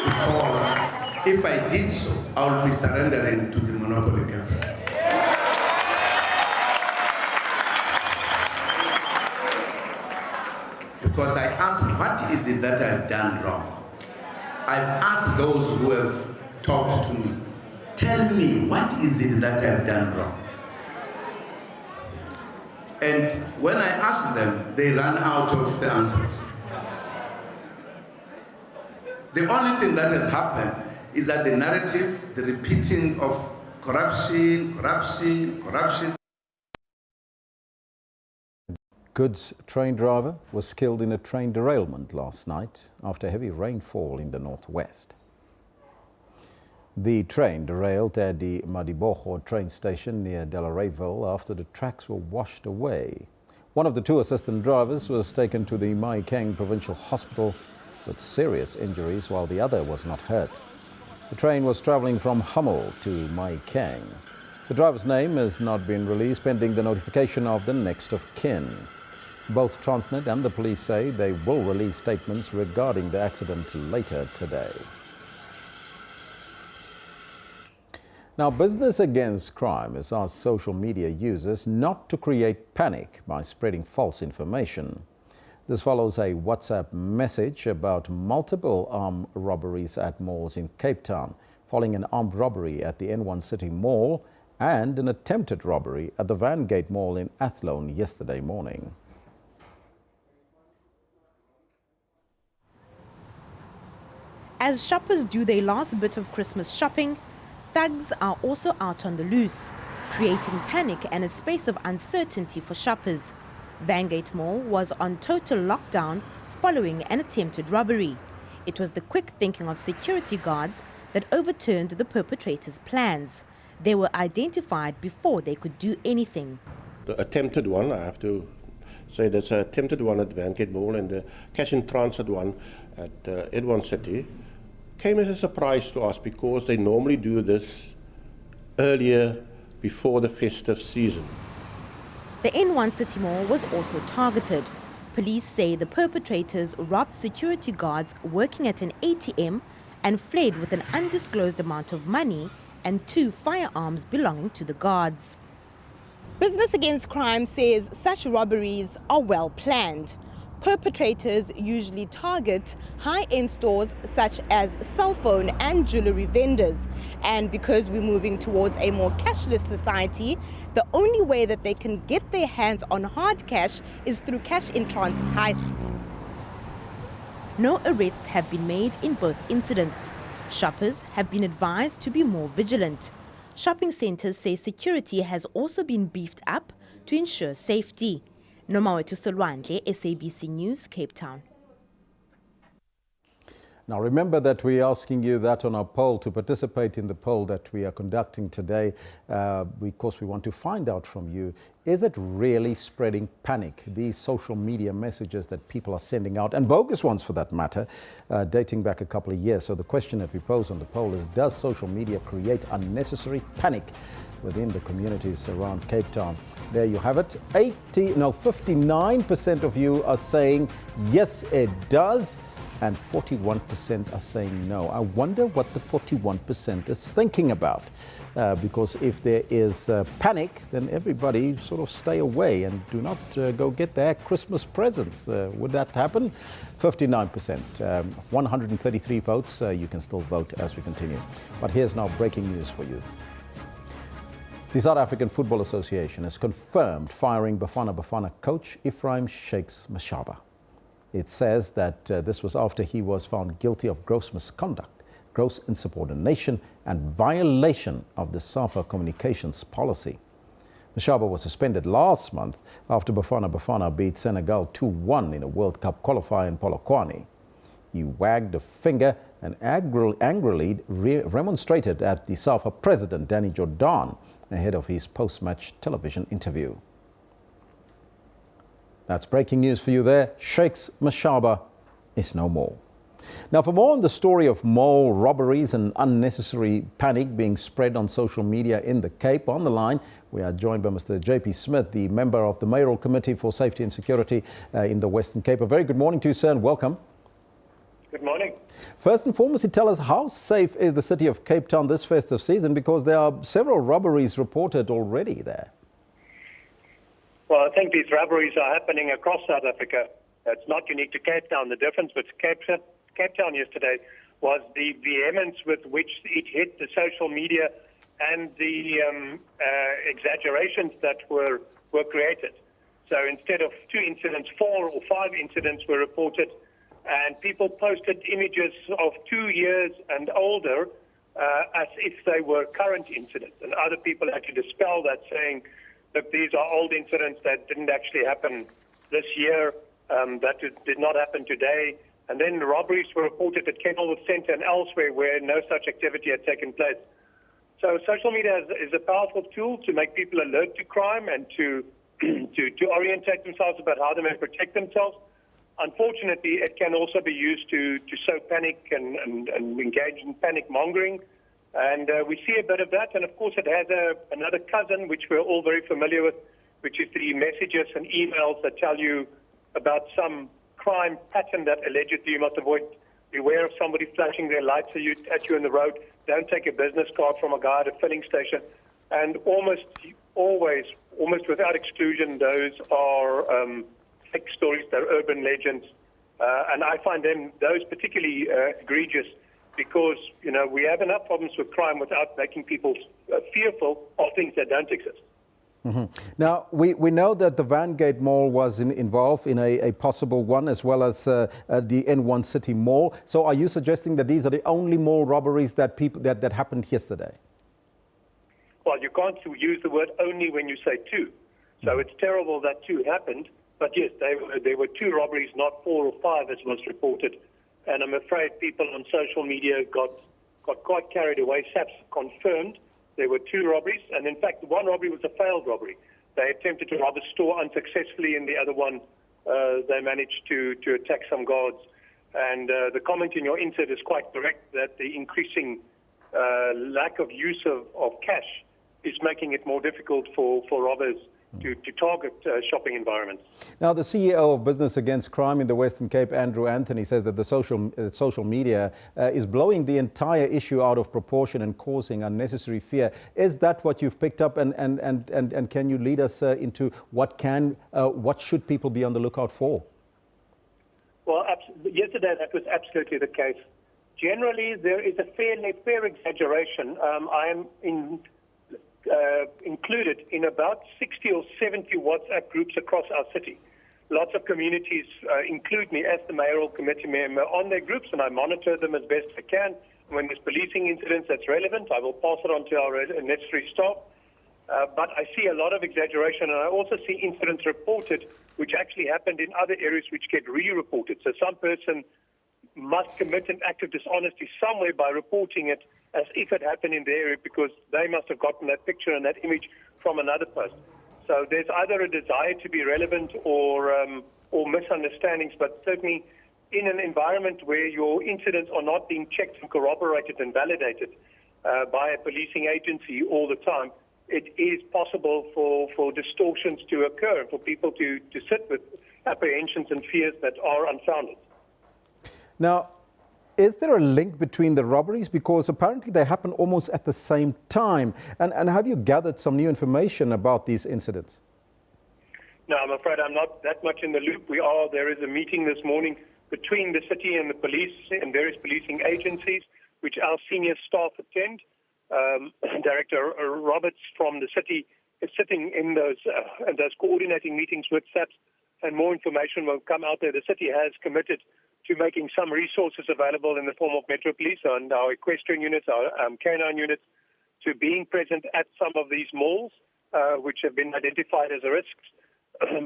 Because if I did so, I would be surrendering to the monopoly capital. because I asked, what is it that I've done wrong? I've asked those who have talked to me, tell me, what is it that I've done wrong? And when I ask them, they run out of the answers. The only thing that has happened is that the narrative, the repeating of corruption. Goods train driver was killed in a train derailment last night after heavy rainfall in the northwest. The train derailed at the Madibogo train station near Delareyville after the tracks were washed away. One of the two assistant drivers was taken to the Mahikeng Provincial Hospital with serious injuries, while the other was not hurt. The train was travelling from Hummel to Mahikeng. The driver's name has not been released pending the notification of the next of kin. Both Transnet and the police say they will release statements regarding the accident later today. Now, Business Against Crime has asked social media users not to create panic by spreading false information. This follows a WhatsApp message about multiple armed robberies at malls in Cape Town, following an armed robbery at the N1 City Mall and an attempted robbery at the Vangate Mall in Athlone yesterday morning. As shoppers do their last bit of Christmas shopping, thugs are also out on the loose, creating panic and a space of uncertainty for shoppers. Vangate Mall was on total lockdown following an attempted robbery. It was the quick thinking of security guards that overturned the perpetrators' plans. They were identified before they could do anything. The attempted one, I have to say, that's an attempted one at Vangate Mall, and the cash in transit one at N1 City came as a surprise to us because they normally do this earlier before the festive season. The N1 City Mall was also targeted. Police say the perpetrators robbed security guards working at an ATM and fled with an undisclosed amount of money and 2 firearms belonging to the guards. Business Against Crime says such robberies are well planned. Perpetrators usually target high-end stores such as cell phone and jewelry vendors. And because we're moving towards a more cashless society, the only way that they can get their hands on hard cash is through cash-in-transit heists. No arrests have been made in both incidents. Shoppers have been advised to be more vigilant. Shopping centres say security has also been beefed up to ensure safety. Nomawethu Solwandle, SABC News, Cape Town. Now remember that we're asking you that on our poll. To participate in the poll that we are conducting today, because we want to find out from you, is it really spreading panic? These social media messages that people are sending out, and bogus ones for that matter, dating back a couple of years. So the question that we pose on the poll is, does social media create unnecessary panic within the communities around Cape Town? There you have it. 59% of you are saying yes, it does, and 41% are saying no. I wonder what the 41% is thinking about, because if there is panic, then everybody sort of stay away and do not go get their Christmas presents. Would that happen? 59%, 133 votes. You can still vote as we continue. But here's now breaking news for you. The South African Football Association has confirmed firing Bafana Bafana coach Ephraim Shakes Mashaba. It says that this was after he was found guilty of gross misconduct, gross insubordination and violation of the SAFA communications policy. Mashaba was suspended last month after Bafana Bafana beat Senegal 2-1 in a World Cup qualifier in Polokwane. He wagged a finger and angrily remonstrated at the SAFA president, Danny Jordan, ahead of his post-match television interview. That's breaking news for you there. Shakes Mashaba is no more. Now, for more on the story of mall robberies and unnecessary panic being spread on social media in the Cape, on the line, we are joined by Mr. J.P. Smith, the member of the Mayoral Committee for Safety and Security in the Western Cape. A very good morning to you, sir, and welcome. Good morning. First and foremost, tell us, how safe is the city of Cape Town this festive season, because there are several robberies reported already there? Well, I think these robberies are happening across South Africa. It's not unique to Cape Town. The difference with Cape Town yesterday was the vehemence with which it hit the social media and the exaggerations that were created. So instead of 2 incidents, 4 or 5 incidents were reported, and people posted images of 2 years and older as if they were current incidents. And other people had to dispel that, saying that these are old incidents that didn't actually happen this year, that did not happen today. And then robberies were reported at Kenilworth Centre and elsewhere where no such activity had taken place. So social media is a powerful tool to make people alert to crime and to orientate themselves about how they may protect themselves. Unfortunately, it can also be used to sow panic and engage in panic mongering. And we see a bit of that. And of course, it has another cousin, which we're all very familiar with, which is the messages and emails that tell you about some crime pattern that allegedly you must avoid. Beware of somebody flashing their lights at you in the road. Don't take a business card from a guy at a filling station. And almost always, almost without exclusion, those are fake stories. They're urban legends. And I find those particularly egregious because, we have enough problems with crime without making people fearful of things that don't exist. Mm-hmm. Now, we know that the Vangate Mall was involved in a possible one, as well as the N1 City Mall. So are you suggesting that these are the only mall robberies that happened yesterday? Well, you can't use the word only when you say 2. So it's terrible that 2 happened. But yes, there were 2 robberies, not 4 or 5 as was reported. And I'm afraid people on social media got quite carried away. SABC confirmed there were 2 robberies, and in fact, one robbery was a failed robbery. They attempted to rob a store unsuccessfully, and the other one, they managed to attack some guards. And the comment in your insert is quite correct that the increasing lack of use of cash is making it more difficult for robbers to target shopping environments. Now, the CEO of Business Against Crime in the Western Cape, Andrew Anthony, says that the social media is blowing the entire issue out of proportion and causing unnecessary fear. Is that what you've picked up, and can you lead us into what should people be on the lookout for? Well, yesterday that was absolutely the case. Generally, there is a fair exaggeration. I am included in about 60 or 70 WhatsApp groups across our city. Lots of communities include me as the mayoral committee member on their groups, and I monitor them as best I can. When there's policing incidents that's relevant, I will pass it on to our necessary staff. But I see a lot of exaggeration, and I also see incidents reported which actually happened in other areas which get re-reported. So some person must commit an act of dishonesty somewhere by reporting it as if it happened in their area because they must have gotten that picture and that image from another post. So there's either a desire to be relevant or misunderstandings, but certainly in an environment where your incidents are not being checked and corroborated and validated by a policing agency all the time, it is possible for distortions to occur and for people to sit with apprehensions and fears that are unfounded. Now, is there a link between the robberies? Because apparently they happen almost at the same time. And have you gathered some new information about these incidents? No, I'm afraid I'm not that much in the loop. There is a meeting this morning between the city and the police and various policing agencies, which our senior staff attend. Director Roberts from the city is sitting in those coordinating meetings with SABC, and more information will come out there. The city has committed to making some resources available in the form of Metro Police and our equestrian units, our canine units, to being present at some of these malls, which have been identified as risks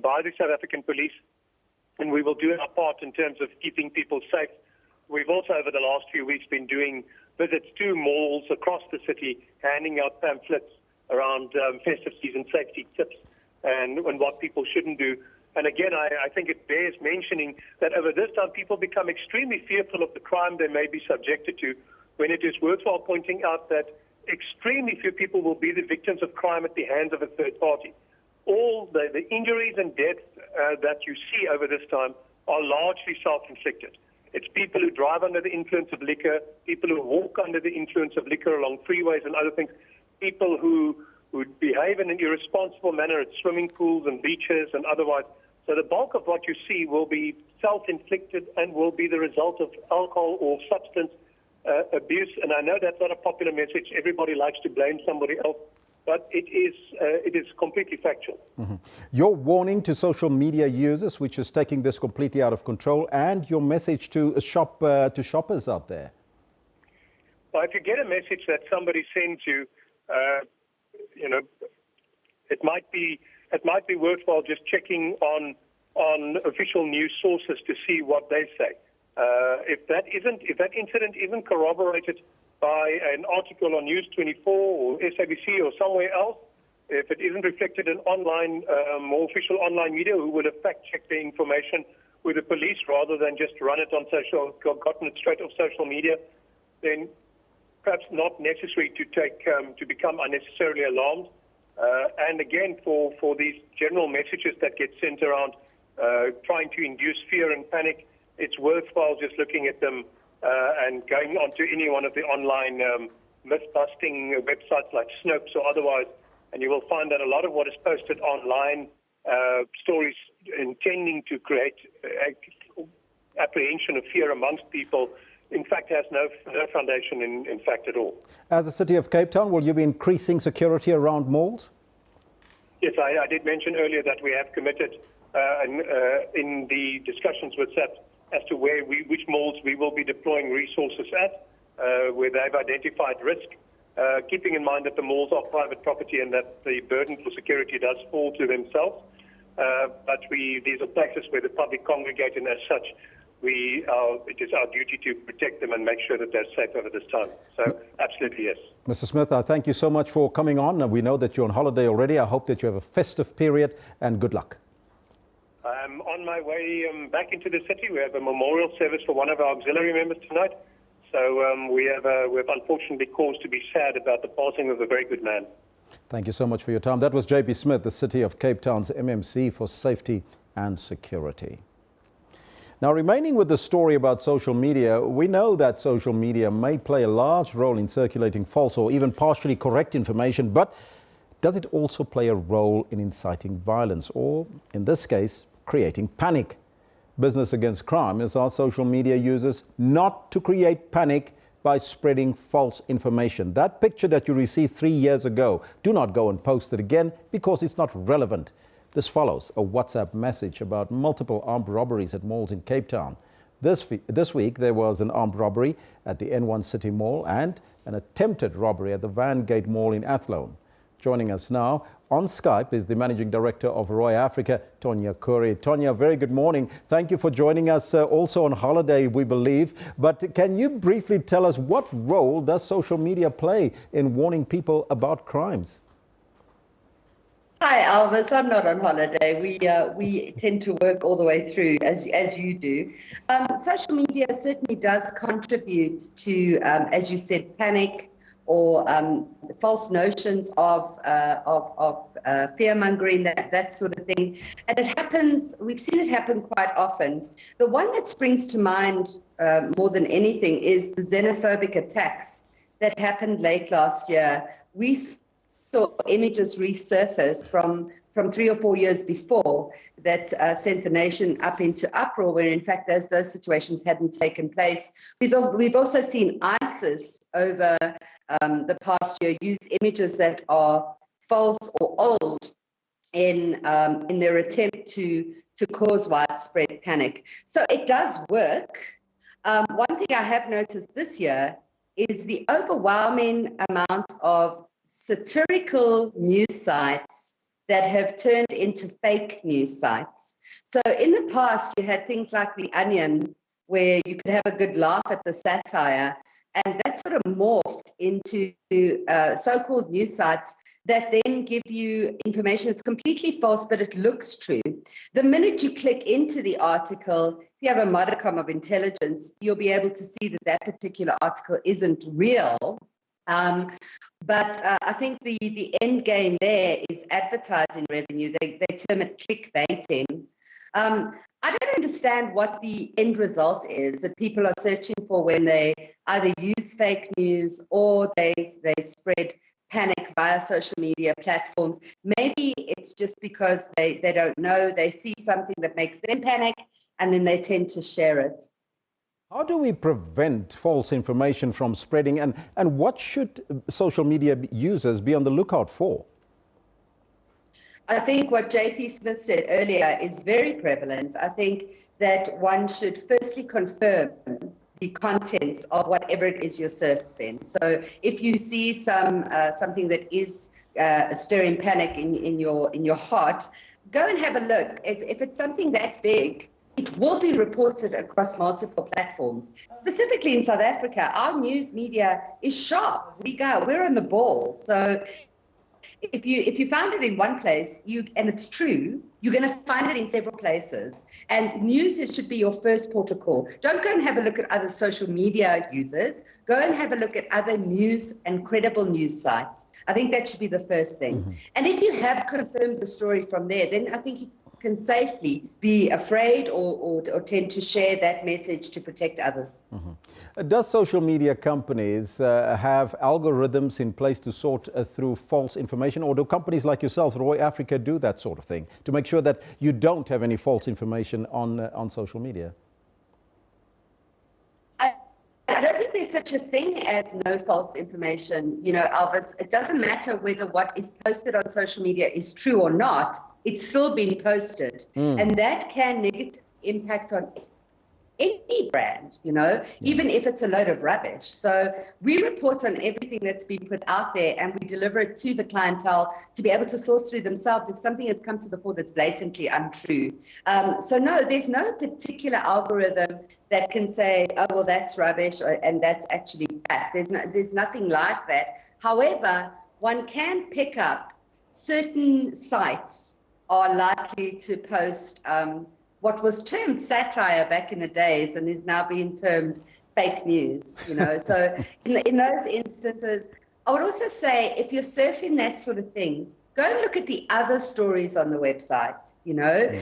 by the South African police. And we will do our part in terms of keeping people safe. We've also, over the last few weeks, been doing visits to malls across the city, handing out pamphlets around festive season safety tips and what people shouldn't do. And again, I think it bears mentioning that over this time, people become extremely fearful of the crime they may be subjected to, when it is worthwhile pointing out that extremely few people will be the victims of crime at the hands of a third party. All the injuries and deaths that you see over this time are largely self-inflicted. It's people who drive under the influence of liquor, people who walk under the influence of liquor along freeways and other things, people who behave in an irresponsible manner at swimming pools and beaches and otherwise. So the bulk of what you see will be self-inflicted and will be the result of alcohol or substance abuse. And I know that's not a popular message. Everybody likes to blame somebody else, but it is completely factual. Mm-hmm. Your warning to social media users, which is taking this completely out of control, and your message to shoppers out there. Well, if you get a message that somebody sends you, it might be worthwhile just checking on official news sources to see what they say. If that incident isn't corroborated by an article on News 24 or SABC or somewhere else, if it isn't reflected in online, more official online media who would have fact-checked the information with the police rather than just run it on gotten it straight off social media, then perhaps not necessary to become unnecessarily alarmed. And again, for these general messages that get sent around trying to induce fear and panic, it's worthwhile just looking at them and going onto any one of the online myth-busting websites like Snopes or otherwise, and you will find that a lot of what is posted online, stories intending to create apprehension of fear amongst people, in fact has no foundation in fact at all. As the City of Cape Town, will you be increasing security around malls? Yes, I did mention earlier that we have committed in the discussions with SAP as to which malls we will be deploying resources at, where they've identified risk, keeping in mind that the malls are private property and that the burden for security does fall to themselves. But these are places where the public congregate, and as such, it is our duty to protect them and make sure that they're safe over this time. So, absolutely, yes. Mr. Smith, I thank you so much for coming on. We know that you're on holiday already. I hope that you have a festive period, and good luck. I'm on my way back into the city. We have a memorial service for one of our auxiliary members tonight. So we have unfortunately cause to be sad about the passing of a very good man. Thank you so much for your time. That was JB Smith, the City of Cape Town's MMC for Safety and Security. Now, remaining with the story about social media, we know that social media may play a large role in circulating false or even partially correct information, but does it also play a role in inciting violence or, in this case, creating panic? Business Against Crime is our social media users not to create panic by spreading false information. That picture that you received 3 years ago, do not go and post it again because it's not relevant. This follows a WhatsApp message about multiple armed robberies at malls in Cape Town. This week there was an armed robbery at the N1 City Mall and an attempted robbery at the Van Gate Mall in Athlone. Joining us now on Skype is the Managing Director of Roy Africa, Tonya Curry. Tonya, very good morning. Thank you for joining us, also on holiday, we believe. But can you briefly tell us what role does social media play in warning people about crimes? Hi, Alvis. I'm not on holiday. We tend to work all the way through, as you do. Social media certainly does contribute to, as you said, panic or false notions of fear-mongering, that sort of thing. And it happens, we've seen it happen quite often. The one that springs to mind more than anything is the xenophobic attacks that happened late last year. We saw images resurface from 3 or 4 years before that sent the nation up into uproar, where in fact those situations hadn't taken place. We've also seen ISIS over the past year use images that are false or old in their attempt to cause widespread panic. So it does work. One thing I have noticed this year is the overwhelming amount of satirical news sites that have turned into fake news sites. So in the past, you had things like The Onion, where you could have a good laugh at the satire, and that sort of morphed into so-called news sites that then give you information that's completely false, but it looks true. The minute you click into the article, if you have a modicum of intelligence, you'll be able to see that that particular article isn't real. But I think the end game there is advertising revenue. They term it clickbaiting. I don't understand what the end result is that people are searching for when they either use fake news or they spread panic via social media platforms. Maybe it's just because they don't know, they see something that makes them panic, and then they tend to share it. How do we prevent false information from spreading, and what should social media users be on the lookout for? I think what JP Smith said earlier is very prevalent. I think that one should firstly confirm the contents of whatever it is you're surfing. So if you see something that is stirring panic in your heart, go and have a look. If it's something that big, it will be reported across multiple platforms. Specifically in South Africa, our news media is sharp. We're on the ball. So if you found it in one place, and it's true, you're going to find it in several places. And news should be your first port of call. Don't go and have a look at other social media users. Go and have a look at other news and credible news sites. I think that should be the first thing. Mm-hmm. And if you have confirmed the story from there, then I think you can safely be afraid or tend to share that message to protect others. Mm-hmm. Does social media companies have algorithms in place to sort through false information, or do companies like yourself, Roy Africa, do that sort of thing to make sure that you don't have any false information on social media? I don't think there's such a thing as no false information. You know, Elvis, it doesn't matter whether what is posted on social media is true or not. It's still being posted. And that can negatively impact on any brand, you know, even if it's a load of rubbish. So we report on everything that's been put out there, and we deliver it to the clientele to be able to source through themselves if something has come to the fore that's blatantly untrue. So no, there's no particular algorithm that can say, oh, well, that's rubbish, and that's actually fact. There's nothing like that. However, one can pick up certain sites are likely to post what was termed satire back in the days and is now being termed fake news, you know. So in those instances, I would also say if you're surfing that sort of thing, go and look at the other stories on the website, you know.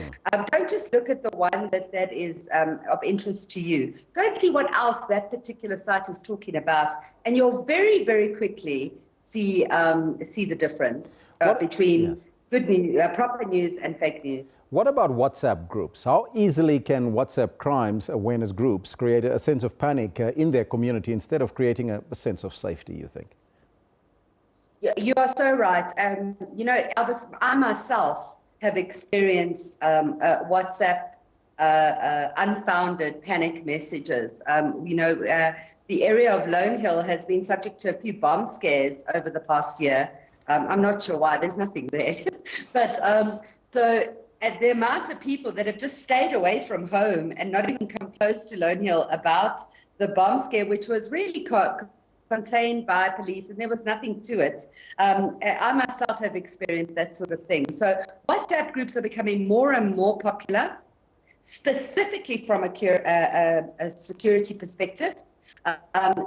Don't just look at the one that is of interest to you. Go and see what else that particular site is talking about, and you'll very, very quickly see the difference between good news, proper news and fake news. What about WhatsApp groups? How easily can WhatsApp crimes awareness groups create a sense of panic in their community instead of creating a sense of safety, you think? You are so right. You know, Elvis, I myself have experienced WhatsApp unfounded panic messages. You know, the area of Lone Hill has been subject to a few bomb scares over the past year. I'm not sure why, there's nothing there. But so at the amount of people that have just stayed away from home and not even come close to Lone Hill about the bomb scare, which was really contained by police and there was nothing to it. I myself have experienced that sort of thing. So WhatsApp groups are becoming more and more popular, specifically from a security perspective.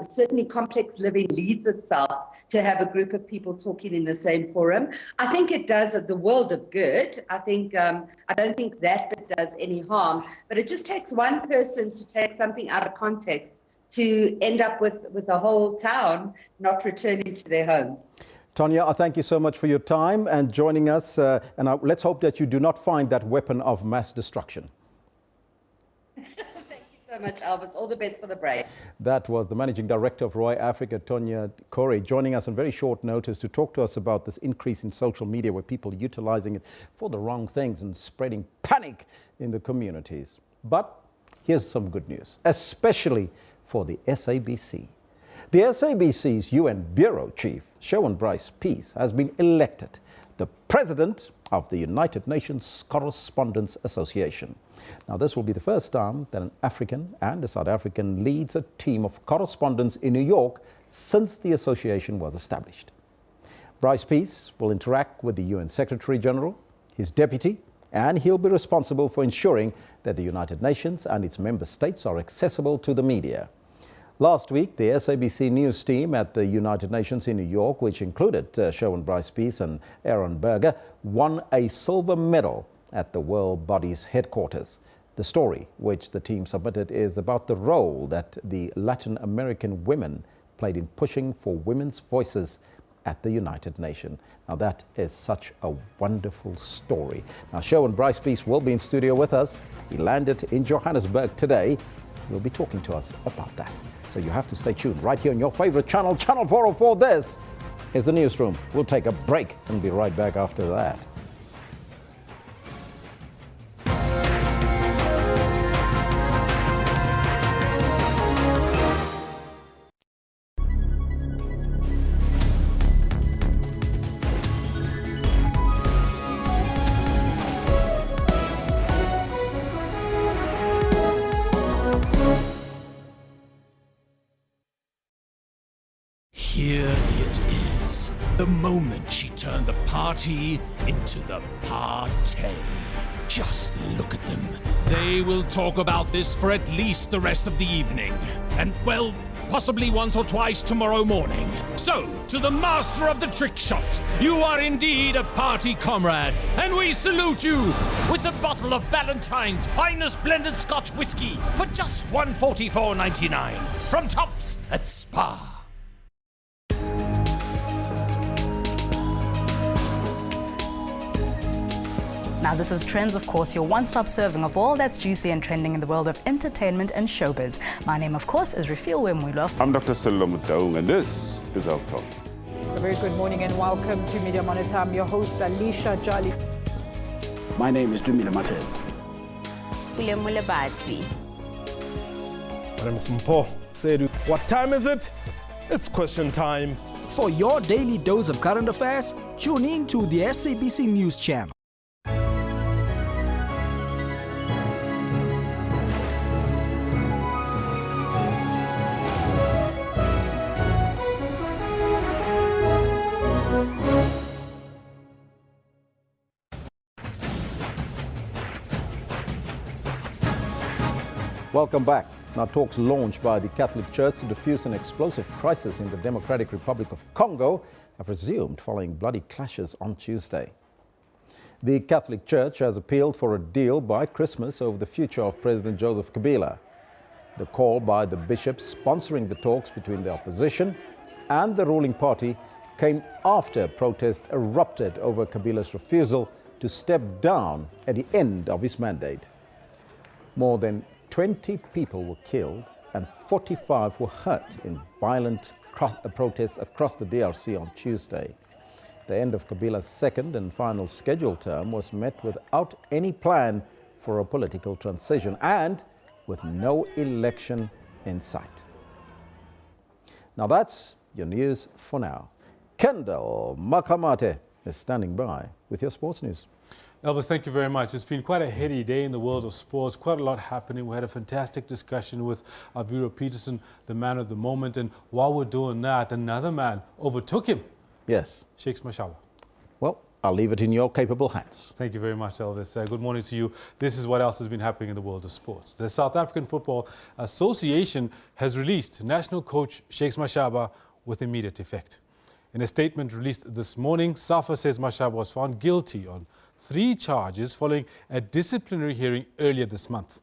Certainly complex living leads itself to have a group of people talking in the same forum. I think it does the world of good. I don't think that bit does any harm, but it just takes one person to take something out of context to end up with a whole town not returning to their homes. Tonya, I thank you so much for your time and joining us. Let's hope that you do not find that weapon of mass destruction. So much, Elvis. All the best for the break. That was the Managing Director of Roy Africa, Tonya Corey, joining us on very short notice to talk to us about this increase in social media where people are utilizing it for the wrong things and spreading panic in the communities. But here's some good news, especially for the SABC. The SABC's UN Bureau Chief, Sharon Bryce Peace, has been elected the President of the United Nations Correspondents Association. Now, this will be the first time that an African and a South African leads a team of correspondents in New York since the association was established. Bryce Peace will interact with the UN Secretary General, his deputy, and he'll be responsible for ensuring that the United Nations and its member states are accessible to the media. Last week, the SABC News team at the United Nations in New York, which included Sharon Bryce Peace and Aaron Berger, won a silver medal at the World Body's headquarters. The story which the team submitted is about the role that the Latin American women played in pushing for women's voices at the United Nations. Now that is such a wonderful story. Now Sherwin Bryce-Peace will be in studio with us. He landed in Johannesburg today. He'll be talking to us about that. So you have to stay tuned right here on your favorite channel, Channel 404. This is the Newsroom. We'll take a break and be right back after that. Here it is, the moment she turned the party into the party. Just look at them. They will talk about this for at least the rest of the evening. And, well, possibly once or twice tomorrow morning. So, to the master of the trick shot, you are indeed a party comrade, and we salute you with a bottle of Ballantine's finest blended Scotch whiskey for just $144.99 from Tops at Spa. Now this is Trends, of course, your one-stop serving of all that's juicy and trending in the world of entertainment and showbiz. My name, of course, is Refill Wemwilo. I'm Dr. Sello Mutaung, and this is Health Talk. A very good morning and welcome to Media Monitor. I'm your host, Alicia Jolly. My name is Dumila Matez. My name is Mpo. What time is it? It's question time. For your daily dose of current affairs, tune in to the SABC News Channel. Welcome back. Now talks launched by the Catholic Church to defuse an explosive crisis in the Democratic Republic of Congo have resumed following bloody clashes on Tuesday. The Catholic Church has appealed for a deal by Christmas over the future of President Joseph Kabila. The call by the bishops sponsoring the talks between the opposition and the ruling party came after protests erupted over Kabila's refusal to step down at the end of his mandate. More than 20 people were killed and 45 were hurt in violent protests across the DRC on Tuesday. The end of Kabila's second and final scheduled term was met without any plan for a political transition and with no election in sight. Now that's your news for now. Kendall Makamate is standing by with your sports news. Elvis, thank you very much. It's been quite a heady day in the world of sports, quite a lot happening. We had a fantastic discussion with Alvaro Petersen, the man of the moment, and while we're doing that, another man overtook him. Yes. Shakes Mashaba. Well, I'll leave it in your capable hands. Thank you very much, Elvis. Good morning to you. This is what else has been happening in the world of sports. The South African Football Association has released national coach Shakes Mashaba with immediate effect. In a statement released this morning, SAFA says Mashaba was found guilty on 3 charges following a disciplinary hearing earlier this month.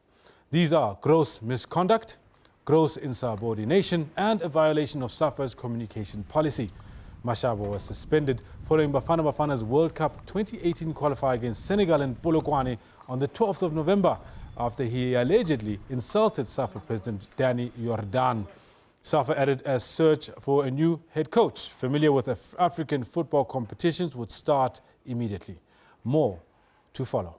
These are gross misconduct, gross insubordination, and a violation of SAFA's communication policy. Mashaba was suspended following Bafana Bafana's World Cup 2018 qualifier against Senegal in Polokwane on the 12th of November after he allegedly insulted SAFA President Danny Jordan. SAFA added a search for a new head coach familiar with African football competitions would start immediately. More to follow.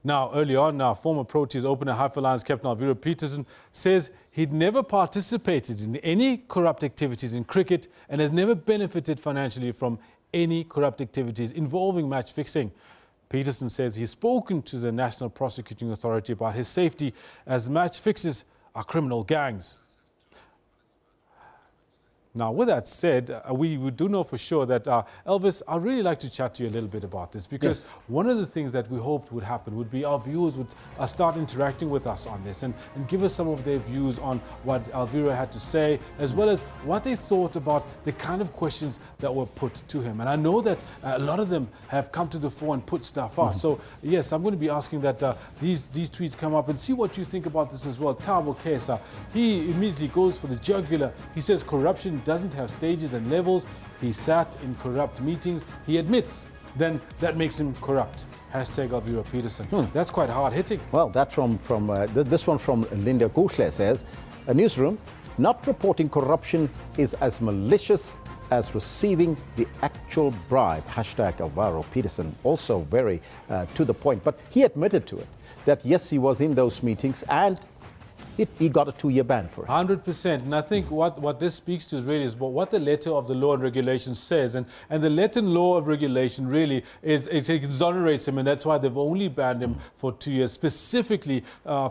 Now, early on, former Proteas opener Haifa Lions captain Alvaro Petersen says he'd never participated in any corrupt activities in cricket and has never benefited financially from any corrupt activities involving match fixing. Petersen says he's spoken to the National Prosecuting Authority about his safety as match fixers are criminal gangs. Now, with that said, we do know for sure that, Elvis, I'd really like to chat to you a little bit about this because one of the things that we hoped would happen would be our viewers would start interacting with us on this and give us some of their views on what Alvaro had to say, as well as what they thought about the kind of questions that were put to him. And I know that a lot of them have come to the fore and put stuff out. So, yes, I'm going to be asking that these tweets come up and see what you think about this as well. Thabo Kesa, he immediately goes for the jugular. He says corruption doesn't have stages and levels, he sat in corrupt meetings, he admits, then that makes him corrupt. Hashtag Alvaro Petersen. That's quite hard-hitting. Well, that's this one from Linda Kushle says, a newsroom, not reporting corruption is as malicious as receiving the actual bribe. Hashtag Alvaro Petersen. Also very to the point. But he admitted to it, that yes, he was in those meetings and he got a 2-year ban for it. 100%. And I think what this speaks to is really is what the letter of the law and regulation says. And the Latin law of regulation really is it exonerates him, and that's why they've only banned him for 2 years, specifically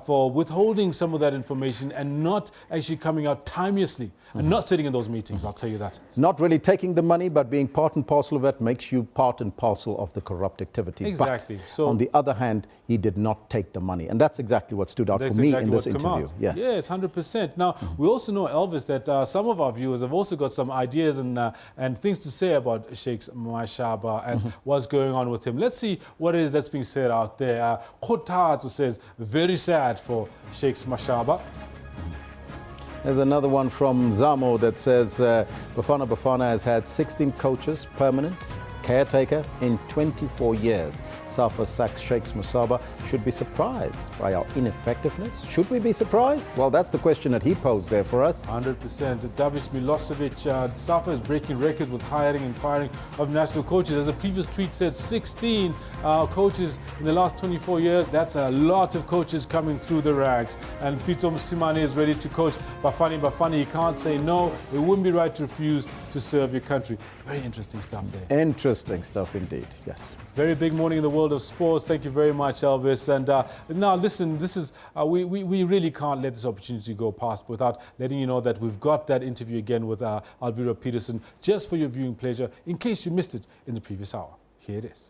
for withholding some of that information and not actually coming out timeously and not sitting in those meetings, I'll tell you that. Not really taking the money, but being part and parcel of it makes you part and parcel of the corrupt activity. Exactly. But So on the other hand, he did not take the money. And that's exactly what stood out for me in this interview. Yes. Yes, 100%. Now, we also know, Elvis, that some of our viewers have also got some ideas and things to say about Sheikh Mashaba and what's going on with him. Let's see what it is that's being said out there. Khotatu says, very sad for Sheikh Mashaba. There's another one from Zamo that says, Bafana has had 16 coaches, permanent, caretaker, in 24 years. Safa Saks Sheikh Mashaba should be surprised by our ineffectiveness. Should we be surprised? Well, that's the question that he posed there for us. 100%. Davish Milosevic, Safa is breaking records with hiring and firing of national coaches. As a previous tweet said, 16 coaches in the last 24 years. That's a lot of coaches coming through the ranks. And Pito Msimane is ready to coach Bafana. He can't say no. It wouldn't be right to refuse to serve your country. Very interesting stuff there. Interesting stuff indeed, yes. Very big morning in the world of sports. Thank you very much, Elvis. And now, listen, this is we really can't let this opportunity go past without letting you know that we've got that interview again with Alvaro Petersen just for your viewing pleasure, in case you missed it in the previous hour. Here it is.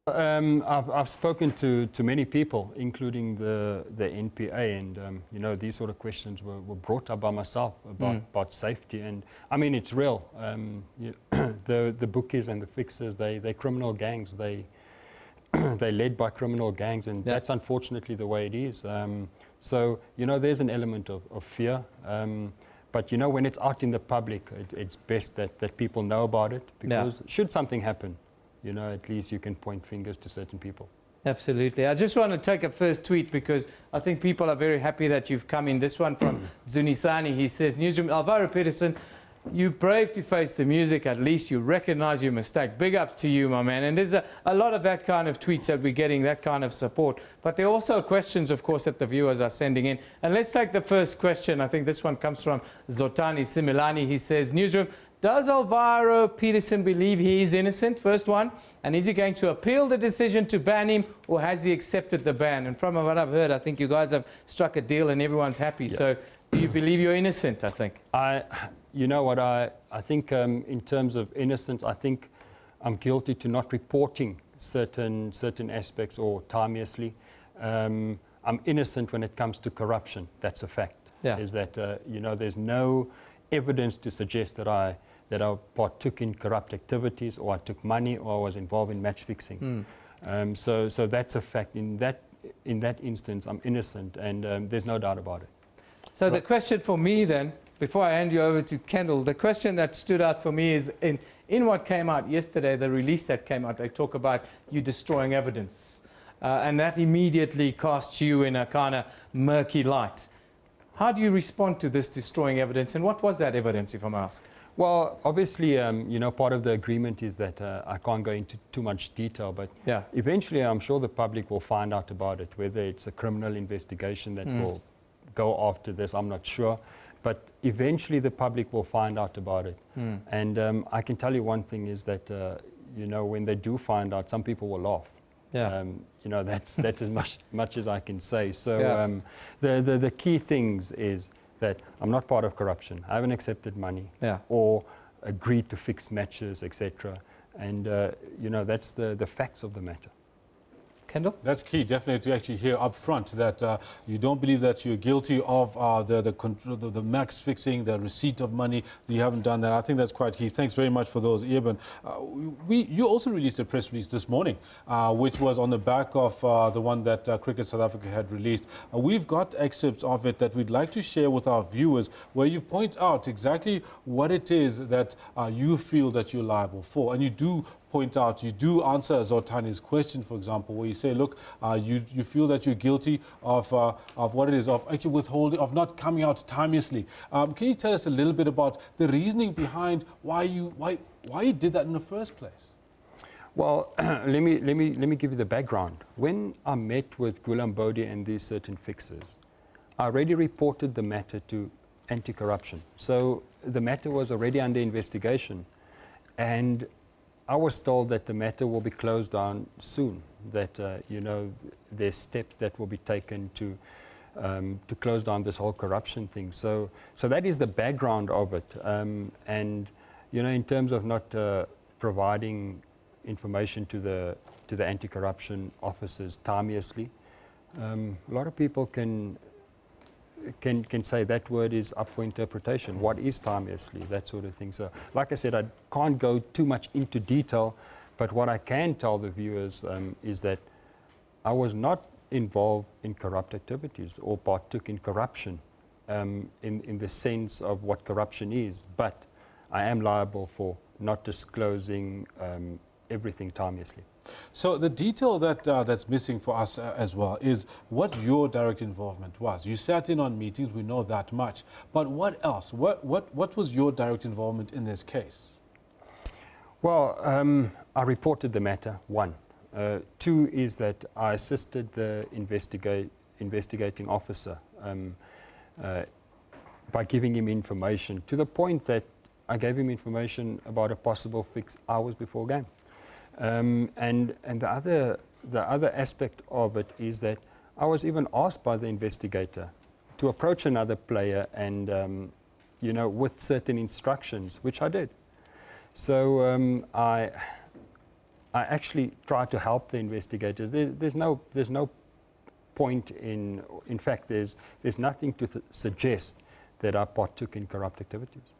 I've spoken to many people, including the NPA, and you know, these sort of questions were brought up by myself about safety, and I mean, it's real. The bookies and the fixers, they're criminal gangs. They're led by criminal gangs, and that's unfortunately the way it is. So you know, there's an element of fear. But you know, when it's out in the public, it's best that people know about it, because should something happen, you know, at least you can point fingers to certain people. Absolutely. I just want to take a first tweet because I think people are very happy that you've come in. This one from Zunisani. He says, Newsroom, Alvaro Petersen, you brave to face the music. At least you recognize your mistake. Big ups to you, my man. And there's a lot of that kind of tweets that we're getting, that kind of support. But there are also questions, of course, that the viewers are sending in. And let's take the first question. I think this one comes from Zotani Similani. He says, Newsroom, does Alvaro Petersen believe he is innocent? First one. And is he going to appeal the decision to ban him, or has he accepted the ban? And from what I've heard, I think you guys have struck a deal and everyone's happy. Yeah. So do you believe you're innocent, I think? You know what, I think in terms of innocence, I think I'm guilty to not reporting certain aspects or timeously. I'm innocent when it comes to corruption. That's a fact. Yeah. Is that, you know, there's no evidence to suggest that I partook in corrupt activities, or I took money, or I was involved in match fixing. So that's a fact. In that instance, I'm innocent, and there's no doubt about it. So the question for me then, before I hand you over to Kendall, the question that stood out for me is in what came out yesterday, the release that came out, they talk about you destroying evidence. And that immediately casts you in a kind of murky light. How do you respond to this destroying evidence, and what was that evidence, if I may ask? Well, obviously, you know, part of the agreement is that I can't go into too much detail, but eventually I'm sure the public will find out about it, whether it's a criminal investigation that will go after this, I'm not sure. But eventually the public will find out about it. And I can tell you one thing is that, you know, when they do find out, some people will laugh. You know, that's as much as I can say. So the key things is that I'm not part of corruption. I haven't accepted money or agreed to fix matches, etc. And, you know, that's the facts of the matter. Kendall? That's key, definitely, to actually hear up front that you don't believe that you're guilty of the max fixing, the receipt of money. You haven't done that. I think that's quite key. Thanks very much for those, Eben. You also released a press release this morning, which was on the back of the one that Cricket South Africa had released. We've got excerpts of it that we'd like to share with our viewers, where you point out exactly what it is that you feel that you're liable for. And you do point out, you do answer Zoltani's question, for example, where you say, look, you feel that you're guilty of what it is, of actually withholding, of not coming out timeously. Can you tell us a little bit about the reasoning behind why you did that in the first place? Well, let me give you the background. When I met with Gulam Bodi and these certain fixers, I already reported the matter to anti-corruption. So the matter was already under investigation, and I was told that the matter will be closed down soon, that there's steps that will be taken to close down this whole corruption thing. So that is the background of it. And in terms of not providing information to the anti-corruption officers timeously, a lot of people can say that word is up for interpretation. What is timeously? That sort of thing. So, like I said, I can't go too much into detail, but what I can tell the viewers is that I was not involved in corrupt activities or partook in corruption in the sense of what corruption is, but I am liable for not disclosing everything timeously. So the detail that's missing for us as well is what your direct involvement was. You sat in on meetings, we know that much. But what else? What was your direct involvement in this case? Well, I reported the matter, one. Two is that I assisted the investigating officer by giving him information, to the point that I gave him information about a possible fix hours before game. And the other aspect of it is that I was even asked by the investigator to approach another player and, with certain instructions, which I did. So I actually tried to help the investigators. There's no point in fact, there's nothing to suggest that I partook in corrupt activities.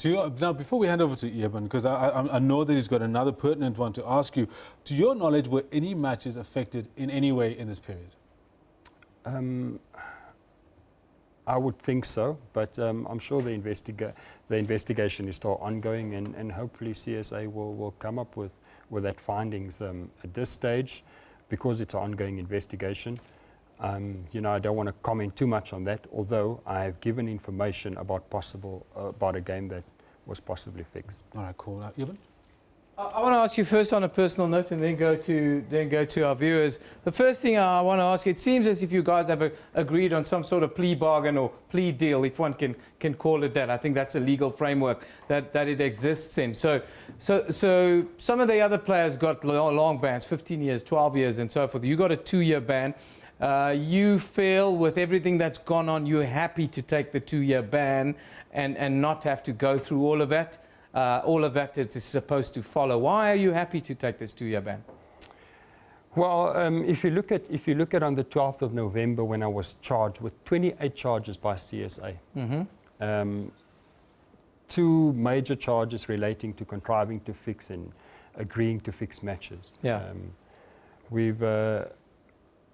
Now, before we hand over to Eben, because I know that he's got another pertinent one to ask you, to your knowledge, were any matches affected in any way in this period? I would think so, but I'm sure the investigation is still ongoing, and hopefully CSA will come up with that findings at this stage, because it's an ongoing investigation. I don't want to comment too much on that, although I have given information about a game that was possibly fixed. All right, cool. Eben? I want to ask you first on a personal note, and then go to our viewers. The first thing I want to ask you, it seems as if you guys have agreed on some sort of plea bargain or plea deal, if one can call it that. I think that's a legal framework that it exists in. So some of the other players got long bans, 15 years, 12 years, and so forth. You got a 2-year ban. You feel with everything that's gone on, you're happy to take the 2-year ban and not have to go through all of that. All of that is supposed to follow. Why are you happy to take this 2-year ban? Well, if you look at on the 12th of November, when I was charged with 28 charges by CSA, 2 major charges relating to contriving to fix and agreeing to fix matches. Yeah. We've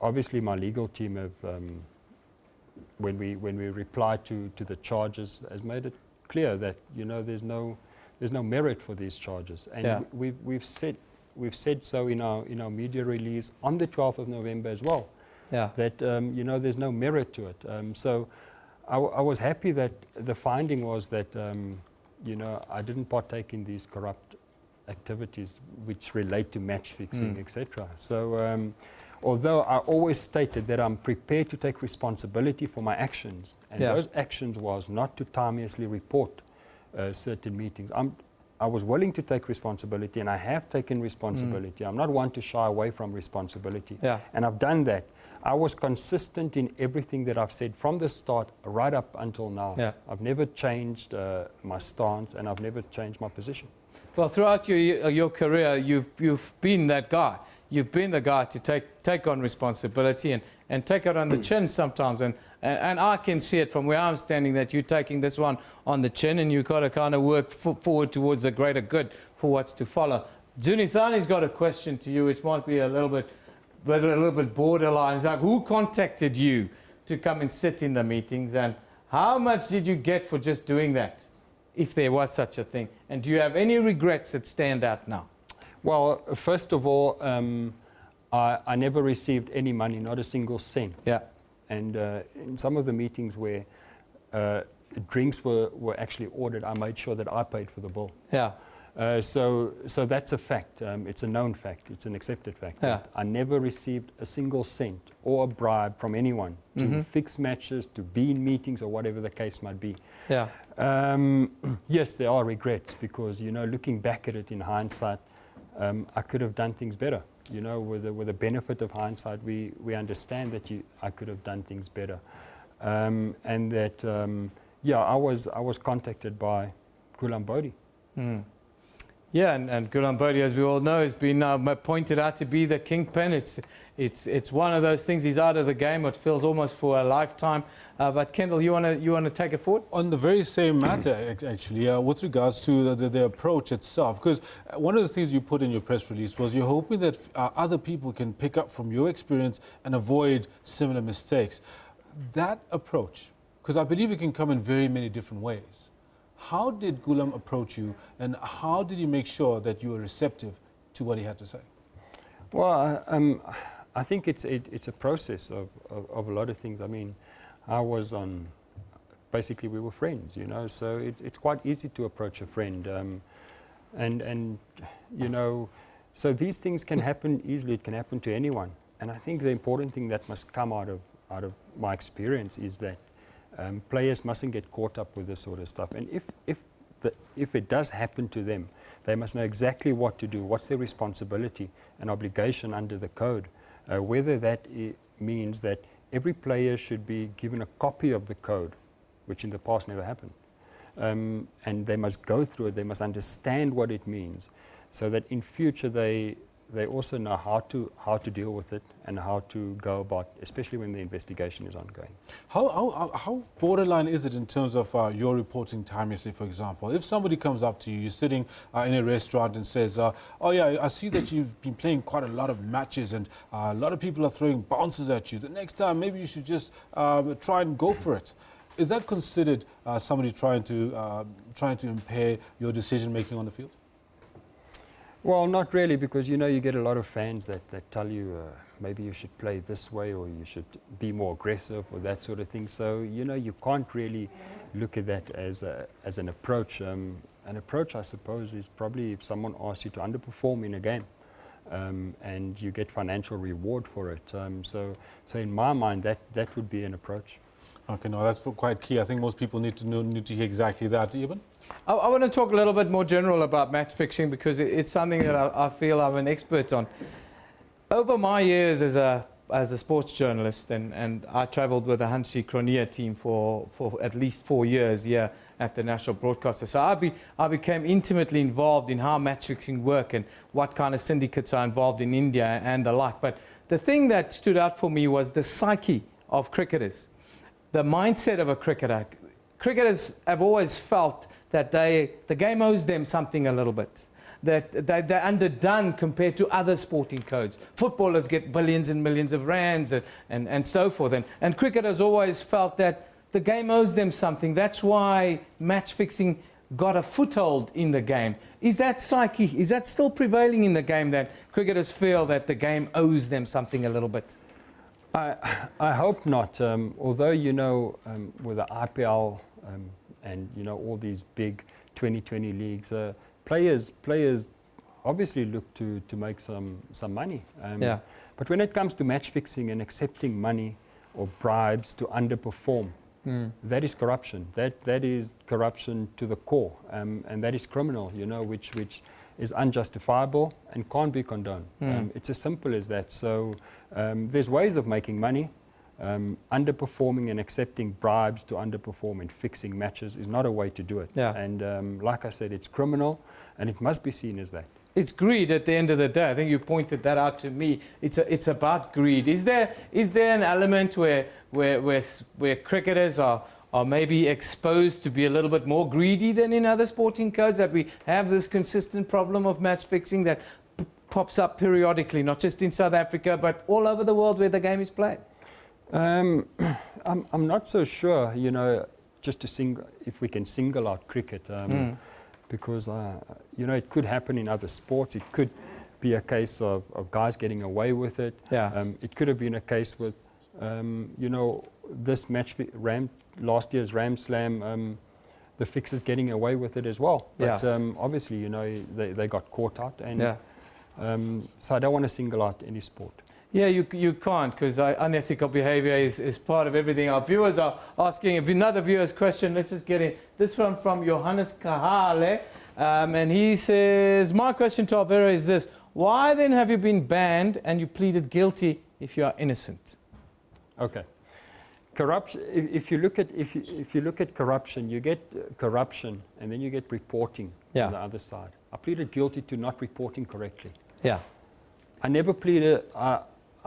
obviously, my legal team have, when we replied to the charges, has made it clear that there's no merit for these charges, and we've said so in our media release on the 12th of November as well. Yeah. That there's no merit to it. So I was happy that the finding was that I didn't partake in these corrupt activities which relate to match fixing, etc. So. Although I always stated that I'm prepared to take responsibility for my actions, and those actions was not to timeously report certain meetings. I was willing to take responsibility, and I have taken responsibility. I'm not one to shy away from responsibility, and I've done that. I was consistent in everything that I've said from the start right up until now. Yeah. I've never changed my stance, and I've never changed my position. Well, throughout your career, you've been that guy. you've been the guy to take on responsibility and take it on the chin sometimes. And I can see it from where I'm standing that you're taking this one on the chin, and you've got to kind of work forward towards the greater good for what's to follow. Junithani's got a question to you, which might be a little bit borderline. It's like, who contacted you to come and sit in the meetings, and how much did you get for just doing that, if there was such a thing? And do you have any regrets that stand out now? Well, first of all, I never received any money, not a single cent. Yeah. And in some of the meetings where drinks were actually ordered, I made sure that I paid for the bill. Yeah. So that's a fact. It's a known fact. It's an accepted fact. Yeah. I never received a single cent or a bribe from anyone to fix matches, to be in meetings, or whatever the case might be. Yeah. Yes, there are regrets because, looking back at it in hindsight, I could have done things better. With the benefit of hindsight, we understand that I could have done things better, and that I was contacted by Gulam Bodhi. Yeah, and Gulam Bodhi, as we all know, has been pointed out to be the kingpin. It's one of those things. He's out of the game. It feels almost for a lifetime. But Kendall, you want to take it forward on the very same matter, actually, with regards to the approach itself. Because one of the things you put in your press release was you're hoping that other people can pick up from your experience and avoid similar mistakes. That approach, because I believe it can come in very many different ways. How did Gulam approach you, and how did you make sure that you were receptive to what he had to say? Well, I think it's a process of a lot of things. I mean, I was on, basically we were friends, so it's quite easy to approach a friend. So these things can happen easily. It can happen to anyone. And I think the important thing that must come out of my experience is that players mustn't get caught up with this sort of stuff. And if it does happen to them, they must know exactly what to do, what's their responsibility and obligation under the code. Whether that means that every player should be given a copy of the code, which in the past never happened. And they must go through it, they must understand what it means, so that in future they also know how to deal with it and how to go about, especially when the investigation is ongoing. How borderline is it in terms of your reporting timelessly, for example? If somebody comes up to you, you're sitting in a restaurant and says, oh yeah, I see that you've been playing quite a lot of matches and a lot of people are throwing bounces at you. The next time, maybe you should just try and go for it. Is that considered somebody trying to impair your decision-making on the field? Well, not really, because you get a lot of fans that tell you maybe you should play this way or you should be more aggressive or that sort of thing. So you can't really look at that as an approach. An approach, I suppose, is probably if someone asks you to underperform in a game and you get financial reward for it. So in my mind, that would be an approach. Okay, no, that's quite key. I think most people need to hear exactly that, even. I want to talk a little bit more general about match fixing, because it's something that I feel I'm an expert on. Over my years as a sports journalist, and I travelled with the Hansi Kronia team for at least 4 years here at the National Broadcaster. So I became intimately involved in how match fixing work and what kind of syndicates are involved in India and the like. But the thing that stood out for me was the psyche of cricketers, the mindset of a cricketer. Cricketers have always felt that the game owes them something a little bit, that they're underdone compared to other sporting codes. Footballers get billions and millions of rands and so forth. And cricketers always felt that the game owes them something. That's why match fixing got a foothold in the game. Is that psyche, is that still prevailing in the game, that cricketers feel that the game owes them something a little bit? I hope not. Although, with the IPL and all these big 2020 leagues, players obviously look to make some money. Yeah. But when it comes to match fixing and accepting money or bribes to underperform, that is corruption. That is corruption to the core, and that is criminal. Which is unjustifiable and can't be condoned. It's as simple as that. So there's ways of making money. Underperforming and accepting bribes to underperform and fixing matches is not a way to do it. Yeah. And like I said, it's criminal, and it must be seen as that. It's greed at the end of the day. I think you pointed that out to me. It's about greed. Is there an element where cricketers are maybe exposed to be a little bit more greedy than in other sporting codes, that we have this consistent problem of match fixing that pops up periodically, not just in South Africa, but all over the world where the game is played? I'm not so sure, just if we can single out cricket, because, it could happen in other sports. It could be a case of guys getting away with it. Yeah. It could have been a case with, this match, last year's Ram Slam, the fixers getting away with it as well. But obviously, they got caught out. And so I don't want to single out any sport. Yeah, you can't, because unethical behavior is part of everything. Our viewers are asking, if another viewer's question, let's just get in. This one from Johannes Kahale, and he says, my question to Alvaro is this: why then have you been banned and you pleaded guilty if you are innocent? Okay. Corruption. If you look at corruption, you get corruption, and then you get reporting on the other side. I pleaded guilty to not reporting correctly. Yeah. I never pleaded.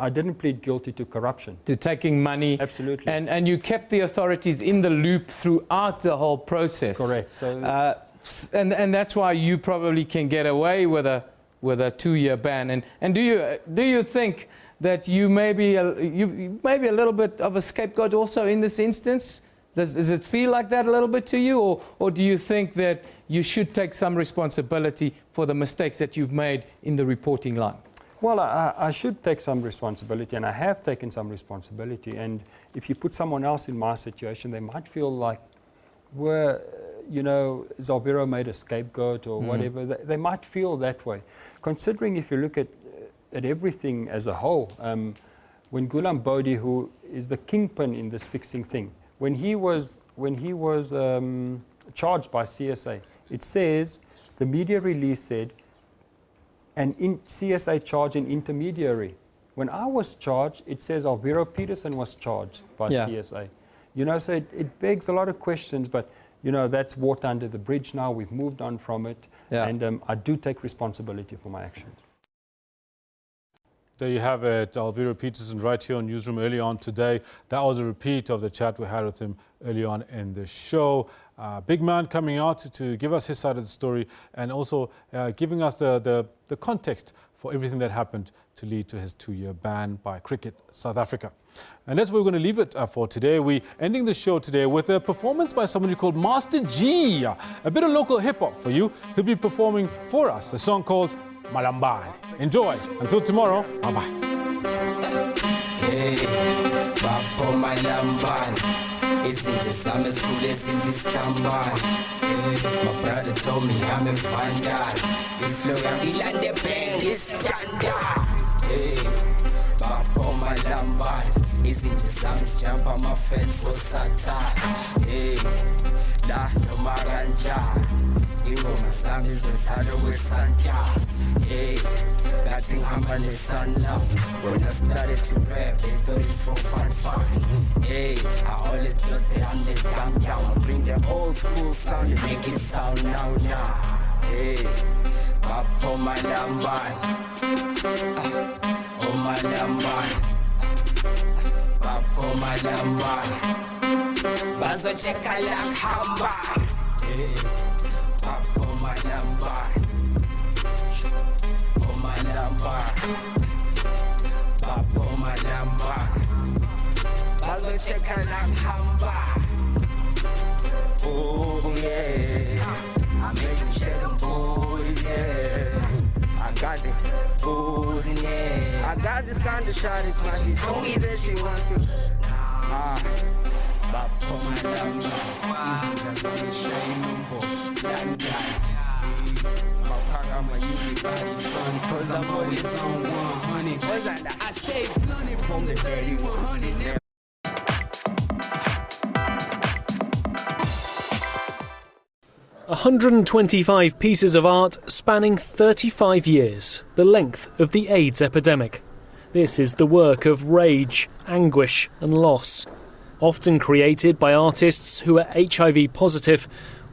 I didn't plead guilty to corruption. To taking money. Absolutely. And you kept the authorities in the loop throughout the whole process. Correct. So, and that's why you probably can get away with a 2-year ban. And do you think that you may be a little bit of a scapegoat also in this instance? Does it feel like that a little bit to you, or do you think that you should take some responsibility for the mistakes that you've made in the reporting line? Well, I should take some responsibility, and I have taken some responsibility. And if you put someone else in my situation, they might feel like Alvaro made a scapegoat or whatever. They might feel that way. Considering if you look at everything as a whole, when Gulam Bodhi, who is the kingpin in this fixing thing, when he was charged by CSA, it says, the media release said, and CSA charged an intermediary. When I was charged, it says Alvaro Petersen was charged by CSA. So it begs a lot of questions, but that's water under the bridge now. We've moved on from it, and I do take responsibility for my actions. There you have it, Alvaro Petersen right here on Newsroom early on today. That was a repeat of the chat we had with him early on in the show. Big man coming out to give us his side of the story, and also giving us the context for everything that happened to lead to his 2-year ban by Cricket South Africa. And that's where we're going to leave it for today. We're ending the show today with a performance by somebody called Master G. A bit of local hip-hop for you. He'll be performing for us a song called Malambane. Enjoy. Until tomorrow, bye-bye. Hey, Babo Malambane. Isn't just I'm as cool as in this My brother told me I'm a vandal. If Florida the bang is standard. Hey, Babo Malambane. Isn't just I'm as jump on my fence for Satan. Hey, La no Maranja. Ingoma sami zodlala wesantas. Hey, batting hamba nesana. When I started to rap, they thought it's for fun. Hey, I always thought they underground down. Bring the old school sound and make it sound now. Hey, Babo Malambane. Oh Malambane. Babo Malambane. Bazo cheka like hamba. Hey. Babo Malambane. Oh Malambane. Babo Malambane. Bazo cheka like hamba. Oh yeah. I make him shake them boys, yeah. I got it, booze in there. I got this kind of shot, it's my she told me that she wants to. Babo Malambane. Easy, that's on the shame, I'm a everybody son, cause I'm always on 100. I stay blunted from the dirty 100. 125 pieces of art spanning 35 years, the length of the AIDS epidemic. This is the work of rage, anguish and loss, often created by artists who are HIV positive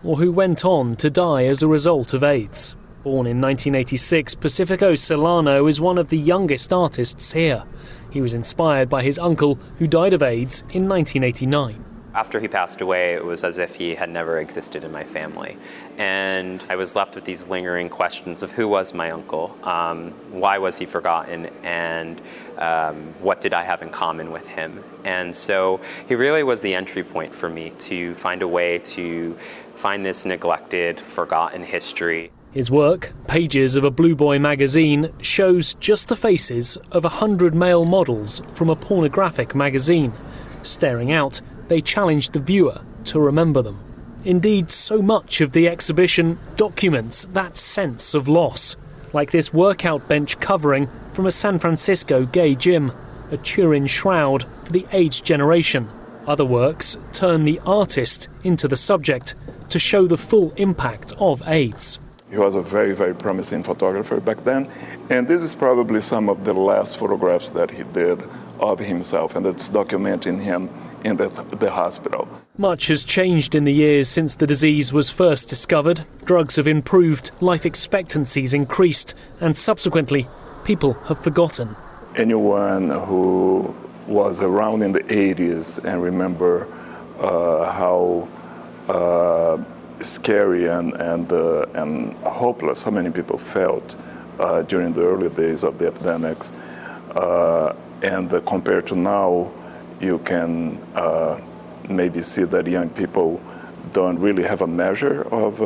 or who went on to die as a result of AIDS. Born in 1986, Pacifico Solano is one of the youngest artists here. He was inspired by his uncle, who died of AIDS in 1989. After he passed away, it was as if he had never existed in my family. And I was left with these lingering questions of who was my uncle, why was he forgotten, and what did I have in common with him? And so he really was the entry point for me to find a way to find this neglected, forgotten history. His work, Pages of a Blue Boy magazine, shows just the faces of 100 male models from a pornographic magazine. Staring out, they challenged the viewer to remember them. Indeed, so much of the exhibition documents that sense of loss, like this workout bench covering from a San Francisco gay gym, a Turin shroud for the AIDS generation. Other works turn the artist into the subject to show the full impact of AIDS. He was a very, very promising photographer back then, and this is probably some of the last photographs that he did of himself, and it's documenting him in the hospital. Much has changed in the years since the disease was first discovered. Drugs have improved, life expectancies increased, and subsequently, people have forgotten. Anyone who was around in the 80s and remember how scary and hopeless so many people felt during the early days of the epidemics, and compared to now, you can maybe see that young people don't really have a measure of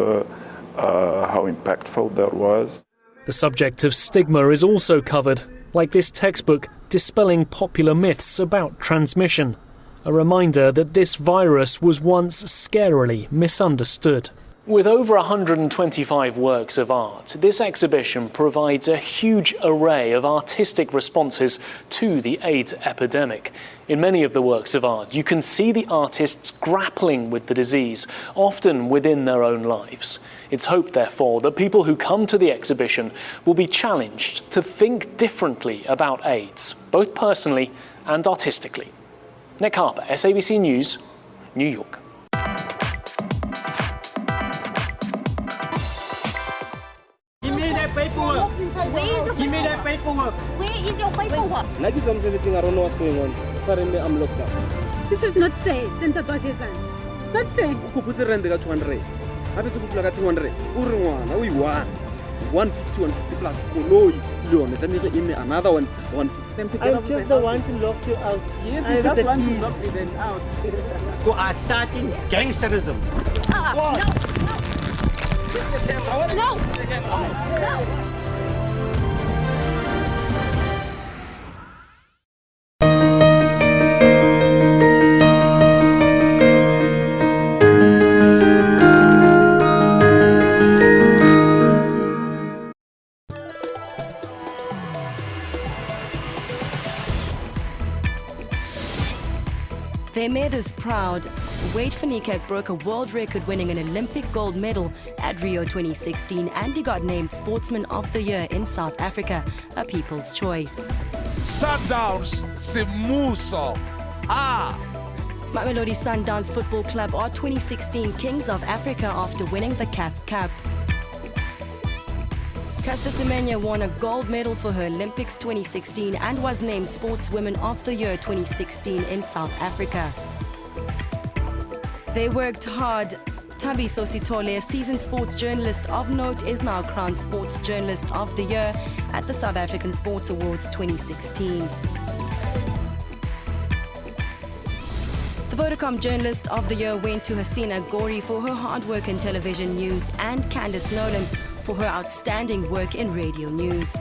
how impactful that was. The subject of stigma is also covered, like this textbook dispelling popular myths about transmission, a reminder that this virus was once scarily misunderstood. With over 125 works of art, this exhibition provides a huge array of artistic responses to the AIDS epidemic. In many of the works of art, you can see the artists grappling with the disease, often within their own lives. It's hoped, therefore, that people who come to the exhibition will be challenged to think differently about AIDS, both personally and artistically. Nick Harper, SABC News, New York. Give me that paperwork. Where is your Give me that paperwork. Where is your paperwork? Like it's everything, I don't know what's going on. Suddenly I'm locked up. This is not fair. Senta Twasezan. Not fair. Ukuputse rent ka 200. Hape se kupula ka 200. Uri ngwana o i-1. 150 plus koloi leone tlamehile in another one 150. I'm just the one to lock you out. Yes, I that's the one to keys. lock me then out. You are starting gangsterism. No. They made us proud. Wade Fanikak broke a world record winning an Olympic gold medal at Rio 2016, and he got named Sportsman of the Year in South Africa, a people's choice. Sundowns Simuso. Mamelodi Sundowns Football Club are 2016 Kings of Africa after winning the CAF Cup. Caster Semenya won a gold medal for her Olympics 2016 and was named Sportswoman of the Year 2016 in South Africa. They worked hard. Thabiso Sithole, a seasoned sports journalist of note, is now crowned Sports Journalist of the Year at the South African Sports Awards 2016. The Vodacom Journalist of the Year went to Hasina Gori for her hard work in television news and Candice Nolan for her outstanding work in radio news.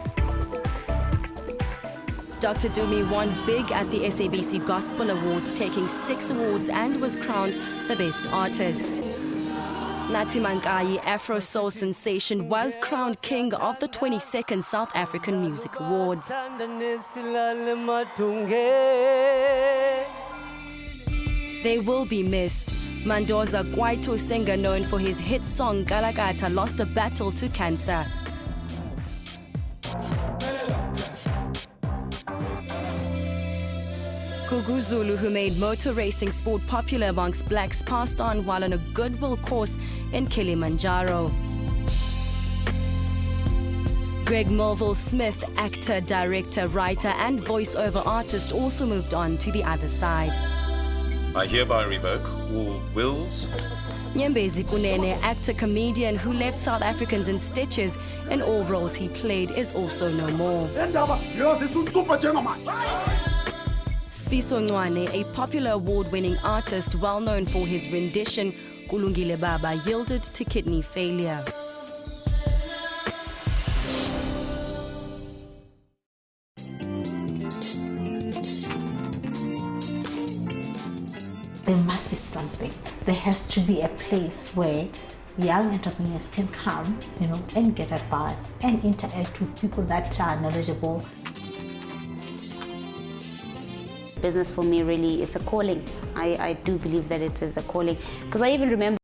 Dr. Dumi won big at the SABC Gospel Awards, taking 6 awards, and was crowned the Best Artist. Nathi Mankai, Afro Soul Sensation, was crowned King of the 22nd South African Music Awards. They will be missed. Mandoza Kwaito, singer known for his hit song Galagata, lost a battle to cancer. Gugu Zulu, who made motor racing sport popular amongst blacks, passed on while on a goodwill course in Kilimanjaro. Greg Melville-Smith, actor, director, writer and voiceover artist, also moved on to the other side. I hereby revoke all wills. Nyembezi Kunene, actor, comedian who left South Africans in stitches in all roles he played, is also no more. Sfiso Ncwane, a popular award-winning artist well known for his rendition, Kulungile Baba, yielded to kidney failure. There must be something. There has to be a place where young entrepreneurs can come, and get advice and interact with people that are knowledgeable. Business for me, really, it's a calling. I do believe that it is a calling, because I even remember